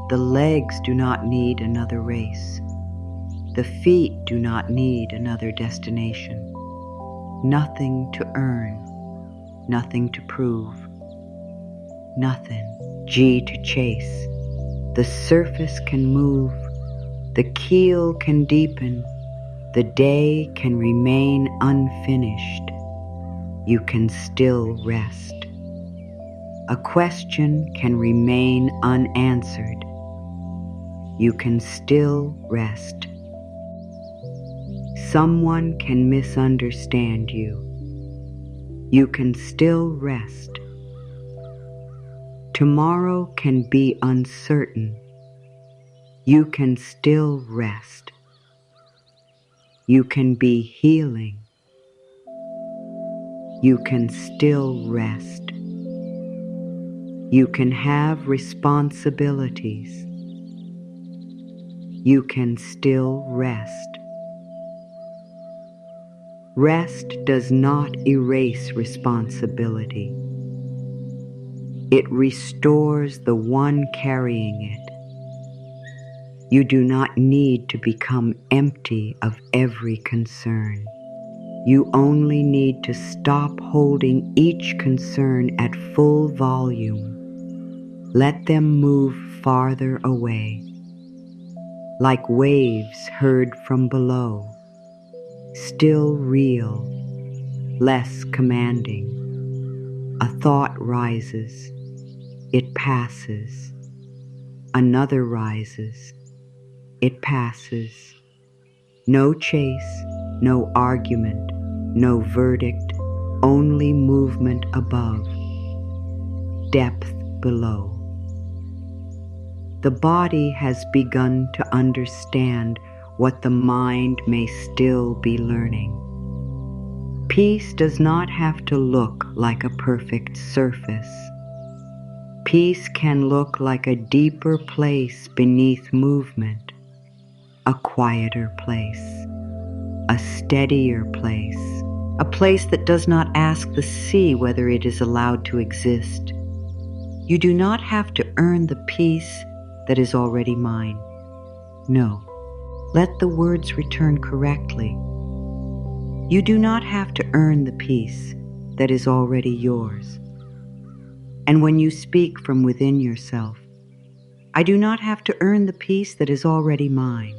The legs do not need another race. The feet do not need another destination. Nothing to earn, nothing to prove, nothing. G to chase. The surface can move, the keel can deepen, the day can remain unfinished. You can still rest. A question can remain unanswered. You can still rest. Someone can misunderstand you. You can still rest. Tomorrow can be uncertain. You can still rest. You can be healing. You can still rest. You can have responsibilities. You can still rest. Rest does not erase responsibility. It restores the one carrying it. You do not need to become empty of every concern. You only need to stop holding each concern at full volume. Let them move farther away, like waves heard from below, still real, less commanding. A thought rises, it passes. Another rises, it passes. No chase, no argument, no verdict, only movement above, depth below. The body has begun to understand what the mind may still be learning. Peace does not have to look like a perfect surface. Peace can look like a deeper place beneath movement, a quieter place, a steadier place, a place that does not ask the sea whether it is allowed to exist. You do not have to earn the peace that is already mine. No, let the words return correctly. You do not have to earn the peace that is already yours. And when you speak from within yourself, I do not have to earn the peace that is already mine.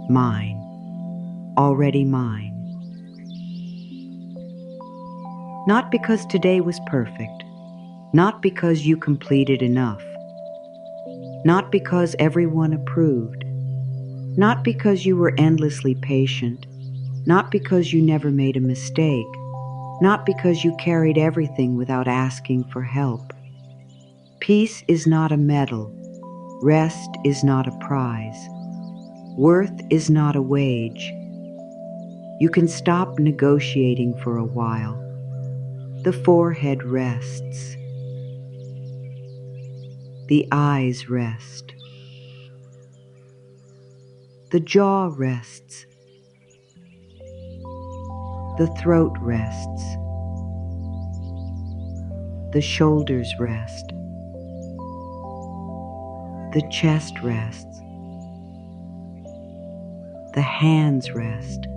Mine, already mine. Not because today was perfect, not because you completed enough, not because everyone approved, not because you were endlessly patient, not because you never made a mistake, not because you carried everything without asking for help. Peace is not a medal. Rest is not a prize. Worth is not a wage. You can stop negotiating for a while. The forehead rests. The eyes rest. The jaw rests. The throat rests. The shoulders rest. The chest rests. The hands rest.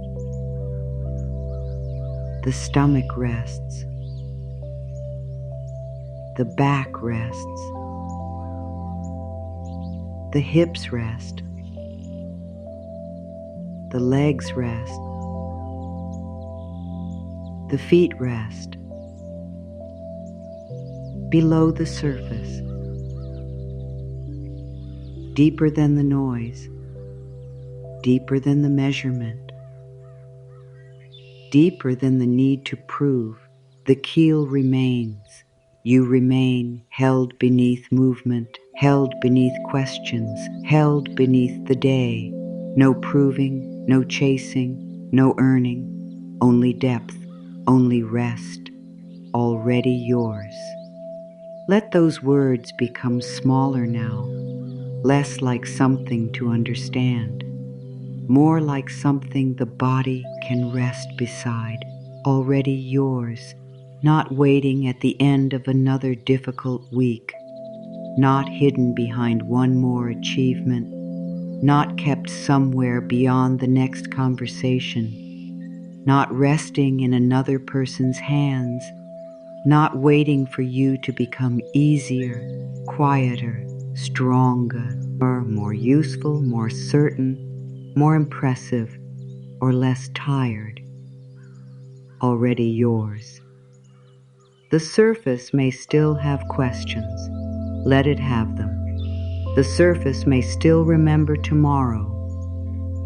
The stomach rests. The back rests. The hips rest. The legs rest. The feet rest. Below the surface, deeper than the noise, deeper than the measurement, deeper than the need to prove, the keel remains. You remain held beneath movement, held beneath questions, held beneath the day. No proving, no chasing, no earning, only depth, only rest, already yours. Let those words become smaller now, less like something to understand, more like something the body can rest beside, already yours, not waiting at the end of another difficult week, not hidden behind one more achievement, not kept somewhere beyond the next conversation, not resting in another person's hands, not waiting for you to become easier, quieter, stronger, or more useful, more certain, more impressive, or less tired. Already yours. The surface may still have questions. Let it have them. The surface may still remember tomorrow.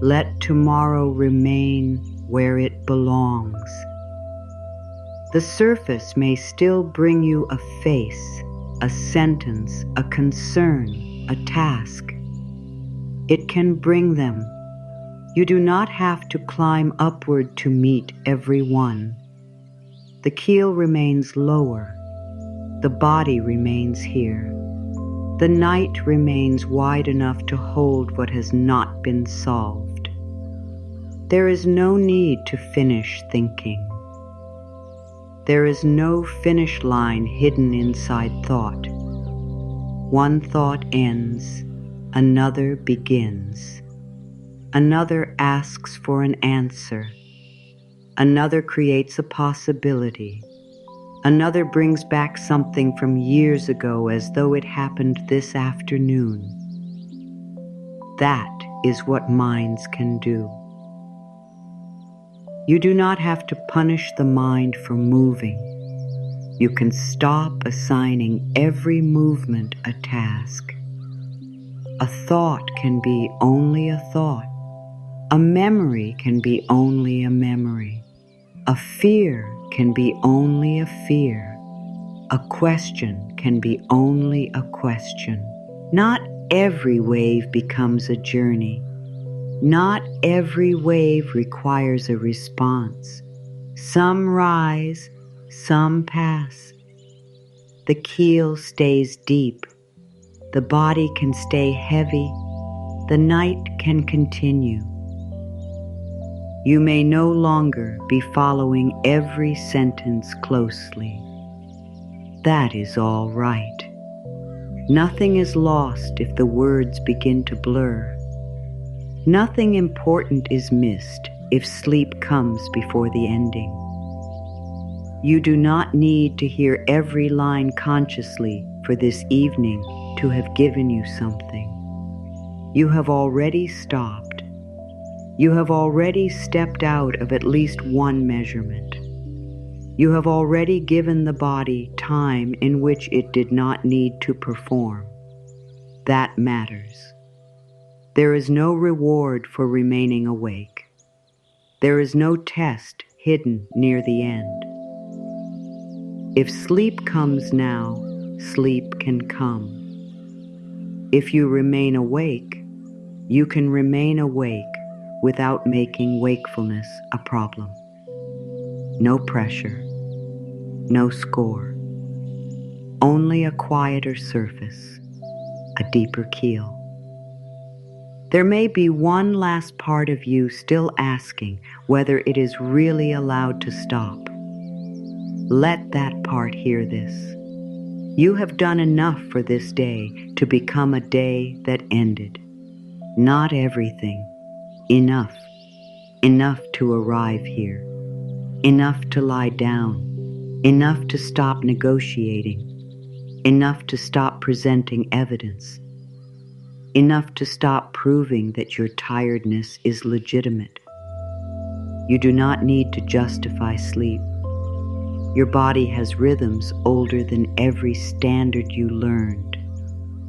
Let tomorrow remain where it belongs. The surface may still bring you a face, a sentence, a concern, a task. It can bring them. You do not have to climb upward to meet every one. The keel remains lower. The body remains here. The night remains wide enough to hold what has not been solved. There is no need to finish thinking. There is no finish line hidden inside thought. One thought ends, another begins. Another asks for an answer. Another creates a possibility. Another brings back something from years ago as though it happened this afternoon. That is what minds can do. You do not have to punish the mind for moving. You can stop assigning every movement a task. A thought can be only a thought. A memory can be only a memory. A fear can be only a fear. A question can be only a question. Not every wave becomes a journey. Not every wave requires a response. Some rise, some pass. The keel stays deep. The body can stay heavy. The night can continue. You may no longer be following every sentence closely. That is all right. Nothing is lost if the words begin to blur. Nothing important is missed if sleep comes before the ending. You do not need to hear every line consciously for this evening to have given you something. You have already stopped. You have already stepped out of at least one measurement. You have already given the body time in which it did not need to perform. That matters. There is no reward for remaining awake. There is no test hidden near the end. If sleep comes now, sleep can come. If you remain awake, you can remain awake without making wakefulness a problem. No pressure, no score, only a quieter surface, a deeper keel. There may be one last part of you still asking whether it is really allowed to stop. Let that part hear this. You have done enough for this day to become a day that ended. Not everything. Enough. Enough to arrive here. Enough to lie down. Enough to stop negotiating. Enough to stop presenting evidence. Enough to stop proving that your tiredness is legitimate. You do not need to justify sleep. Your body has rhythms older than every standard you learned.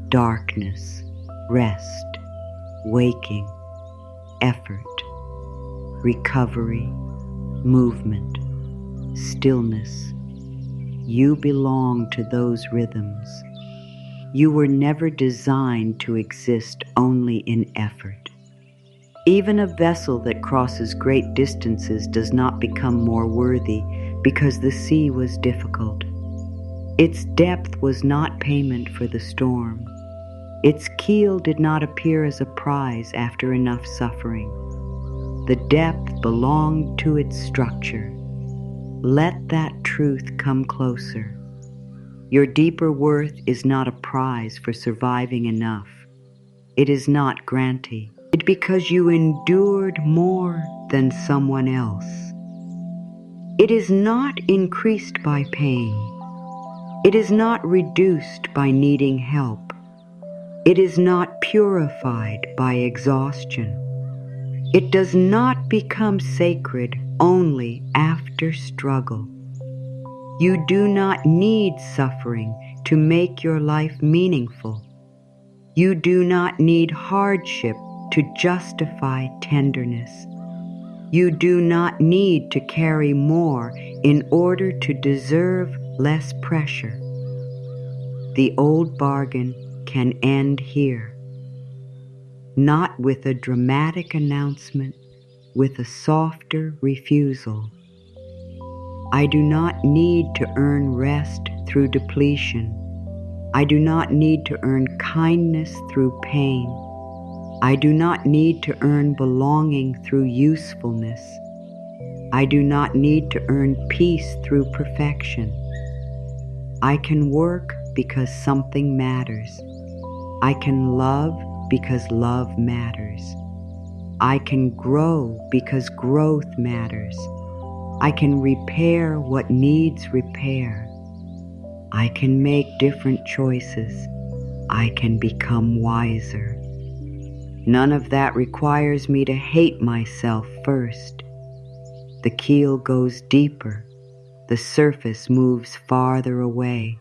Darkness, rest, waking, effort, recovery, movement, stillness. You belong to those rhythms. You were never designed to exist only in effort. Even a vessel that crosses great distances does not become more worthy because the sea was difficult. Its depth was not payment for the storm. Its keel did not appear as a prize after enough suffering. The depth belonged to its structure. Let that truth come closer. Your deeper worth is not a prize for surviving enough. It is not granty. It's because you endured more than someone else. It is not increased by pain. It is not reduced by needing help. It is not purified by exhaustion. It does not become sacred only after struggle. You do not need suffering to make your life meaningful. You do not need hardship to justify tenderness. You do not need to carry more in order to deserve less pressure. The old bargain can end here, not with a dramatic announcement, with a softer refusal. I do not need to earn rest through depletion. I do not need to earn kindness through pain. I do not need to earn belonging through usefulness. I do not need to earn peace through perfection. I can work because something matters. I can love because love matters. I can grow because growth matters. I can repair what needs repair. I can make different choices. I can become wiser. None of that requires me to hate myself first. The keel goes deeper. The surface moves farther away.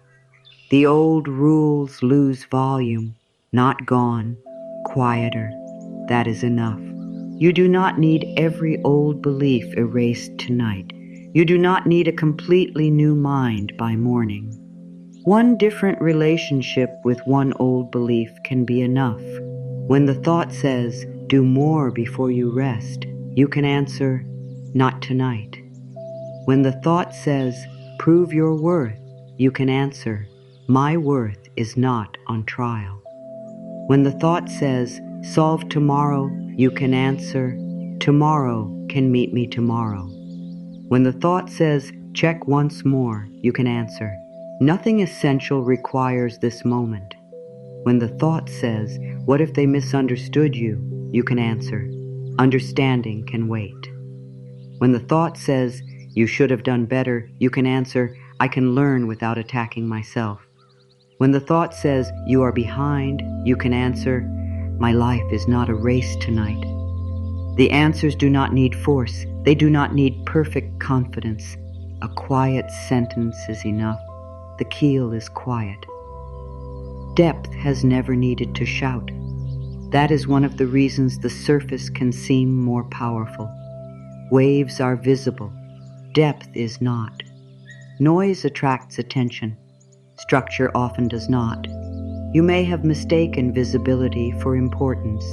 The old rules lose volume, not gone, quieter. That is enough. You do not need every old belief erased tonight. You do not need a completely new mind by morning. One different relationship with one old belief can be enough. When the thought says, do more before you rest, you can answer, not tonight. When the thought says, prove your worth, you can answer, my worth is not on trial. When the thought says, solve tomorrow, you can answer, tomorrow can meet me tomorrow. When the thought says, check once more, you can answer, nothing essential requires this moment. When the thought says, what if they misunderstood you, you can answer, understanding can wait. When the thought says, you should have done better, you can answer, I can learn without attacking myself. When the thought says, you are behind, you can answer, my life is not a race tonight. The answers do not need force. They do not need perfect confidence. A quiet sentence is enough. The keel is quiet. Depth has never needed to shout. That is one of the reasons the surface can seem more powerful. Waves are visible. Depth is not. Noise attracts attention. Structure often does not. You may have mistaken visibility for importance.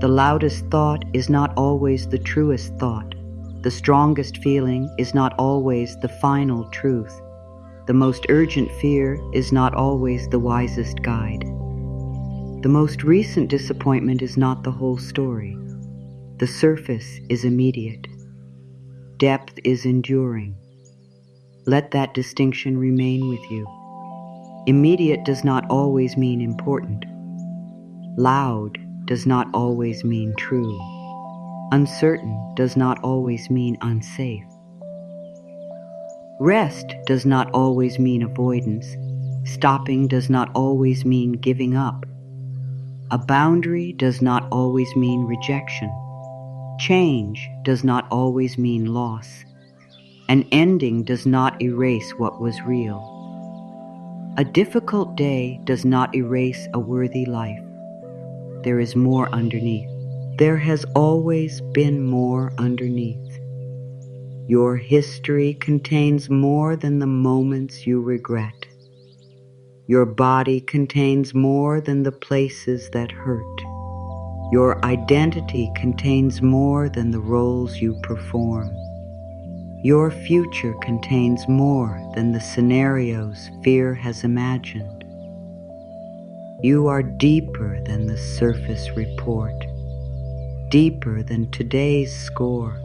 The loudest thought is not always the truest thought. The strongest feeling is not always the final truth. The most urgent fear is not always the wisest guide. The most recent disappointment is not the whole story. The surface is immediate. Depth is enduring. Let that distinction remain with you. Immediate does not always mean important. Loud does not always mean true. Uncertain does not always mean unsafe. Rest does not always mean avoidance. Stopping does not always mean giving up. A boundary does not always mean rejection. Change does not always mean loss. An ending does not erase what was real. A difficult day does not erase a worthy life. There is more underneath. There has always been more underneath. Your history contains more than the moments you regret. Your body contains more than the places that hurt. Your identity contains more than the roles you perform. Your future contains more than the scenarios fear has imagined. You are deeper than the surface report, deeper than today's score,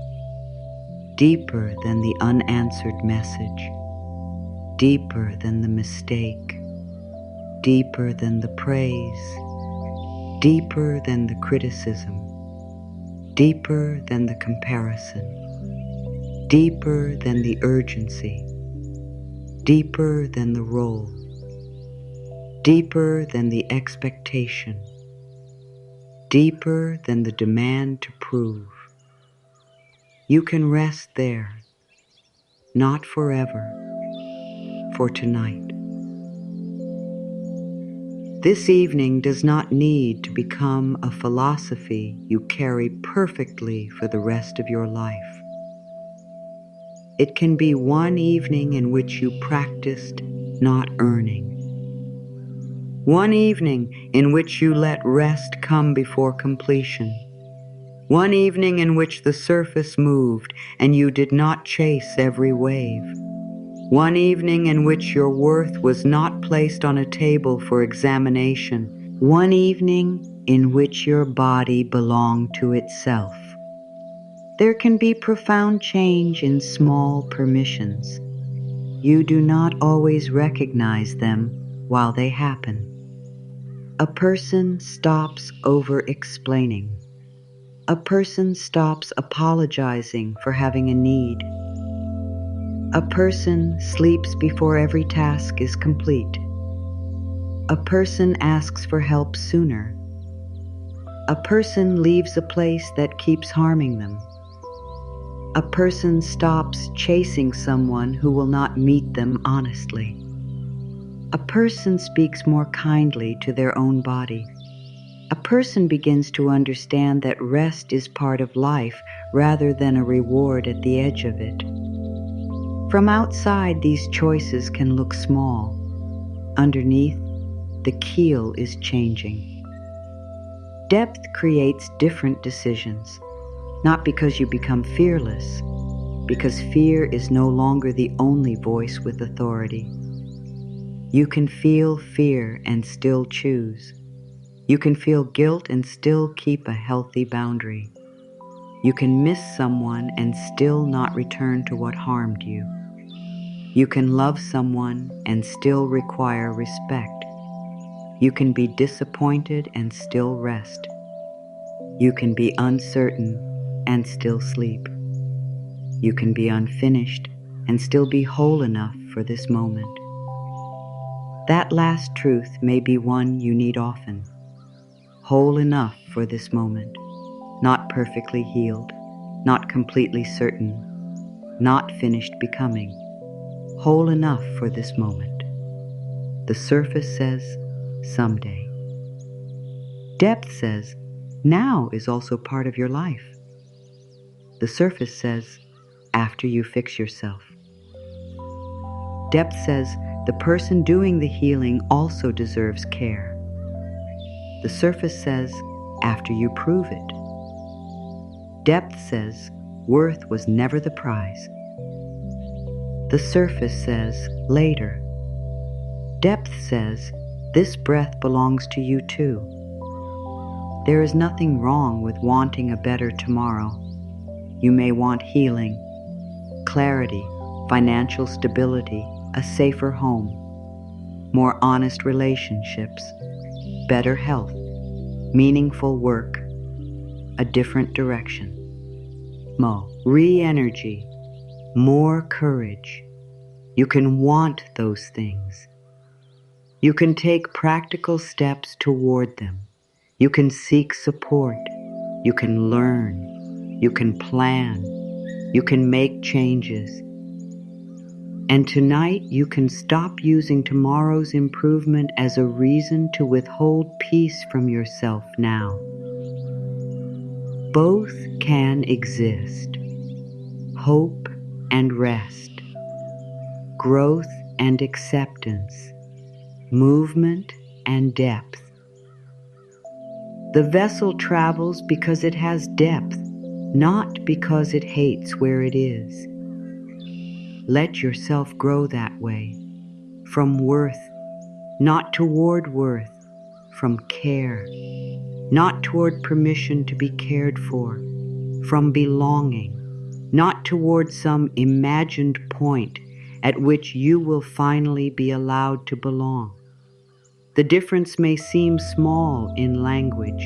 deeper than the unanswered message, deeper than the mistake, deeper than the praise, deeper than the criticism, deeper than the comparison, deeper than the urgency, deeper than the role, deeper than the expectation, deeper than the demand to prove. You can rest there, not forever, for tonight. This evening does not need to become a philosophy you carry perfectly for the rest of your life. It can be one evening in which you practiced not earning. One evening in which you let rest come before completion. One evening in which the surface moved and you did not chase every wave. One evening in which your worth was not placed on a table for examination. One evening in which your body belonged to itself. There can be profound change in small permissions. You do not always recognize them while they happen. A person stops over-explaining. A person stops apologizing for having a need. A person sleeps before every task is complete. A person asks for help sooner. A person leaves a place that keeps harming them. A person stops chasing someone who will not meet them honestly. A person speaks more kindly to their own body. A person begins to understand that rest is part of life rather than a reward at the edge of it. From outside, these choices can look small. Underneath, the keel is changing. Depth creates different decisions, not because you become fearless, because fear is no longer the only voice with authority. You can feel fear and still choose. You can feel guilt and still keep a healthy boundary. You can miss someone and still not return to what harmed you. You can love someone and still require respect. You can be disappointed and still rest. You can be uncertain and still sleep. You can be unfinished and still be whole enough for this moment. That last truth may be one you need often. Whole enough for this moment, not perfectly healed, not completely certain, not finished becoming. Whole enough for this moment. The surface says, someday. Depth says, now is also part of your life. The surface says, after you fix yourself. Depth says, the person doing the healing also deserves care. The surface says, after you prove it. Depth says worth was never the prize. The surface says later. Depth says this breath belongs to you too. There is nothing wrong with wanting a better tomorrow. You may want healing, clarity, financial stability, a safer home, more honest relationships, better health, meaningful work, a different direction. Mo. Re-energy, more courage. You can want those things. You can take practical steps toward them. You can seek support. You can learn. You can plan. You can make changes. And tonight you can stop using tomorrow's improvement as a reason to withhold peace from yourself now. Both can exist. Hope and rest. Growth and acceptance. Movement and depth. The vessel travels because it has depth, not because it hates where it is. Let yourself grow that way, from worth, not toward worth, from care, not toward permission to be cared for, from belonging, not toward some imagined point at which you will finally be allowed to belong. The difference may seem small in language.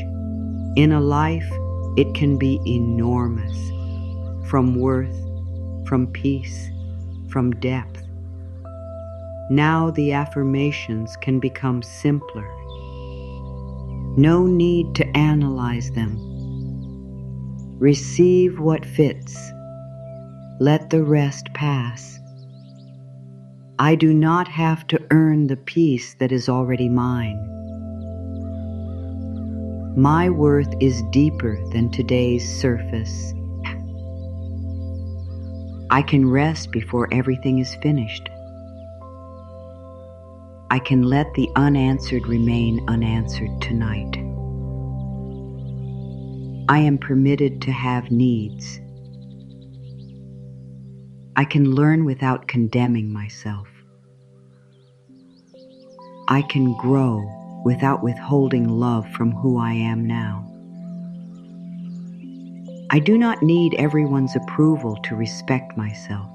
In a life, it can be enormous. From worth, from peace, from depth. Now the affirmations can become simpler. No need to analyze them. Receive what fits. Let the rest pass. I do not have to earn the peace that is already mine. My worth is deeper than today's surface. I can rest before everything is finished. I can let the unanswered remain unanswered tonight. I am permitted to have needs. I can learn without condemning myself. I can grow without withholding love from who I am now. I do not need everyone's approval to respect myself.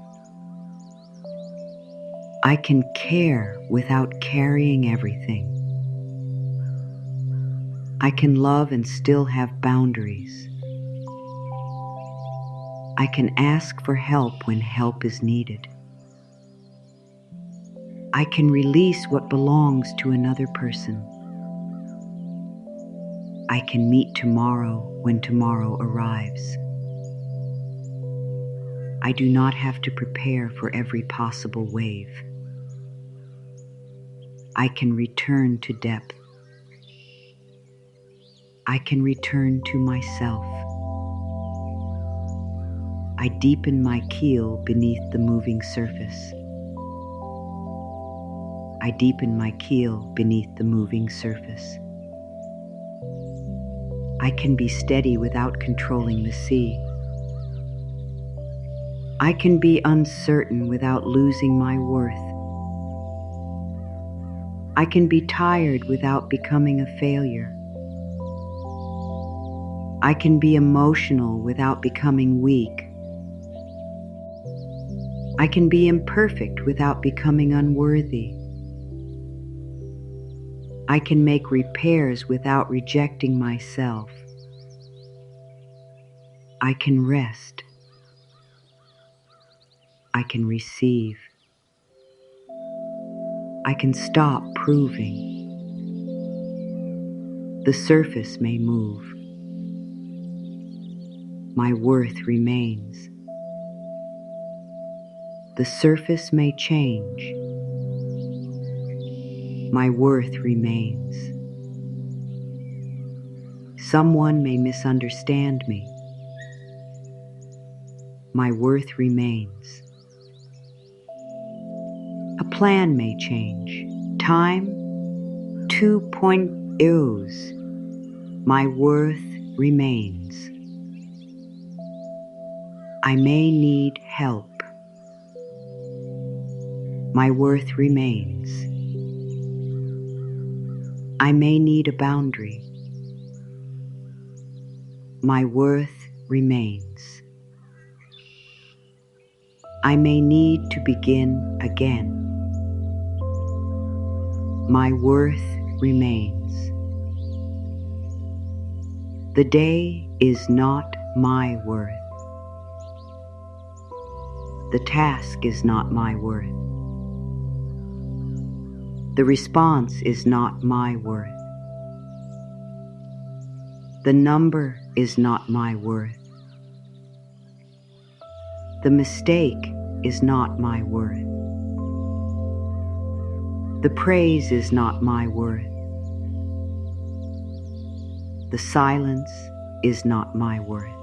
I can care without carrying everything. I can love and still have boundaries. I can ask for help when help is needed. I can release what belongs to another person. I can meet tomorrow when tomorrow arrives. I do not have to prepare for every possible wave. I can return to depth. I can return to myself. I deepen my keel beneath the moving surface. I deepen my keel beneath the moving surface. I can be steady without controlling the sea. I can be uncertain without losing my worth. I can be tired without becoming a failure. I can be emotional without becoming weak. I can be imperfect without becoming unworthy. I can make repairs without rejecting myself. I can rest. I can receive. I can stop proving. The surface may move. My worth remains. The surface may change. My worth remains. Someone may misunderstand me. My worth remains. A plan may change. Time 2.0s. My worth remains. I may need help. My worth remains. I may need a boundary. My worth remains. I may need to begin again. My worth remains. The day is not my worth. The task is not my worth. The response is not my worth. The number is not my worth. The mistake is not my worth. The praise is not my worth. The silence is not my worth.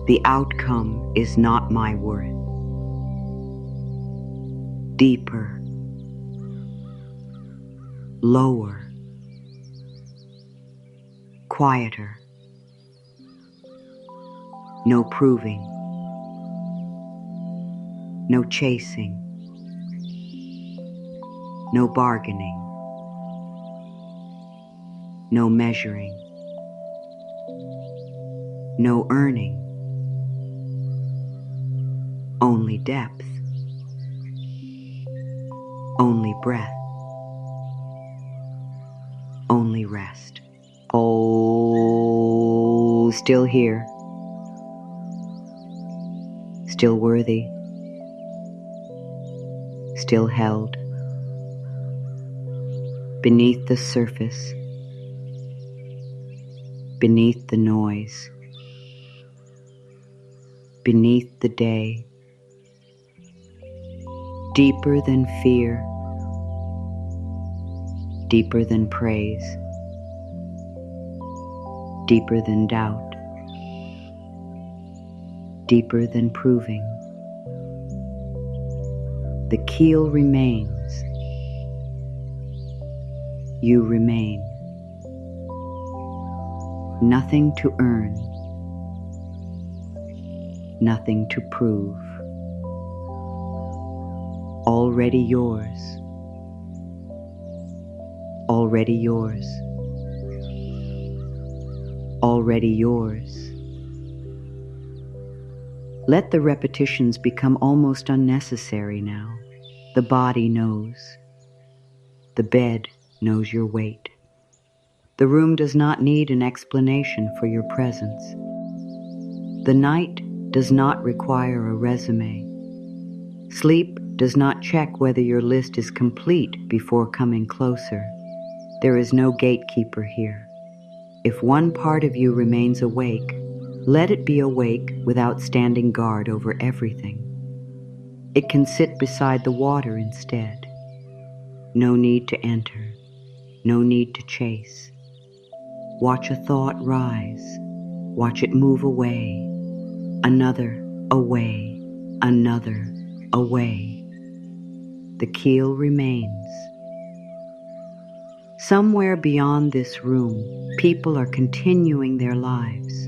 The outcome is not my worth. Deeper, lower, quieter. No proving, no chasing, no bargaining, no measuring, no earning, only depth, only breath, only rest. Oh, still here, still worthy, still held, beneath the surface, beneath the noise, beneath the day, deeper than fear, deeper than praise, deeper than doubt, deeper than proving. The keel remains. You remain. Nothing to earn, nothing to prove. Already yours. Already yours. Already yours. Let the repetitions become almost unnecessary now. The body knows. The bed knows your weight. The room does not need an explanation for your presence. The night does not require a resume. Sleep does not check whether your list is complete before coming closer. There is no gatekeeper here. If one part of you remains awake, let it be awake without standing guard over everything. It can sit beside the water instead. No need to enter, no need to chase. Watch a thought rise, watch it move away, another away, another away. The keel remains. Somewhere beyond this room, people are continuing their lives.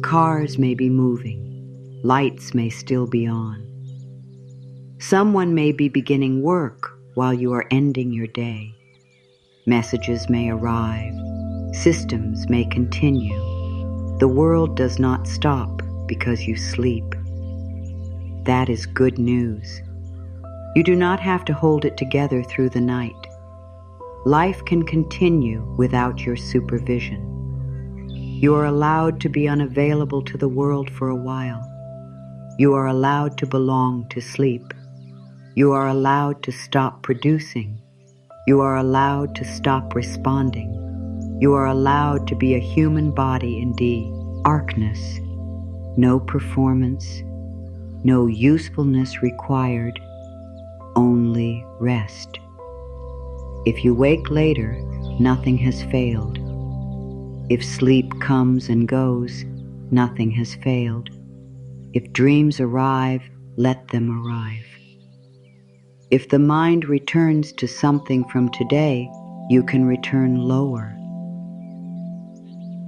Cars may be moving, lights may still be on. Someone may be beginning work while you are ending your day. Messages may arrive, systems may continue. The world does not stop because you sleep. That is good news. You do not have to hold it together through the night. Life can continue without your supervision. You are allowed to be unavailable to the world for a while. You are allowed to belong to sleep. You are allowed to stop producing. You are allowed to stop responding. You are allowed to be a human body in darkness. No performance, no usefulness required, only rest. If you wake later, nothing has failed. If sleep comes and goes, nothing has failed. If dreams arrive, let them arrive. If the mind returns to something from today, You can return lower.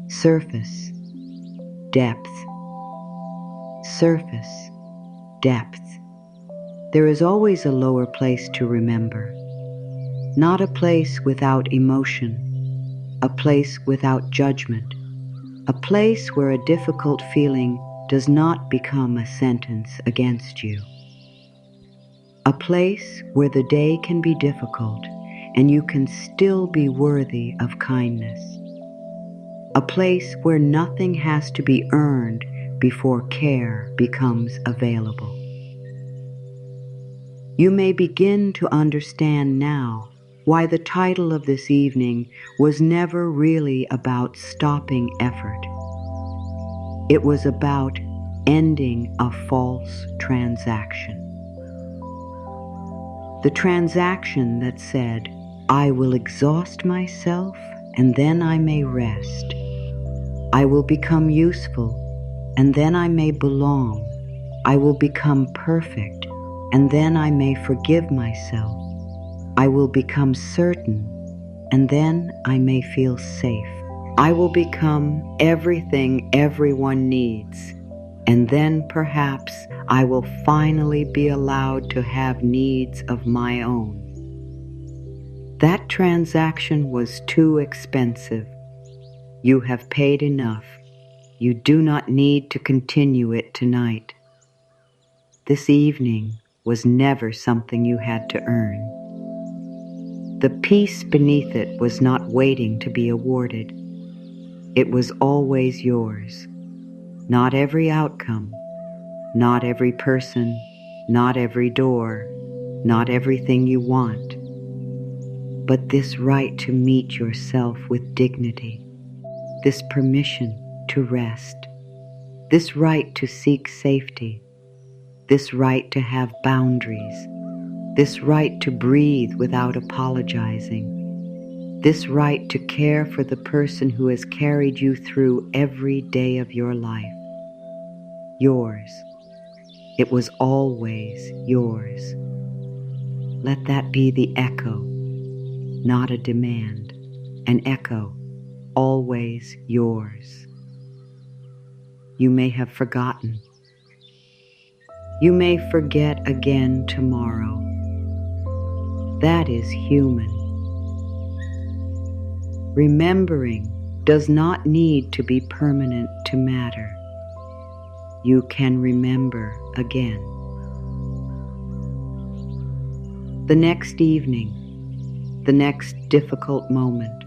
Surface, depth. Surface, depth. There is always a lower place to remember. Not a place without emotion, a place without judgment, a place where a difficult feeling does not become a sentence against you. A place where the day can be difficult and you can still be worthy of kindness. A place where nothing has to be earned before care becomes available. You may begin to understand now why the title of this evening was never really about stopping effort. It was about ending a false transaction. The transaction that said, I will exhaust myself and then I may rest. I will become useful and then I may belong. I will become perfect and then I may forgive myself. I will become certain and then I may feel safe. I will become everything everyone needs, and then perhaps I will finally be allowed to have needs of my own. That transaction was too expensive. You have paid enough. You do not need to continue it tonight. This evening was never something you had to earn. The peace beneath it was not waiting to be awarded. It was always yours. Not every outcome, not every person, not every door, not everything you want, but this right to meet yourself with dignity, this permission to rest, this right to seek safety, this right to have boundaries, this right to breathe without apologizing, this right to care for the person who has carried you through every day of your life. Yours. It was always yours. Let that be the echo, not a demand, an echo, always yours. You may have forgotten. You may forget again tomorrow. That is human. Remembering does not need to be permanent to matter. You can remember again. The next evening, the next difficult moment,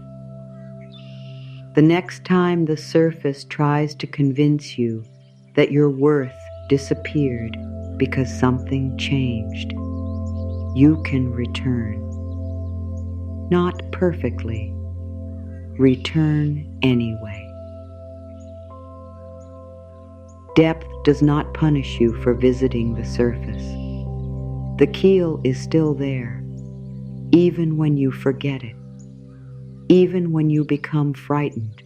the next time the surface tries to convince you that your worth disappeared because something changed, you can return. Not perfectly. Return anyway. Depth does not punish you for visiting the surface. The keel is still there, even when you forget it, even when you become frightened,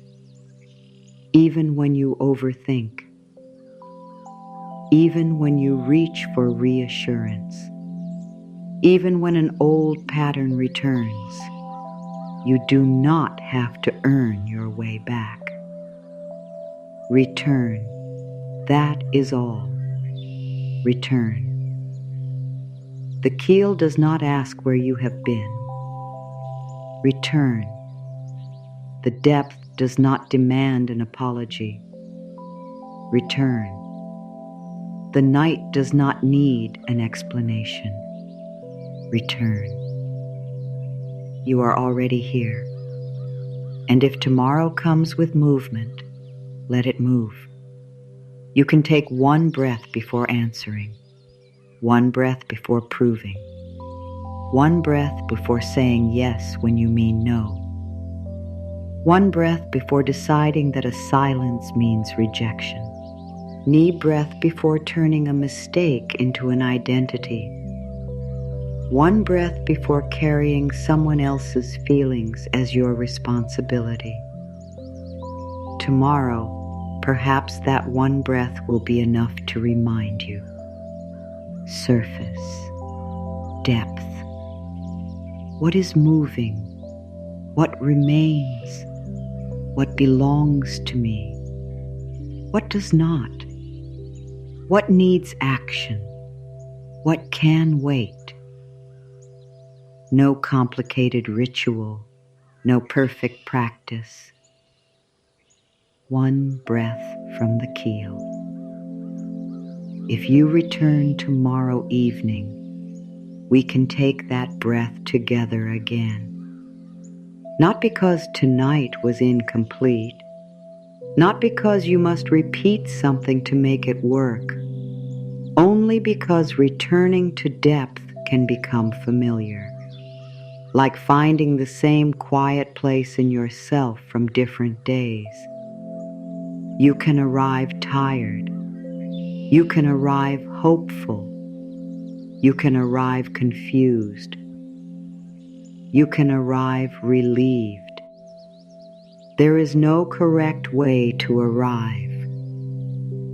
even when you overthink, even when you reach for reassurance, even when an old pattern returns. You do not have to earn your way back. Return. That is all. Return. The keel does not ask where you have been. Return. The depth does not demand an apology. Return. The night does not need an explanation. Return. You are already here. And if tomorrow comes with movement, let it move. You can take one breath before answering, one breath before proving, one breath before saying yes when you mean no, one breath before deciding that a silence means rejection, knee breath before turning a mistake into an identity, one breath before carrying someone else's feelings as your responsibility. Tomorrow, perhaps that one breath will be enough to remind you. Surface, depth. What is moving? What remains? What belongs to me? What does not? What needs action? What can wait? No complicated ritual, no perfect practice. One breath from the keel. If you return tomorrow evening, we can take that breath together again. Not because tonight was incomplete, not because you must repeat something to make it work, only because returning to depth can become familiar, like finding the same quiet place in yourself from different days. You can arrive tired. You can arrive hopeful. You can arrive confused. You can arrive relieved. There is no correct way to arrive.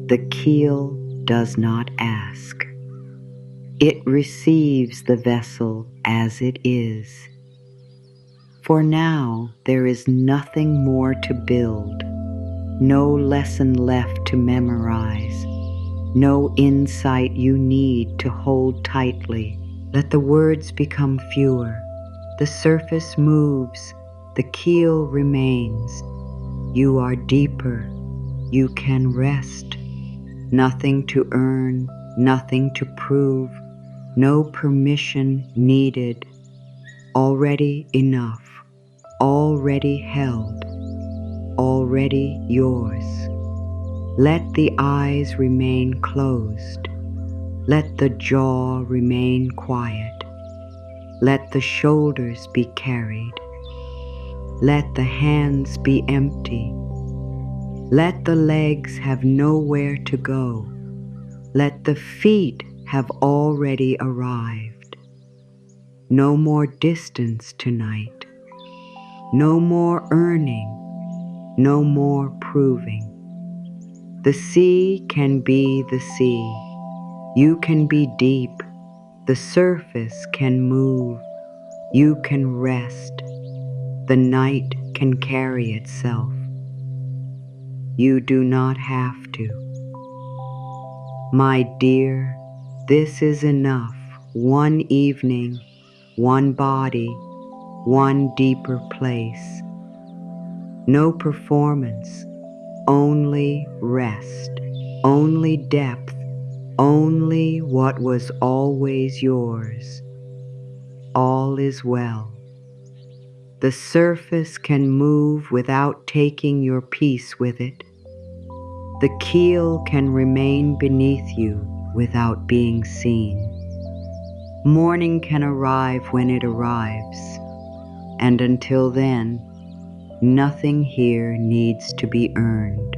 The keel does not ask. It receives the vessel as it is. For now, there is nothing more to build, no lesson left to memorize, no insight you need to hold tightly. Let the words become fewer. The surface moves, the keel remains. You are deeper. You can rest. Nothing to earn, nothing to prove, no permission needed. Already enough, already held, already yours. Let the eyes remain closed. Let the jaw remain quiet. Let the shoulders be carried. Let the hands be empty. Let the legs have nowhere to go. Let the feet have already arrived. No more distance tonight. No more earning. No more proving. The sea can be the sea. You can be deep. The surface can move. You can rest. The night can carry itself. You do not have to. My dear, this is enough. One evening, one body, one deeper place. No performance, only rest, only depth, only what was always yours. All is well. The surface can move without taking your peace with it. The keel can remain beneath you without being seen. Morning can arrive when it arrives, and until then, nothing here needs to be earned.